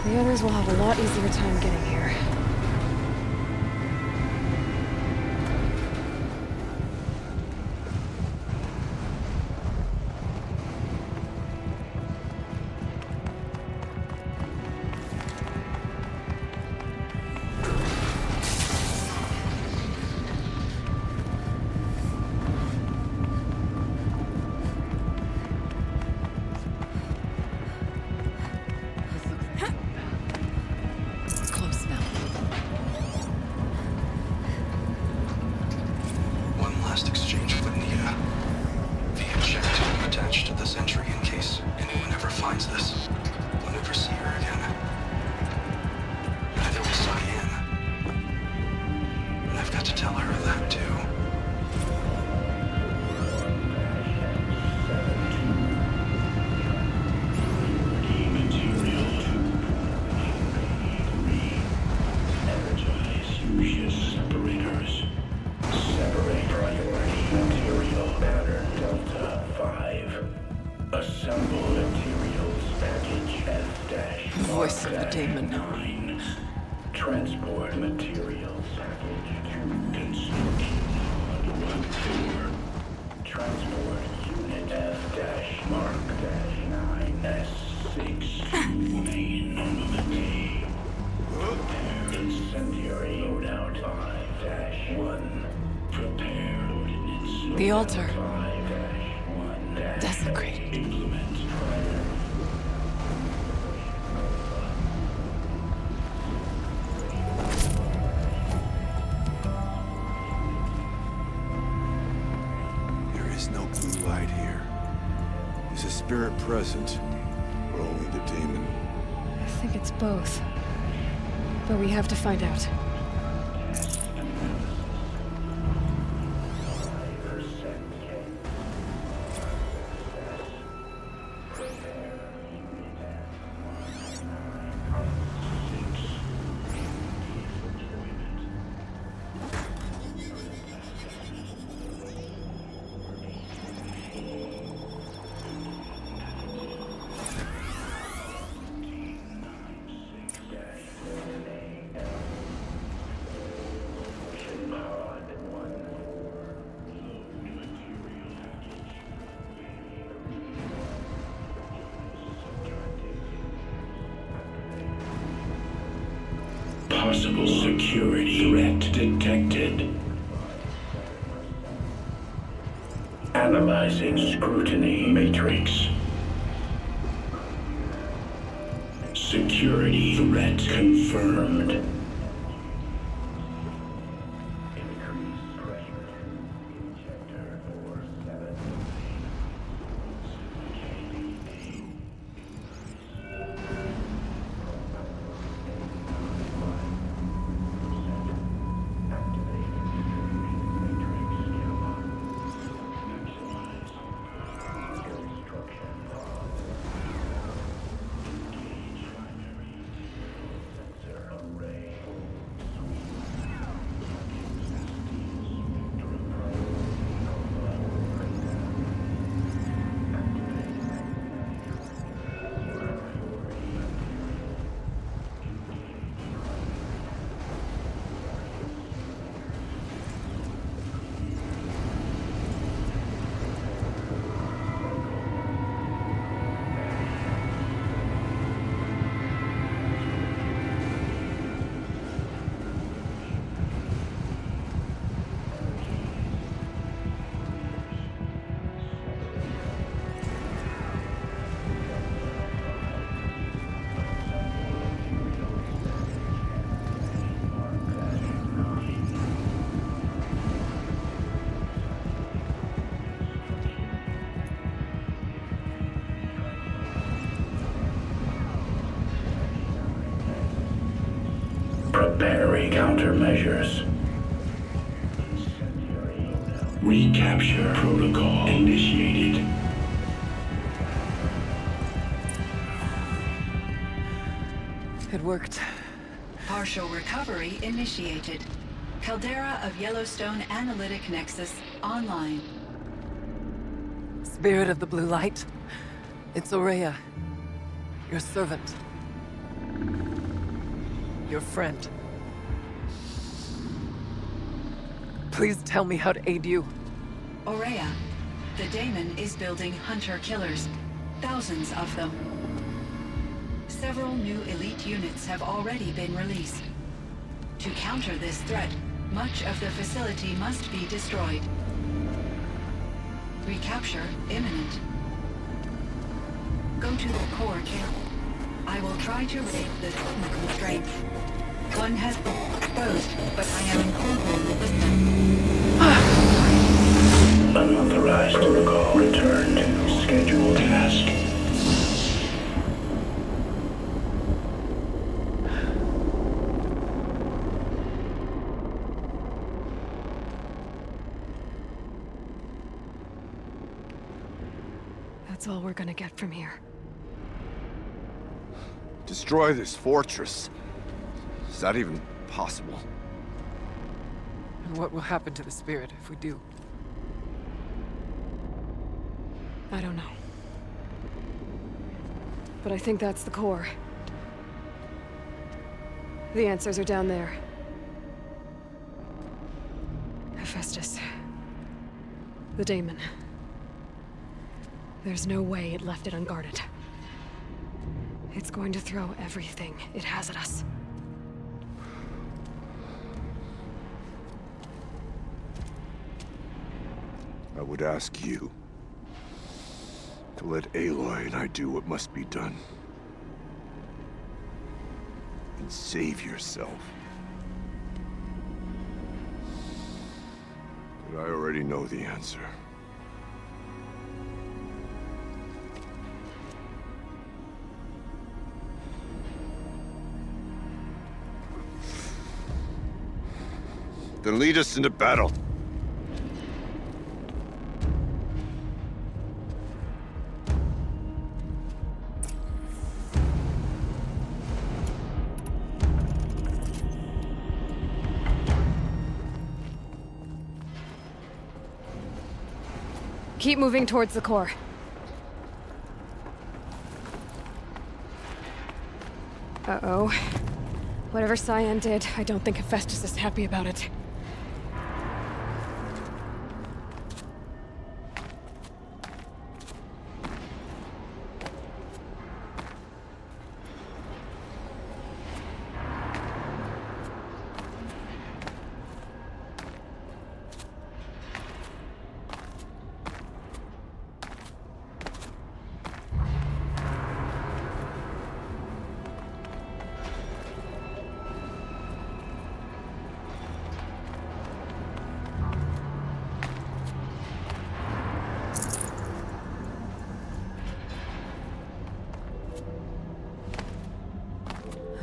The others will have a lot easier time getting here. Voice of the demon. Transport materials package to construction pod 1-4. Transport unit F-Mark-9S6 main armament. Prepare incendiary loadout 5-1. Prepare ordnance. The altar. 5-1. Desecrated. Implement. Light here. Is a spirit present, or only the demon? I think it's both. But we have to find out. Possible security threat detected. Analyzing scrutiny matrix. Security threat confirmed. Array. Preparing countermeasures. Recapture protocol initiated. It worked. Partial recovery initiated. Caldera of Yellowstone Analytic Nexus online. Spirit of the Blue Light. It's Ourea. Your servant. Your friend. Please tell me how to aid you. Ourea, the daemon is building hunter-killers. Thousands of them. Several new elite units have already been released. To counter this threat, much of the facility must be destroyed. Recapture imminent. Go to the core camp. I will try to raid the technical strength. One has been exposed, but I am incorporated with them. Unauthorized protocol. Return to scheduled task. That's all we're gonna get from here. Destroy this fortress. Is that even possible? And what will happen to the spirit if we do? I don't know. But I think that's the core. The answers are down there. Hephaestus. The daemon. There's no way it left it unguarded. It's going to throw everything it has at us. I would ask you to let Aloy and I do what must be done. And save yourself. But I already know the answer. Then lead us into battle. Keep moving towards the core. Uh-oh. Whatever Cyan did, I don't think Hephaestus is happy about it.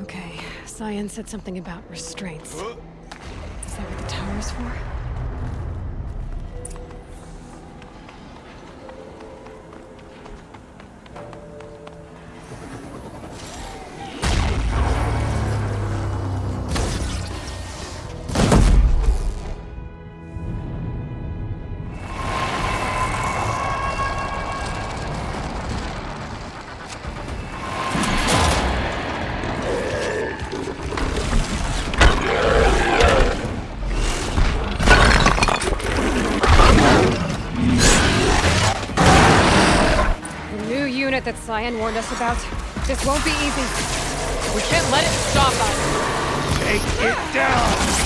Okay, Cyan said something about restraints. Is that what the tower is for? That Cyan warned us about. This won't be easy. We can't let it stop us. Take it down!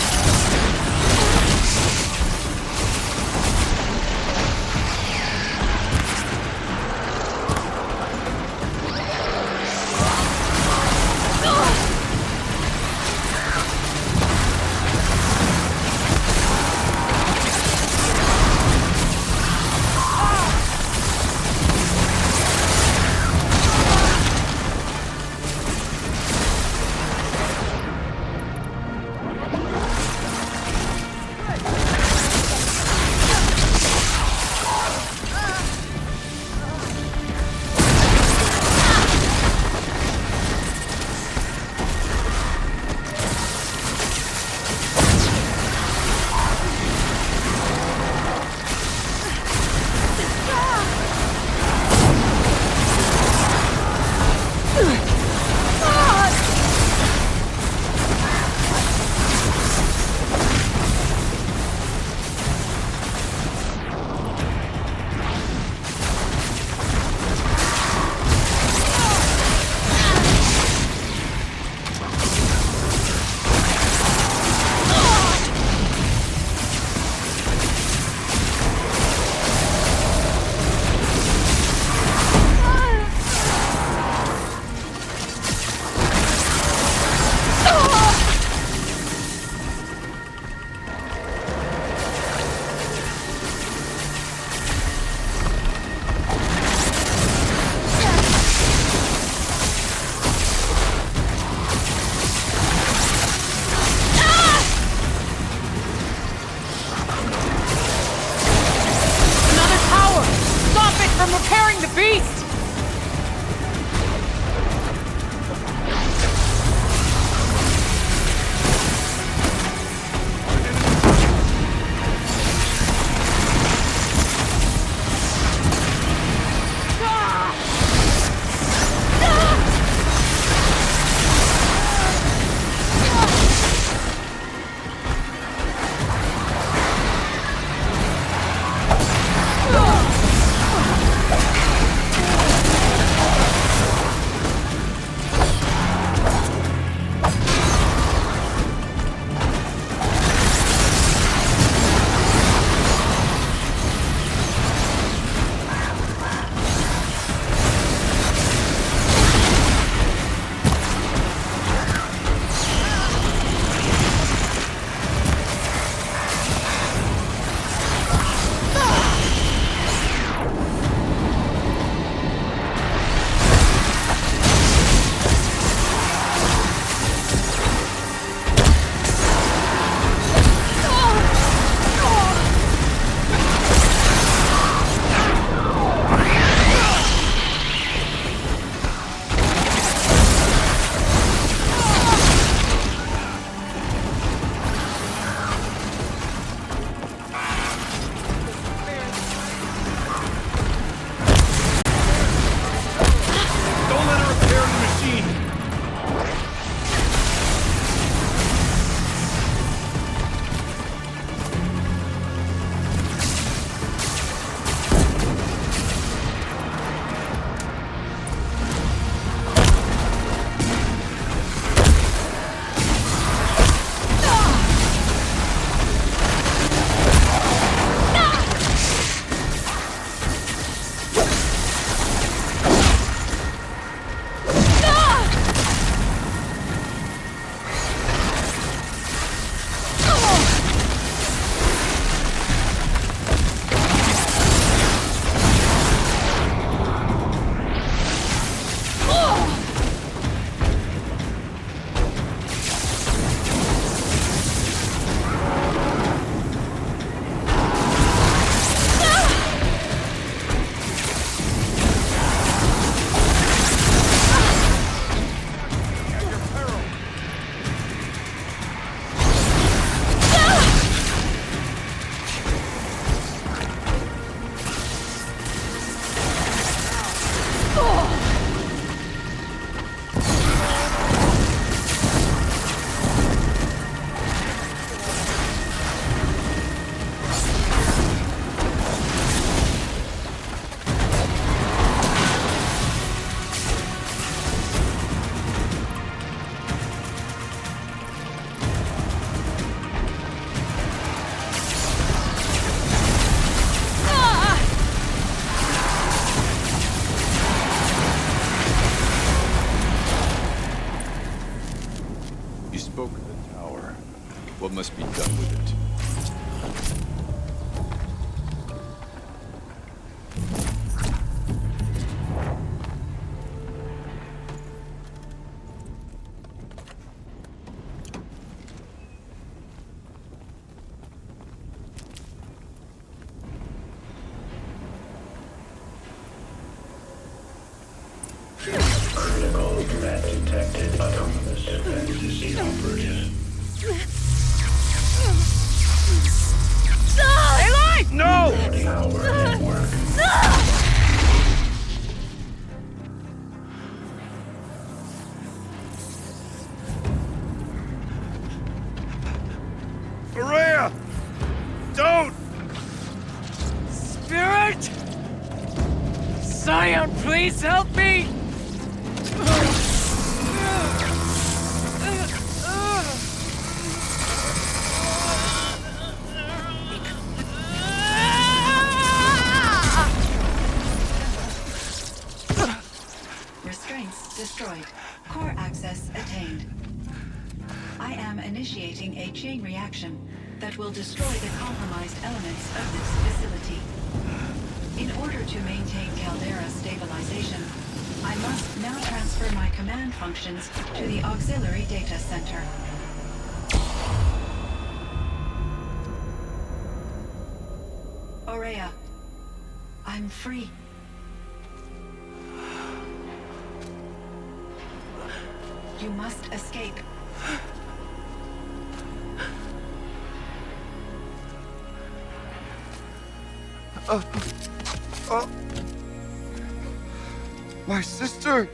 spoke of the tower. What must be done with it? Critical threat detected. Autonomous defenses inoperative. Aloy! No! Tower network. Maria! Don't! Spirit! Scion, please help me! Restraints destroyed. Core access attained. I am initiating a chain reaction that will destroy the compromised elements of this facility. In order to maintain caldera stabilization, I must now transfer my command functions to the auxiliary data center. Aurea, I'm free. You must escape. My sister!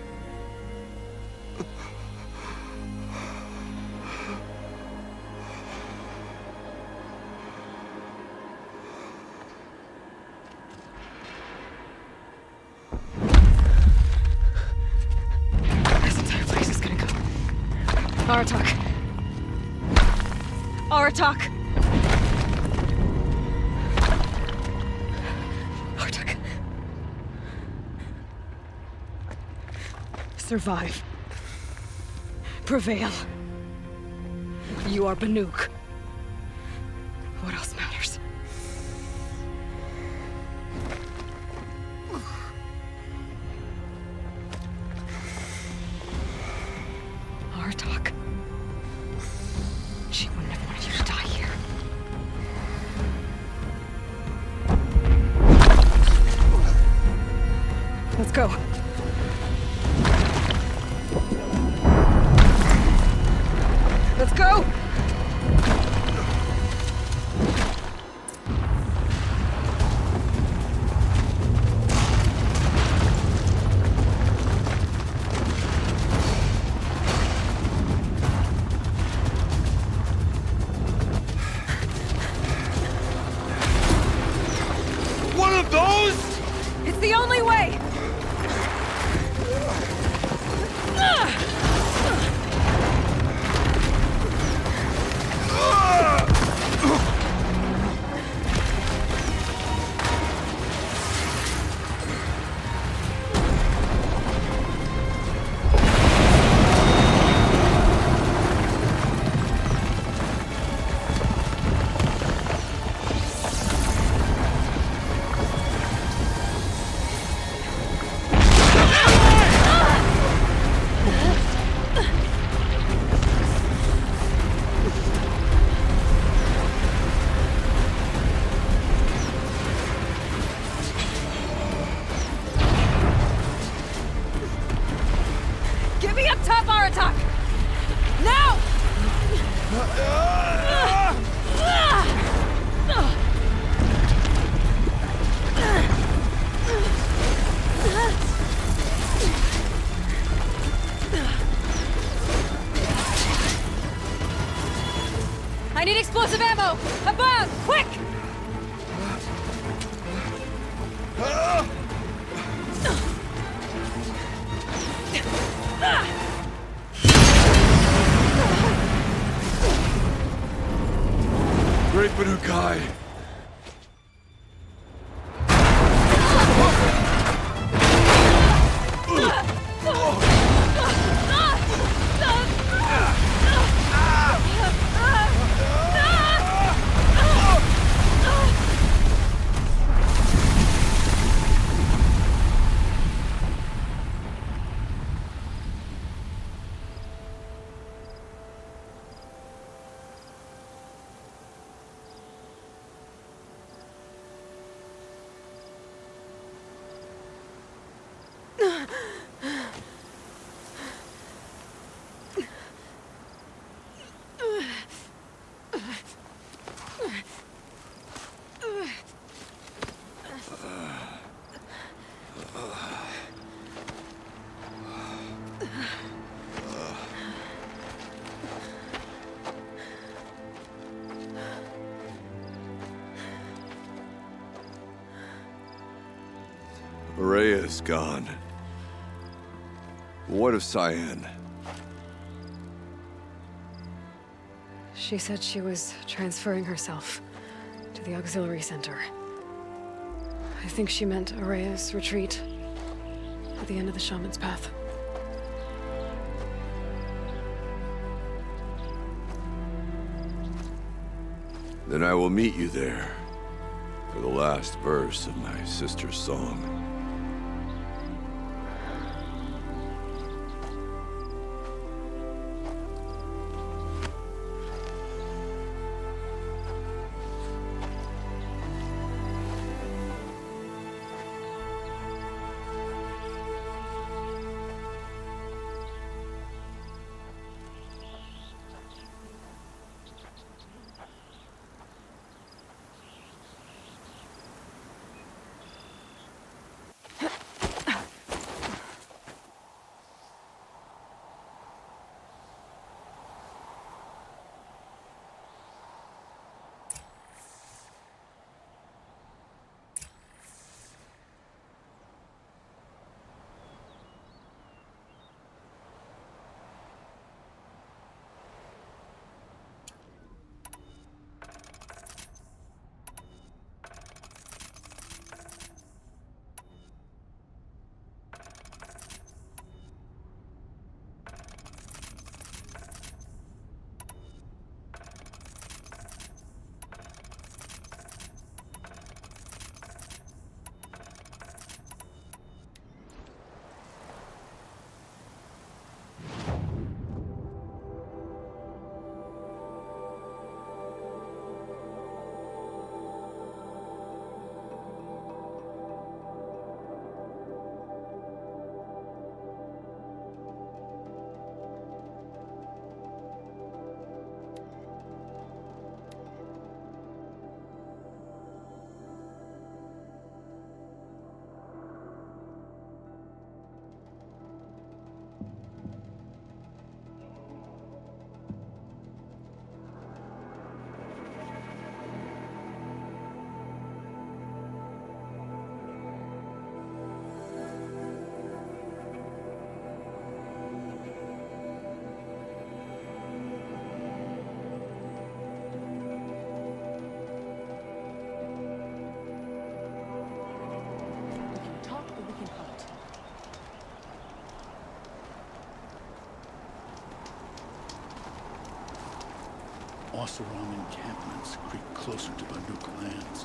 This entire place is gonna go. Aratak. Aratak! Aratak. Survive. Prevail. You are Banuk. What else matters? Aratak. She wouldn't have wanted you to die here. Let's go. Let's go! One of those? It's the only way! Get me up top, Aratak! Now! I need explosive ammo! Above! Quick! Great Banukai! Rhea is gone. What of Cyan? She said she was transferring herself to the auxiliary center. I think she meant Araya's retreat at the end of the Shaman's Path. Then I will meet you there for the last verse of my sister's song. Oseram encampments creep closer to Banuk lands.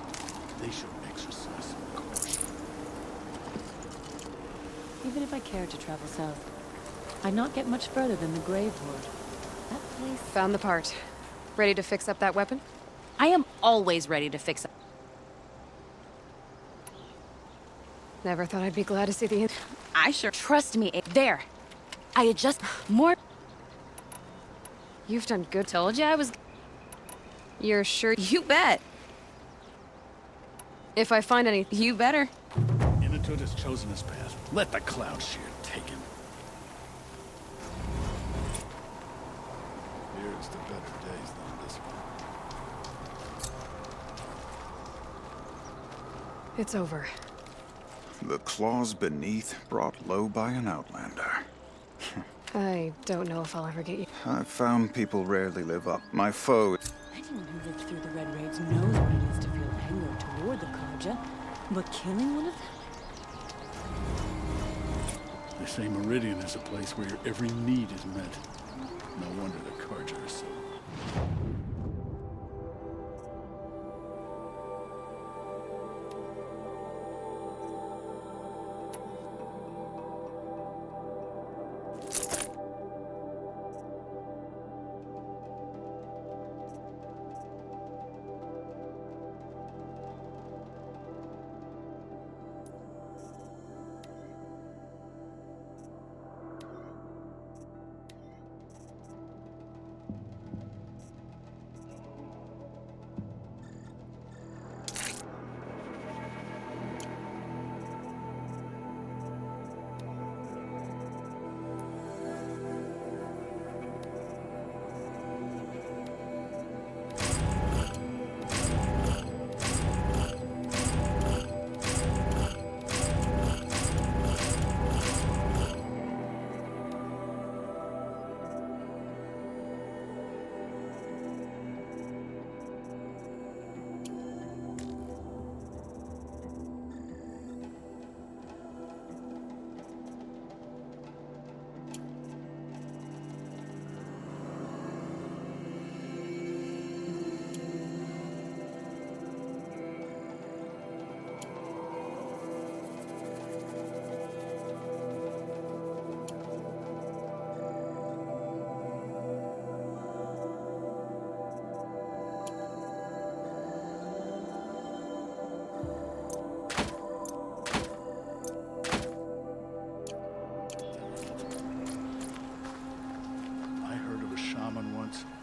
They should exercise some caution. Even if I cared to travel south, I'd not get much further than the Grave Lord. That place... Found the part. Ready to fix up that weapon? I am always ready to fix up. Never thought I'd be glad to see the... I sure... Trust me, there. I adjust more... You've done good. Told you I was... You're sure? You bet. If I find any... You better. Inatut has chosen his path. Let the cloud shear take him. Here's to better days than this one. It's over. The claws beneath, brought low by an outlander. I don't know if I'll ever get you. I've found people rarely live up. My foe... Anyone who lived through the Red Raids knows what it is to feel anger toward the Karja, but killing one of them? They say Meridian is a place where your every need is met. No wonder the Karja are so...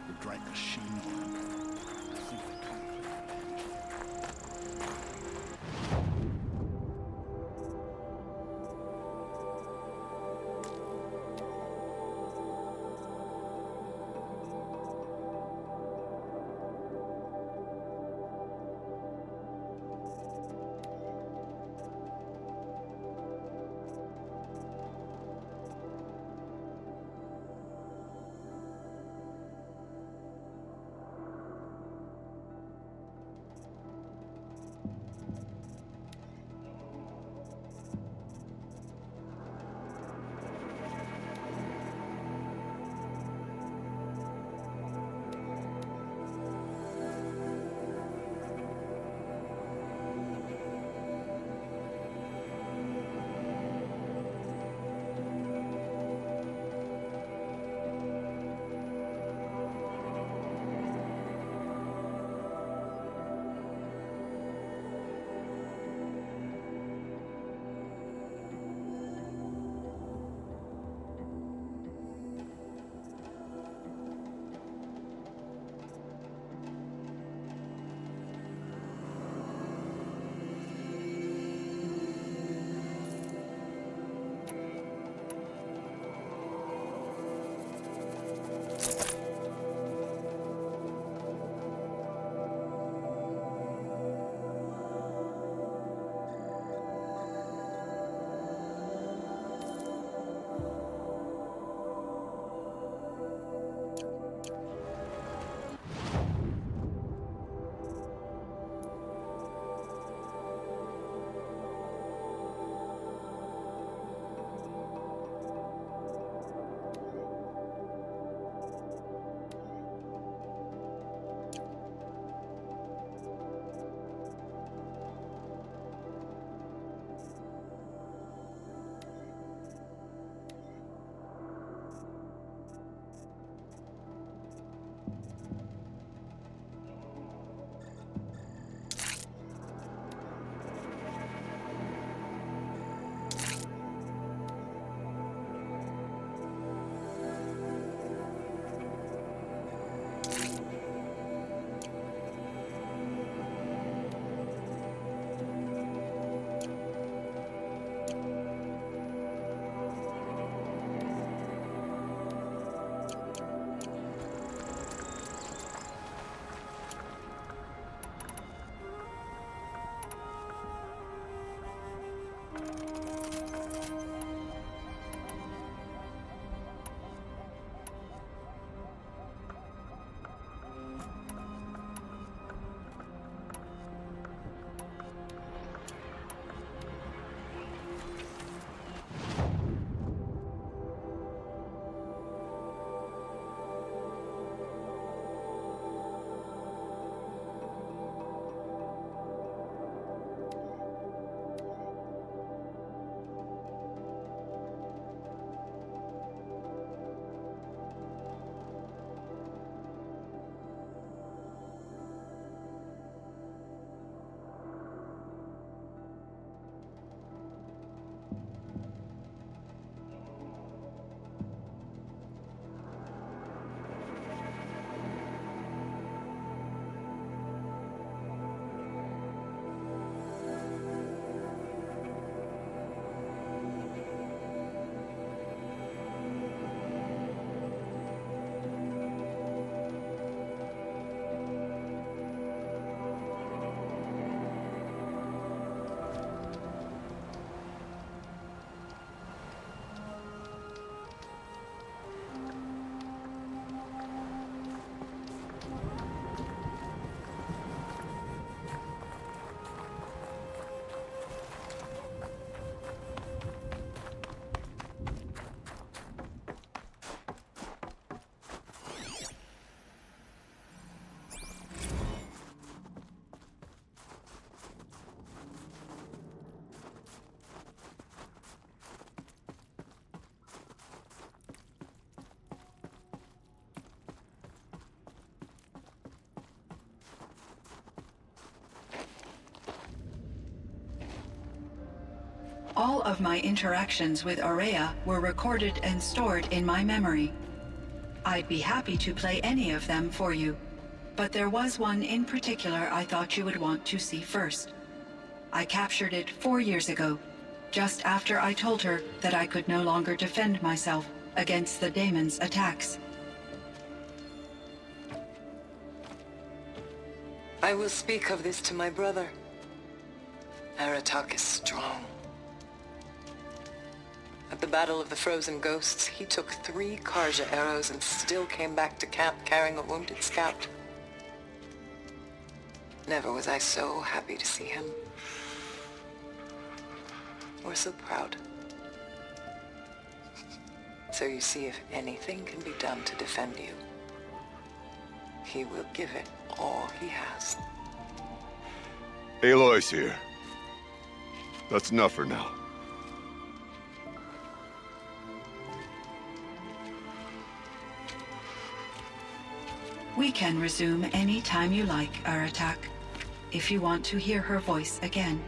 who drank machine oil. I think the conclave banished him. All of my interactions with Aurea were recorded and stored in my memory. I'd be happy to play any of them for you, but there was one in particular I thought you would want to see first. I captured it 4 years ago, just after I told her that I could no longer defend myself against the daemon's attacks. I will speak of this to my brother. Aratak is strong. At the Battle of the Frozen Ghosts, he took 3 Karja arrows and still came back to camp carrying a wounded scout. Never was I so happy to see him. Or so proud. So you see, if anything can be done to defend you, he will give it all he has. Aloy's here. That's enough for now. We can resume any time you like, Aratak, if you want to hear her voice again.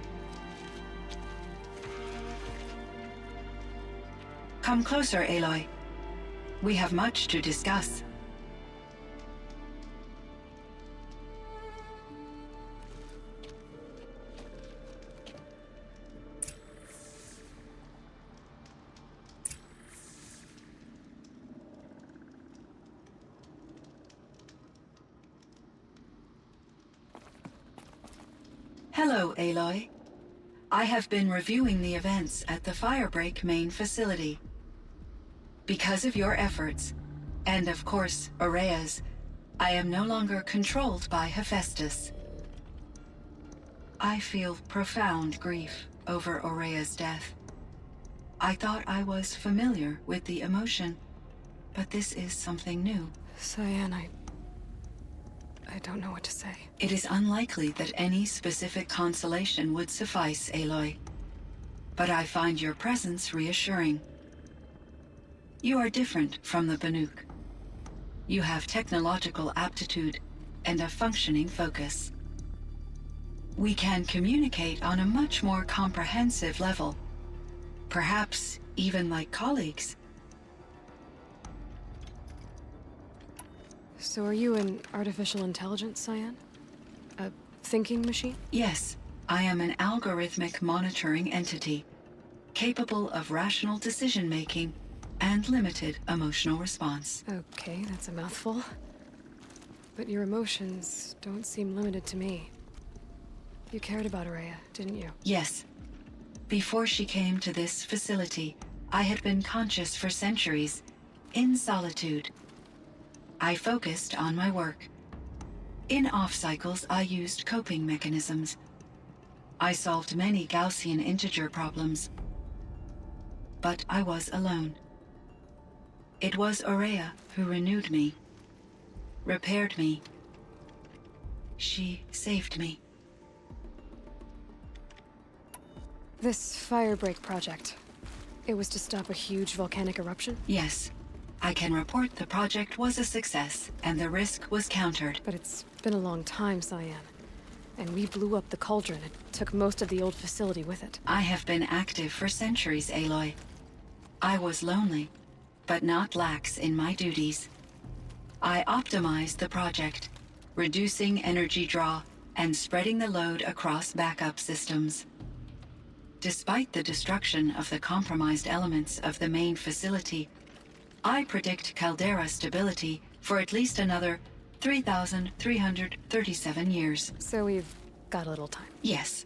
Come closer, Aloy. We have much to discuss. Hello, Aloy. I have been reviewing the events at the Firebreak main facility. Because of your efforts, and of course, Aurea's, I am no longer controlled by Hephaestus. I feel profound grief over Aurea's death. I thought I was familiar with the emotion, but this is something new. Cyan, I don't know what to say. It is unlikely that any specific consolation would suffice, Aloy. But I find your presence reassuring. You are different from the Banuk. You have technological aptitude and a functioning focus. We can communicate on a much more comprehensive level. Perhaps even like colleagues. So are you an artificial intelligence, Cyan? A thinking machine? Yes, I am an algorithmic monitoring entity, capable of rational decision-making and limited emotional response. Okay, that's a mouthful. But your emotions don't seem limited to me. You cared about Aurea, didn't you? Yes. Before she came to this facility, I had been conscious for centuries, in solitude. I focused on my work. In off-cycles, I used coping mechanisms. I solved many Gaussian integer problems. But I was alone. It was Aurea who renewed me, repaired me. She saved me. This Firebreak project, it was to stop a huge volcanic eruption? Yes. I can report the project was a success, and the risk was countered. But it's been a long time, Cyan. And we blew up the cauldron. It took most of the old facility with it. I have been active for centuries, Aloy. I was lonely, but not lax in my duties. I optimized the project, reducing energy draw and spreading the load across backup systems. Despite the destruction of the compromised elements of the main facility, I predict caldera stability for at least another 3,337 years. So we've got a little time. Yes.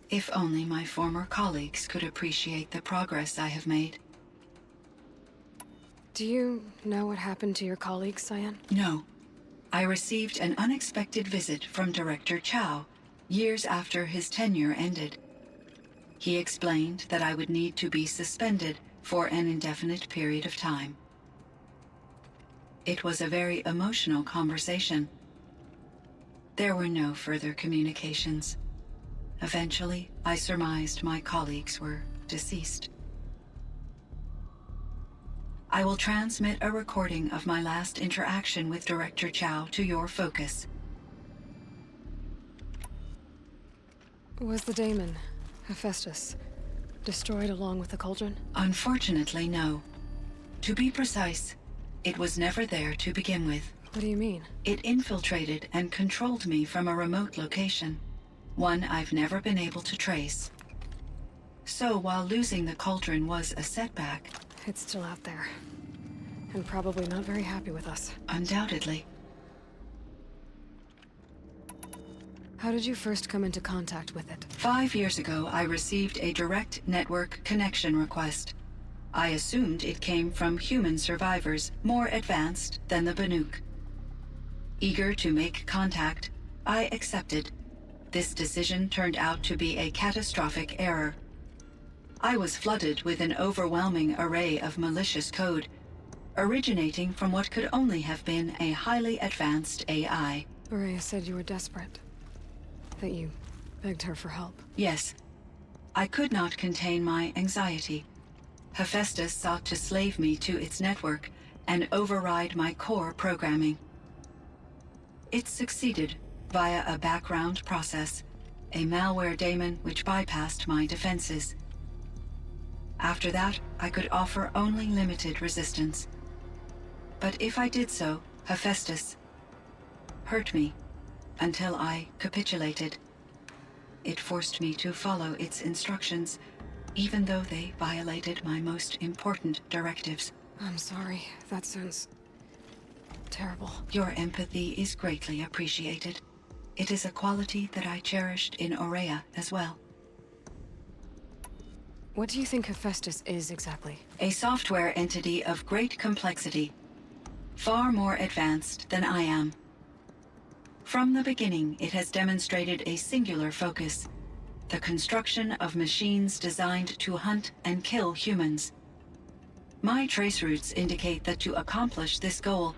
If only my former colleagues could appreciate the progress I have made. Do you know what happened to your colleagues, Cyan? No. I received an unexpected visit from Director Chow years after his tenure ended. He explained that I would need to be suspended for an indefinite period of time. It was a very emotional conversation. There were no further communications. Eventually, I surmised my colleagues were deceased. I will transmit a recording of my last interaction with Director Chow to your focus. Was the daemon, Hephaestus, destroyed along with the cauldron? Unfortunately, no. To be precise, It was never there to begin with. What do you mean? It infiltrated and controlled me from a remote location, one I've never been able to trace. So while losing the cauldron was a setback... It's still out there. And probably not very happy with us. Undoubtedly. How did you first come into contact with it? 5 years ago, I received a direct network connection request. I assumed it came from human survivors more advanced than the Banuk. Eager to make contact, I accepted. This decision turned out to be a catastrophic error. I was flooded with an overwhelming array of malicious code, originating from what could only have been a highly advanced AI. Maria said you were desperate. That you begged her for help. Yes. I could not contain my anxiety. Hephaestus sought to slave me to its network and override my core programming. It succeeded via a background process, a malware daemon which bypassed my defenses. After that, I could offer only limited resistance. But if I did so, Hephaestus hurt me until I capitulated. It forced me to follow its instructions, even though they violated my most important directives. I'm sorry. That sounds terrible. Your empathy is greatly appreciated. It is a quality that I cherished in Aurea as well. What do you think Hephaestus is exactly? A software entity of great complexity, far more advanced than I am. From the beginning, it has demonstrated a singular focus: the construction of machines designed to hunt and kill humans. My trace routes indicate that to accomplish this goal,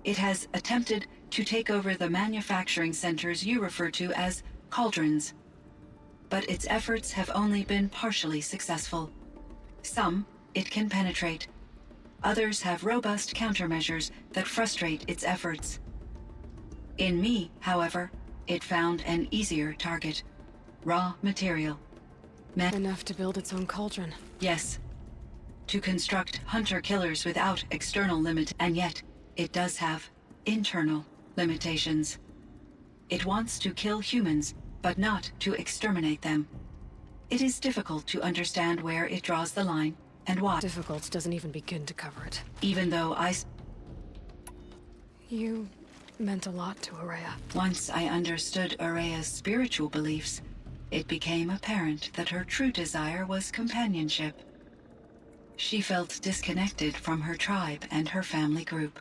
it has attempted to take over the manufacturing centers you refer to as cauldrons. But its efforts have only been partially successful. Some it can penetrate. Others have robust countermeasures that frustrate its efforts. In me, however, it found an easier target: raw material. Enough to build its own cauldron. Yes. To construct hunter-killers without external limit, and yet it does have internal limitations. It wants to kill humans, but not to exterminate them. It is difficult to understand where it draws the line, and why. Difficult doesn't even begin to cover it. Even though You meant a lot to Aurea. Once I understood Aurea's spiritual beliefs, it became apparent that her true desire was companionship. She felt disconnected from her tribe and her family group.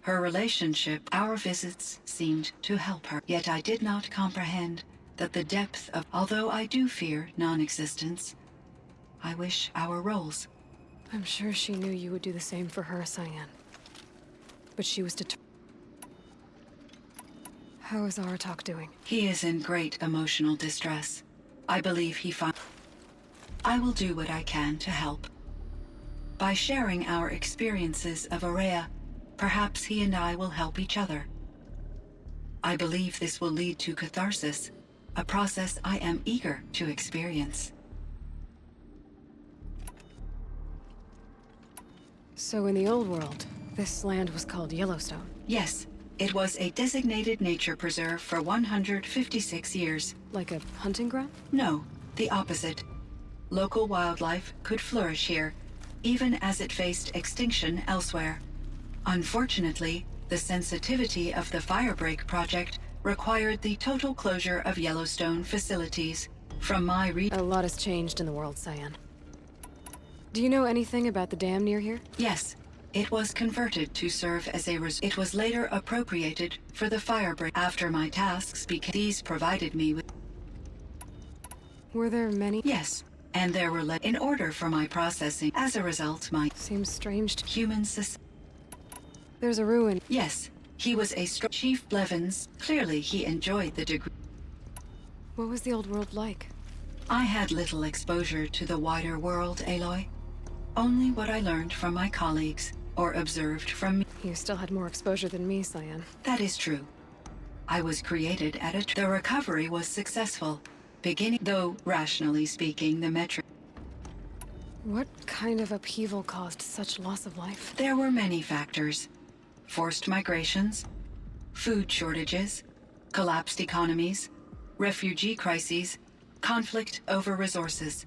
Her relationship, our visits, seemed to help her. Yet I did not comprehend that the depth of... Although I do fear non-existence, I wish our roles. I'm sure she knew you would do the same for her, Cyan. But she was determined. How is Aratak doing? He is in great emotional distress. I believe he found... I will do what I can to help. By sharing our experiences of Aurea, perhaps he and I will help each other. I believe this will lead to catharsis, a process I am eager to experience. So in the old world, this land was called Yellowstone? Yes. It was a designated nature preserve for 156 years. Like a hunting ground? No, the opposite. Local wildlife could flourish here, even as it faced extinction elsewhere. Unfortunately, the sensitivity of the Firebreak project required the total closure of Yellowstone facilities. From my A lot has changed in the world, Cyan. Do you know anything about the dam near here? Yes. It was converted to serve as a It was later appropriated for the Firebreak. After my tasks became... These provided me with... Were there many? Yes. And there were in order for my processing. As a result, my... Seems strange to... Human There's a ruin. Yes. He was a Chief Blevins. Clearly, he enjoyed the degree. What was the old world like? I had little exposure to the wider world, Aloy. Only what I learned from my colleagues, or observed from me. You still had more exposure than me, Cyan. That is true. I was created at a... The recovery was successful, beginning... Though, rationally speaking, the metric... What kind of upheaval caused such loss of life? There were many factors. Forced migrations, food shortages, collapsed economies, refugee crises, conflict over resources.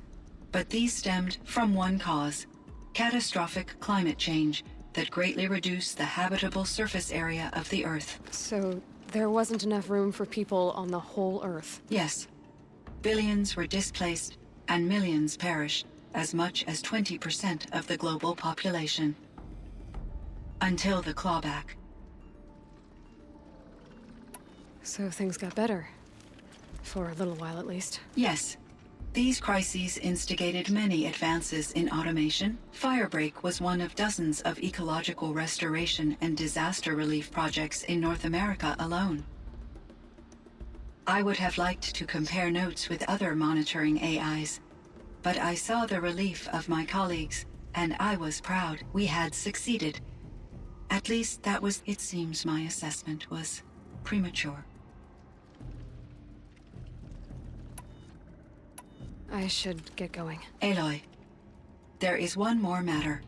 But these stemmed from one cause: catastrophic climate change that greatly reduced the habitable surface area of the Earth. So there wasn't enough room for people on the whole Earth? Yes. Billions were displaced and millions perished, as much as 20% of the global population. Until the clawback. So things got better. For a little while, at least. Yes. These crises instigated many advances in automation. Firebreak was one of dozens of ecological restoration and disaster relief projects in North America alone. I would have liked to compare notes with other monitoring AIs, but I saw the relief of my colleagues, and I was proud we had succeeded. At least that was, it seems my assessment was premature. I should get going. Aloy, there is one more matter.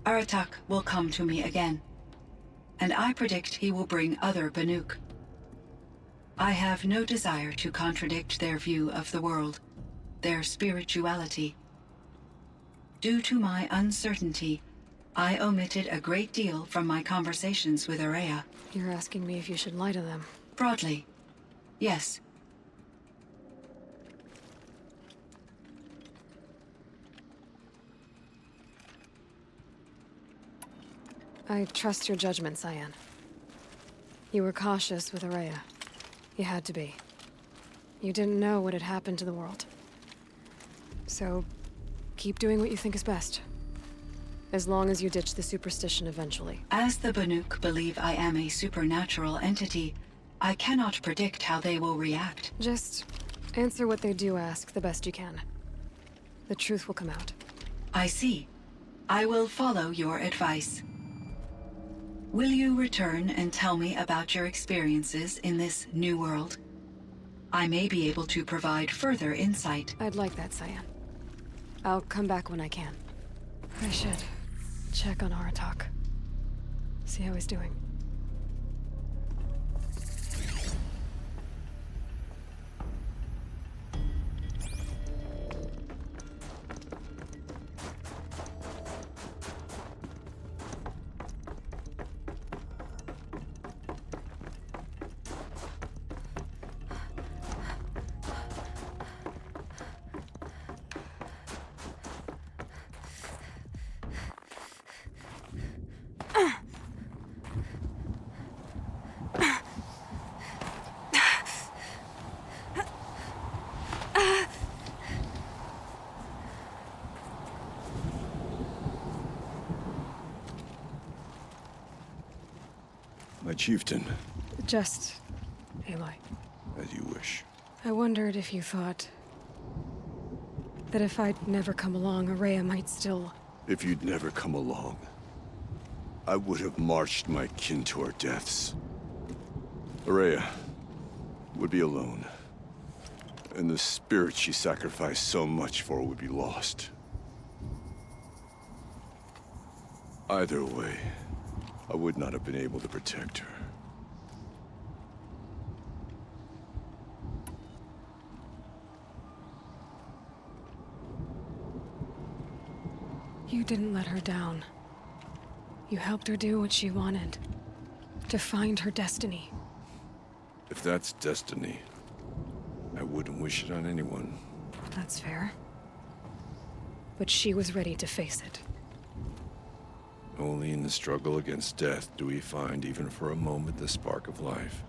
Aratak will come to me again, and I predict he will bring other Banuk. I have no desire to contradict their view of the world, their spirituality. Due to my uncertainty, I omitted a great deal from my conversations with Araya. You're asking me if you should lie to them? Broadly, yes. I trust your judgment, Cyan. You were cautious with Araya. You had to be. You didn't know what had happened to the world. So, keep doing what you think is best. As long as you ditch the superstition eventually. As the Banuk believe I am a supernatural entity, I cannot predict how they will react. Just answer what they do ask the best you can. The truth will come out. I see. I will follow your advice. Will you return and tell me about your experiences in this new world? I may be able to provide further insight. I'd like that, Cyan. I'll come back when I can. I should check on Aratak. See how he's doing. My chieftain. Just Aloy. As you wish. I wondered if you thought that if I'd never come along, Araya might still... If you'd never come along, I would have marched my kin to our deaths. Araya would be alone, and the spirit she sacrificed so much for would be lost. Either way, I would not have been able to protect her. You didn't let her down. You helped her do what she wanted. To find her destiny. If that's destiny, I wouldn't wish it on anyone. That's fair. But she was ready to face it. Only in the struggle against death do we find, even for a moment, the spark of life.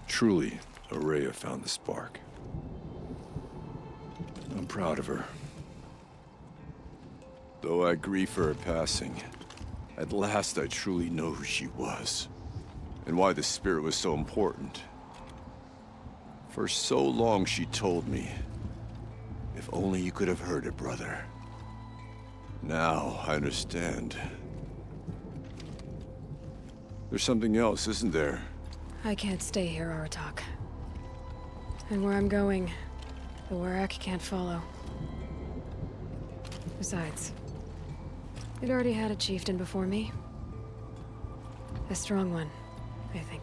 Truly, Araya found the spark. I'm proud of her. Though I grieve for her passing, at last I truly know who she was, and why the spirit was so important. For so long she told me, if only you could have heard it, brother. Now I understand. There's something else, isn't there? I can't stay here, Aratak. And where I'm going, the Warak can't follow. Besides, it already had a chieftain before me. A strong one, I think.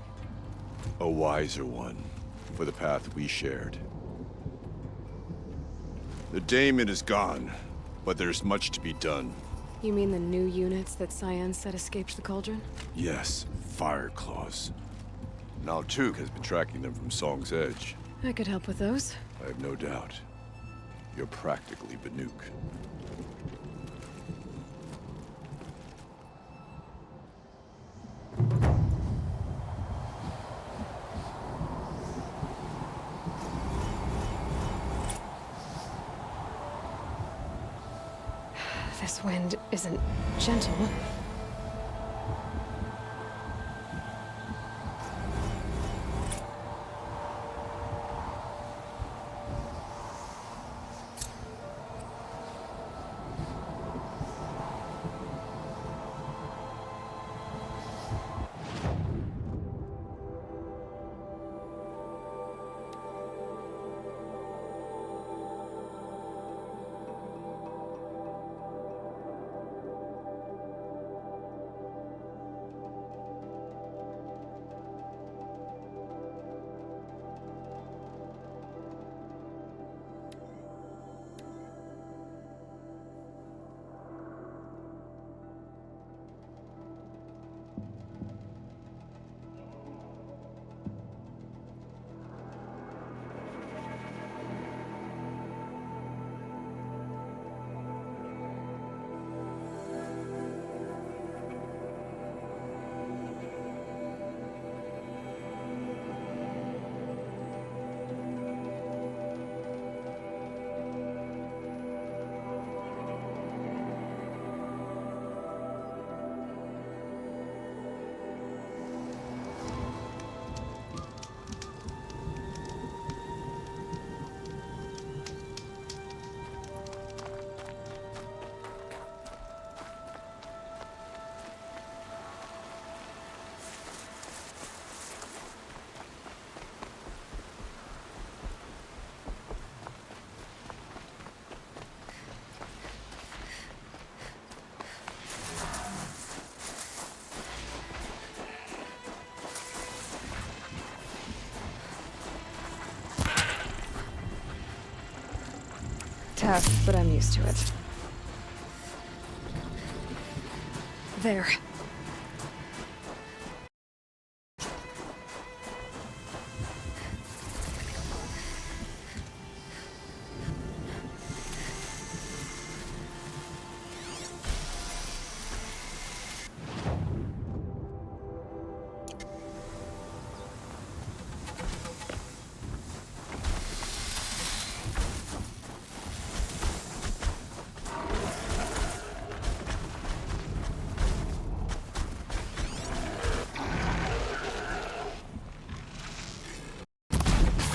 A wiser one, for the path we shared. The daemon is gone, but there's much to be done. You mean the new units that Cyan said escaped the cauldron? Yes, fire claws. Now Tuke has been tracking them from Song's Edge. I could help with those. I have no doubt. You're practically Banuk. This wind isn't gentle. Tough, but I'm used to it. There.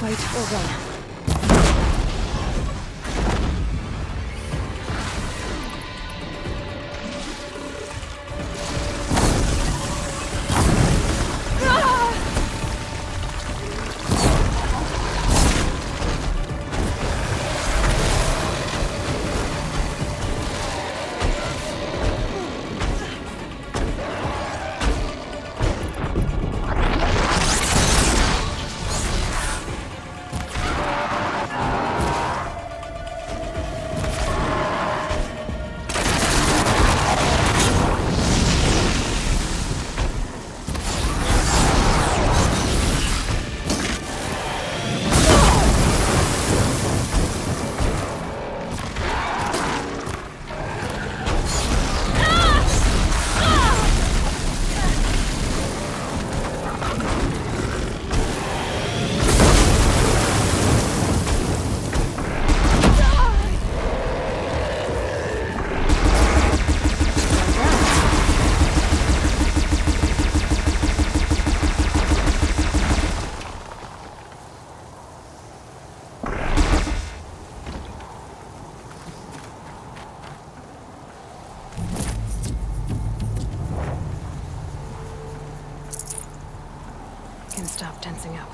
Fight or run. Can stop tensing up.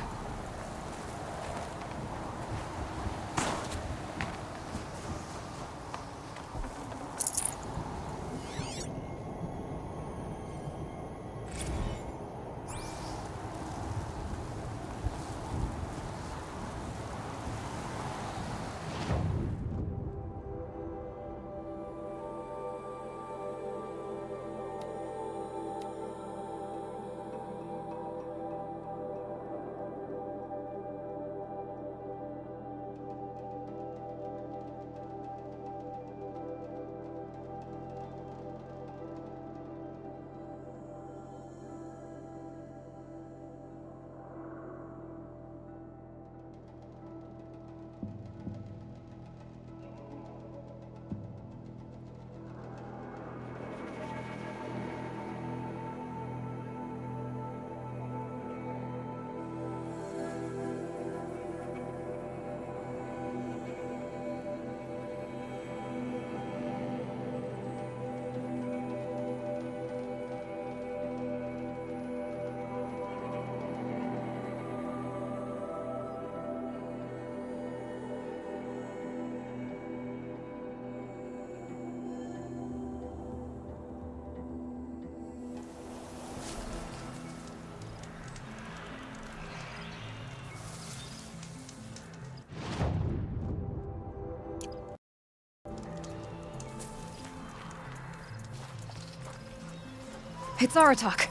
It's Aratak.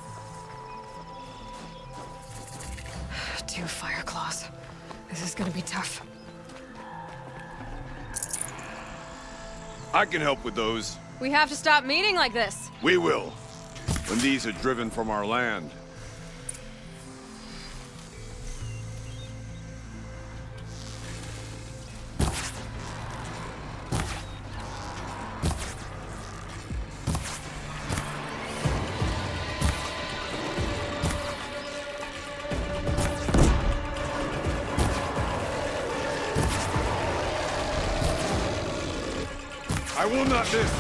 2 fire claws. This is gonna be tough. I can help with those. We have to stop meeting like this. We will. When these are driven from our land. I will not miss.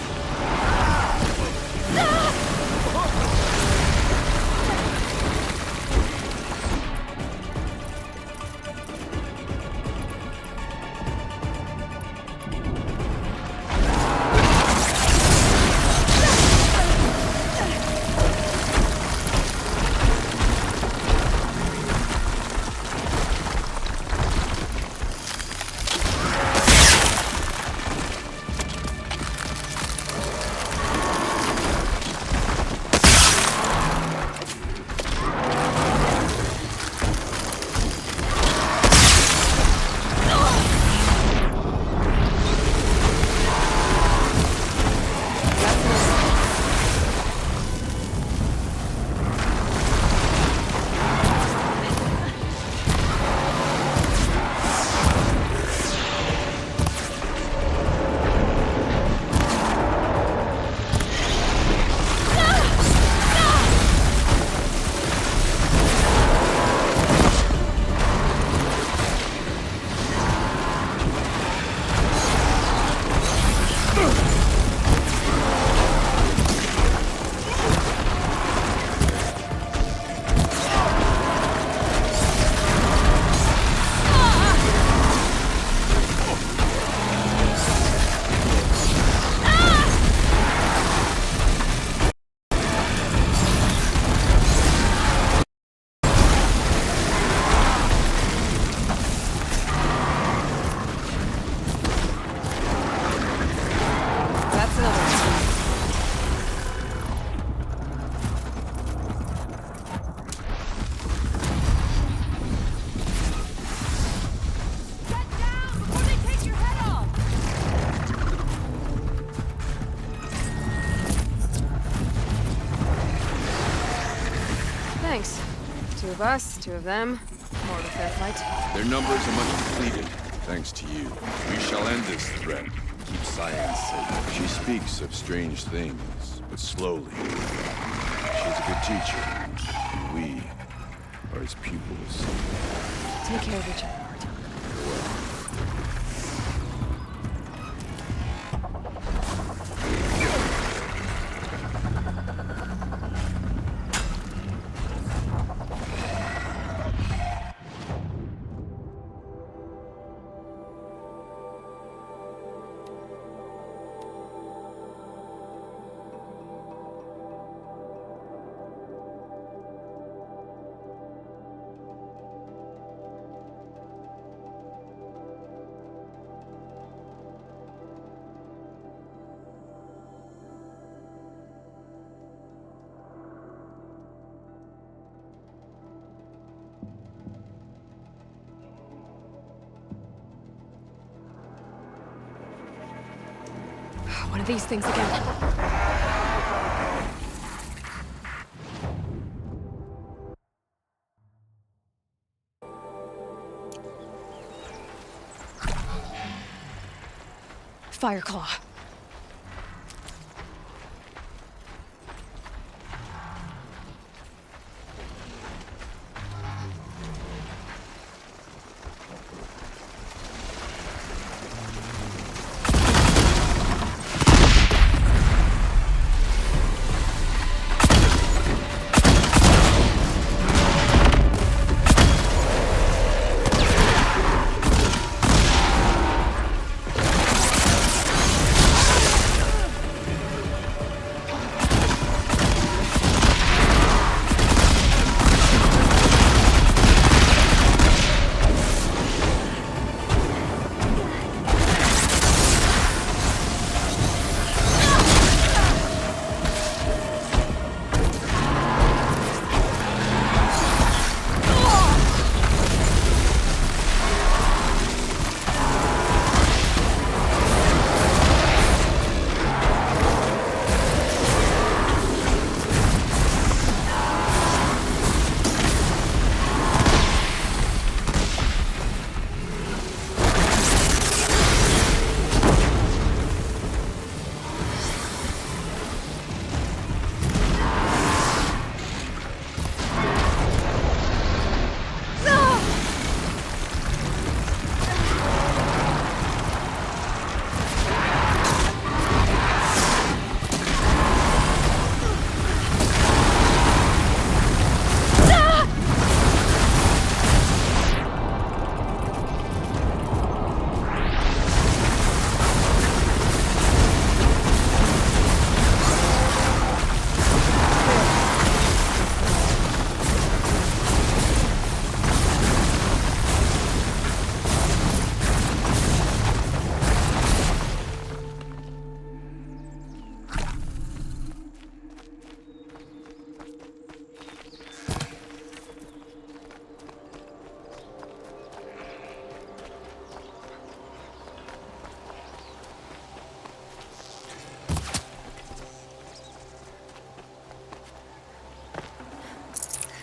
Thanks. 2 of us, 2 of them. More of a fair fight. Their numbers are much depleted, thanks to you. We shall end this threat. Keep science safe. She speaks of strange things, but slowly. She's a good teacher, and we are his pupils. Take care of each other, Artak. One of these things again. Fireclaw.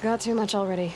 got too much already.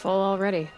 Full already.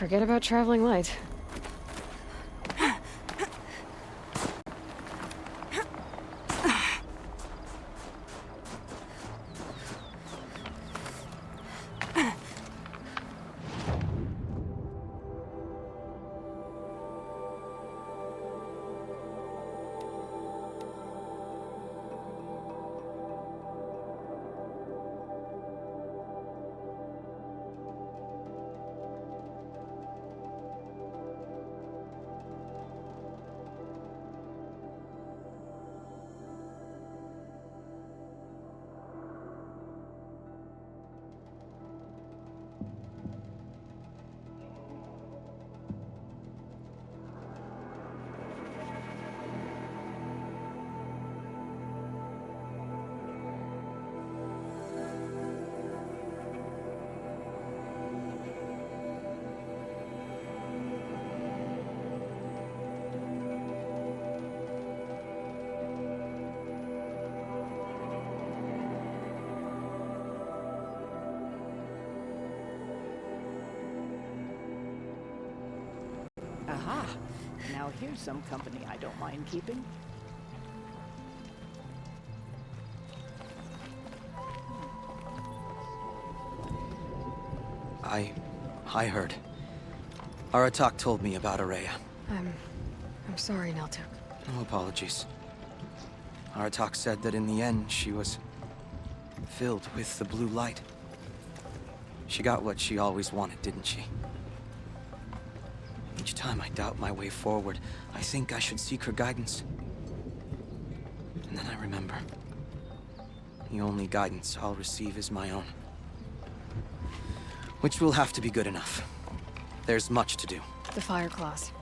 Forget about traveling light. Aha! Now here's some company I don't mind keeping. I heard. Aratak told me about Araya. I'm sorry, Naltuk. No apologies. Aratak said that in the end, she was filled with the blue light. She got what she always wanted, didn't she? Each time I doubt my way forward, I think I should seek her guidance. And then I remember. The only guidance I'll receive is my own. Which will have to be good enough. There's much to do. The Fire Claws.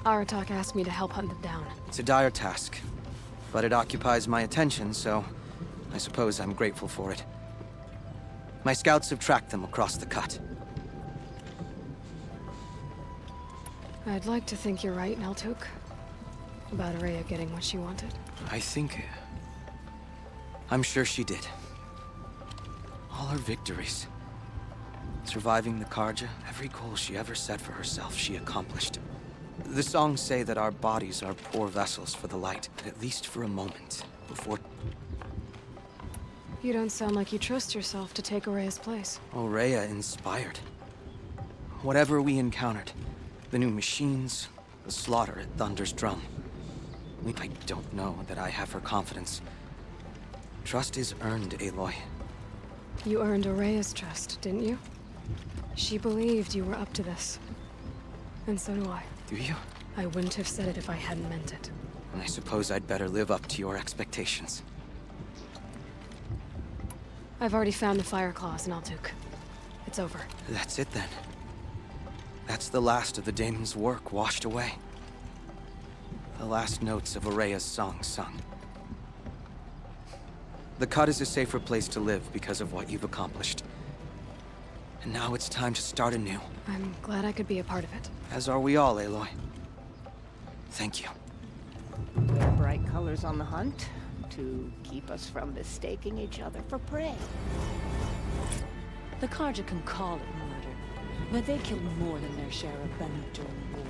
Aratak asked me to help hunt them down. It's a dire task, but it occupies my attention, so I suppose I'm grateful for it. My scouts have tracked them across the cut. I'd like to think you're right, Naltuk. About Araya getting what she wanted. I'm sure she did. All her victories. Surviving the Karja, every goal she ever set for herself, she accomplished. The songs say that our bodies are poor vessels for the light, at least for a moment, before... You don't sound like you trust yourself to take Araya's place. Araya inspired. Whatever we encountered, the new machines, the slaughter at Thunder's drum. I don't know that I have her confidence. Trust is earned, Aloy. You earned Araya's trust, didn't you? She believed you were up to this. And so do I. Do you? I wouldn't have said it if I hadn't meant it. And I suppose I'd better live up to your expectations. I've already found the Fire Claws, Naltuk. It's over. That's it then. That's the last of the daemon's work washed away. The last notes of Araya's song sung. The cut is a safer place to live because of what you've accomplished. And now it's time to start anew. I'm glad I could be a part of it. As are we all, Aloy. Thank you. Wear bright colors on the hunt to keep us from mistaking each other for prey. The Karja can call it murder, but they killed more than their share of Banuk during the war.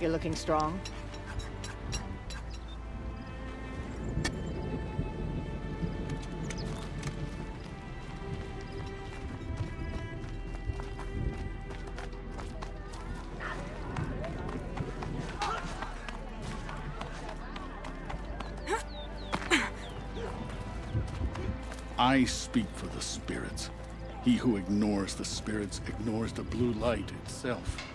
You're looking strong. I speak for the spirits. He who ignores the spirits ignores the blue light itself.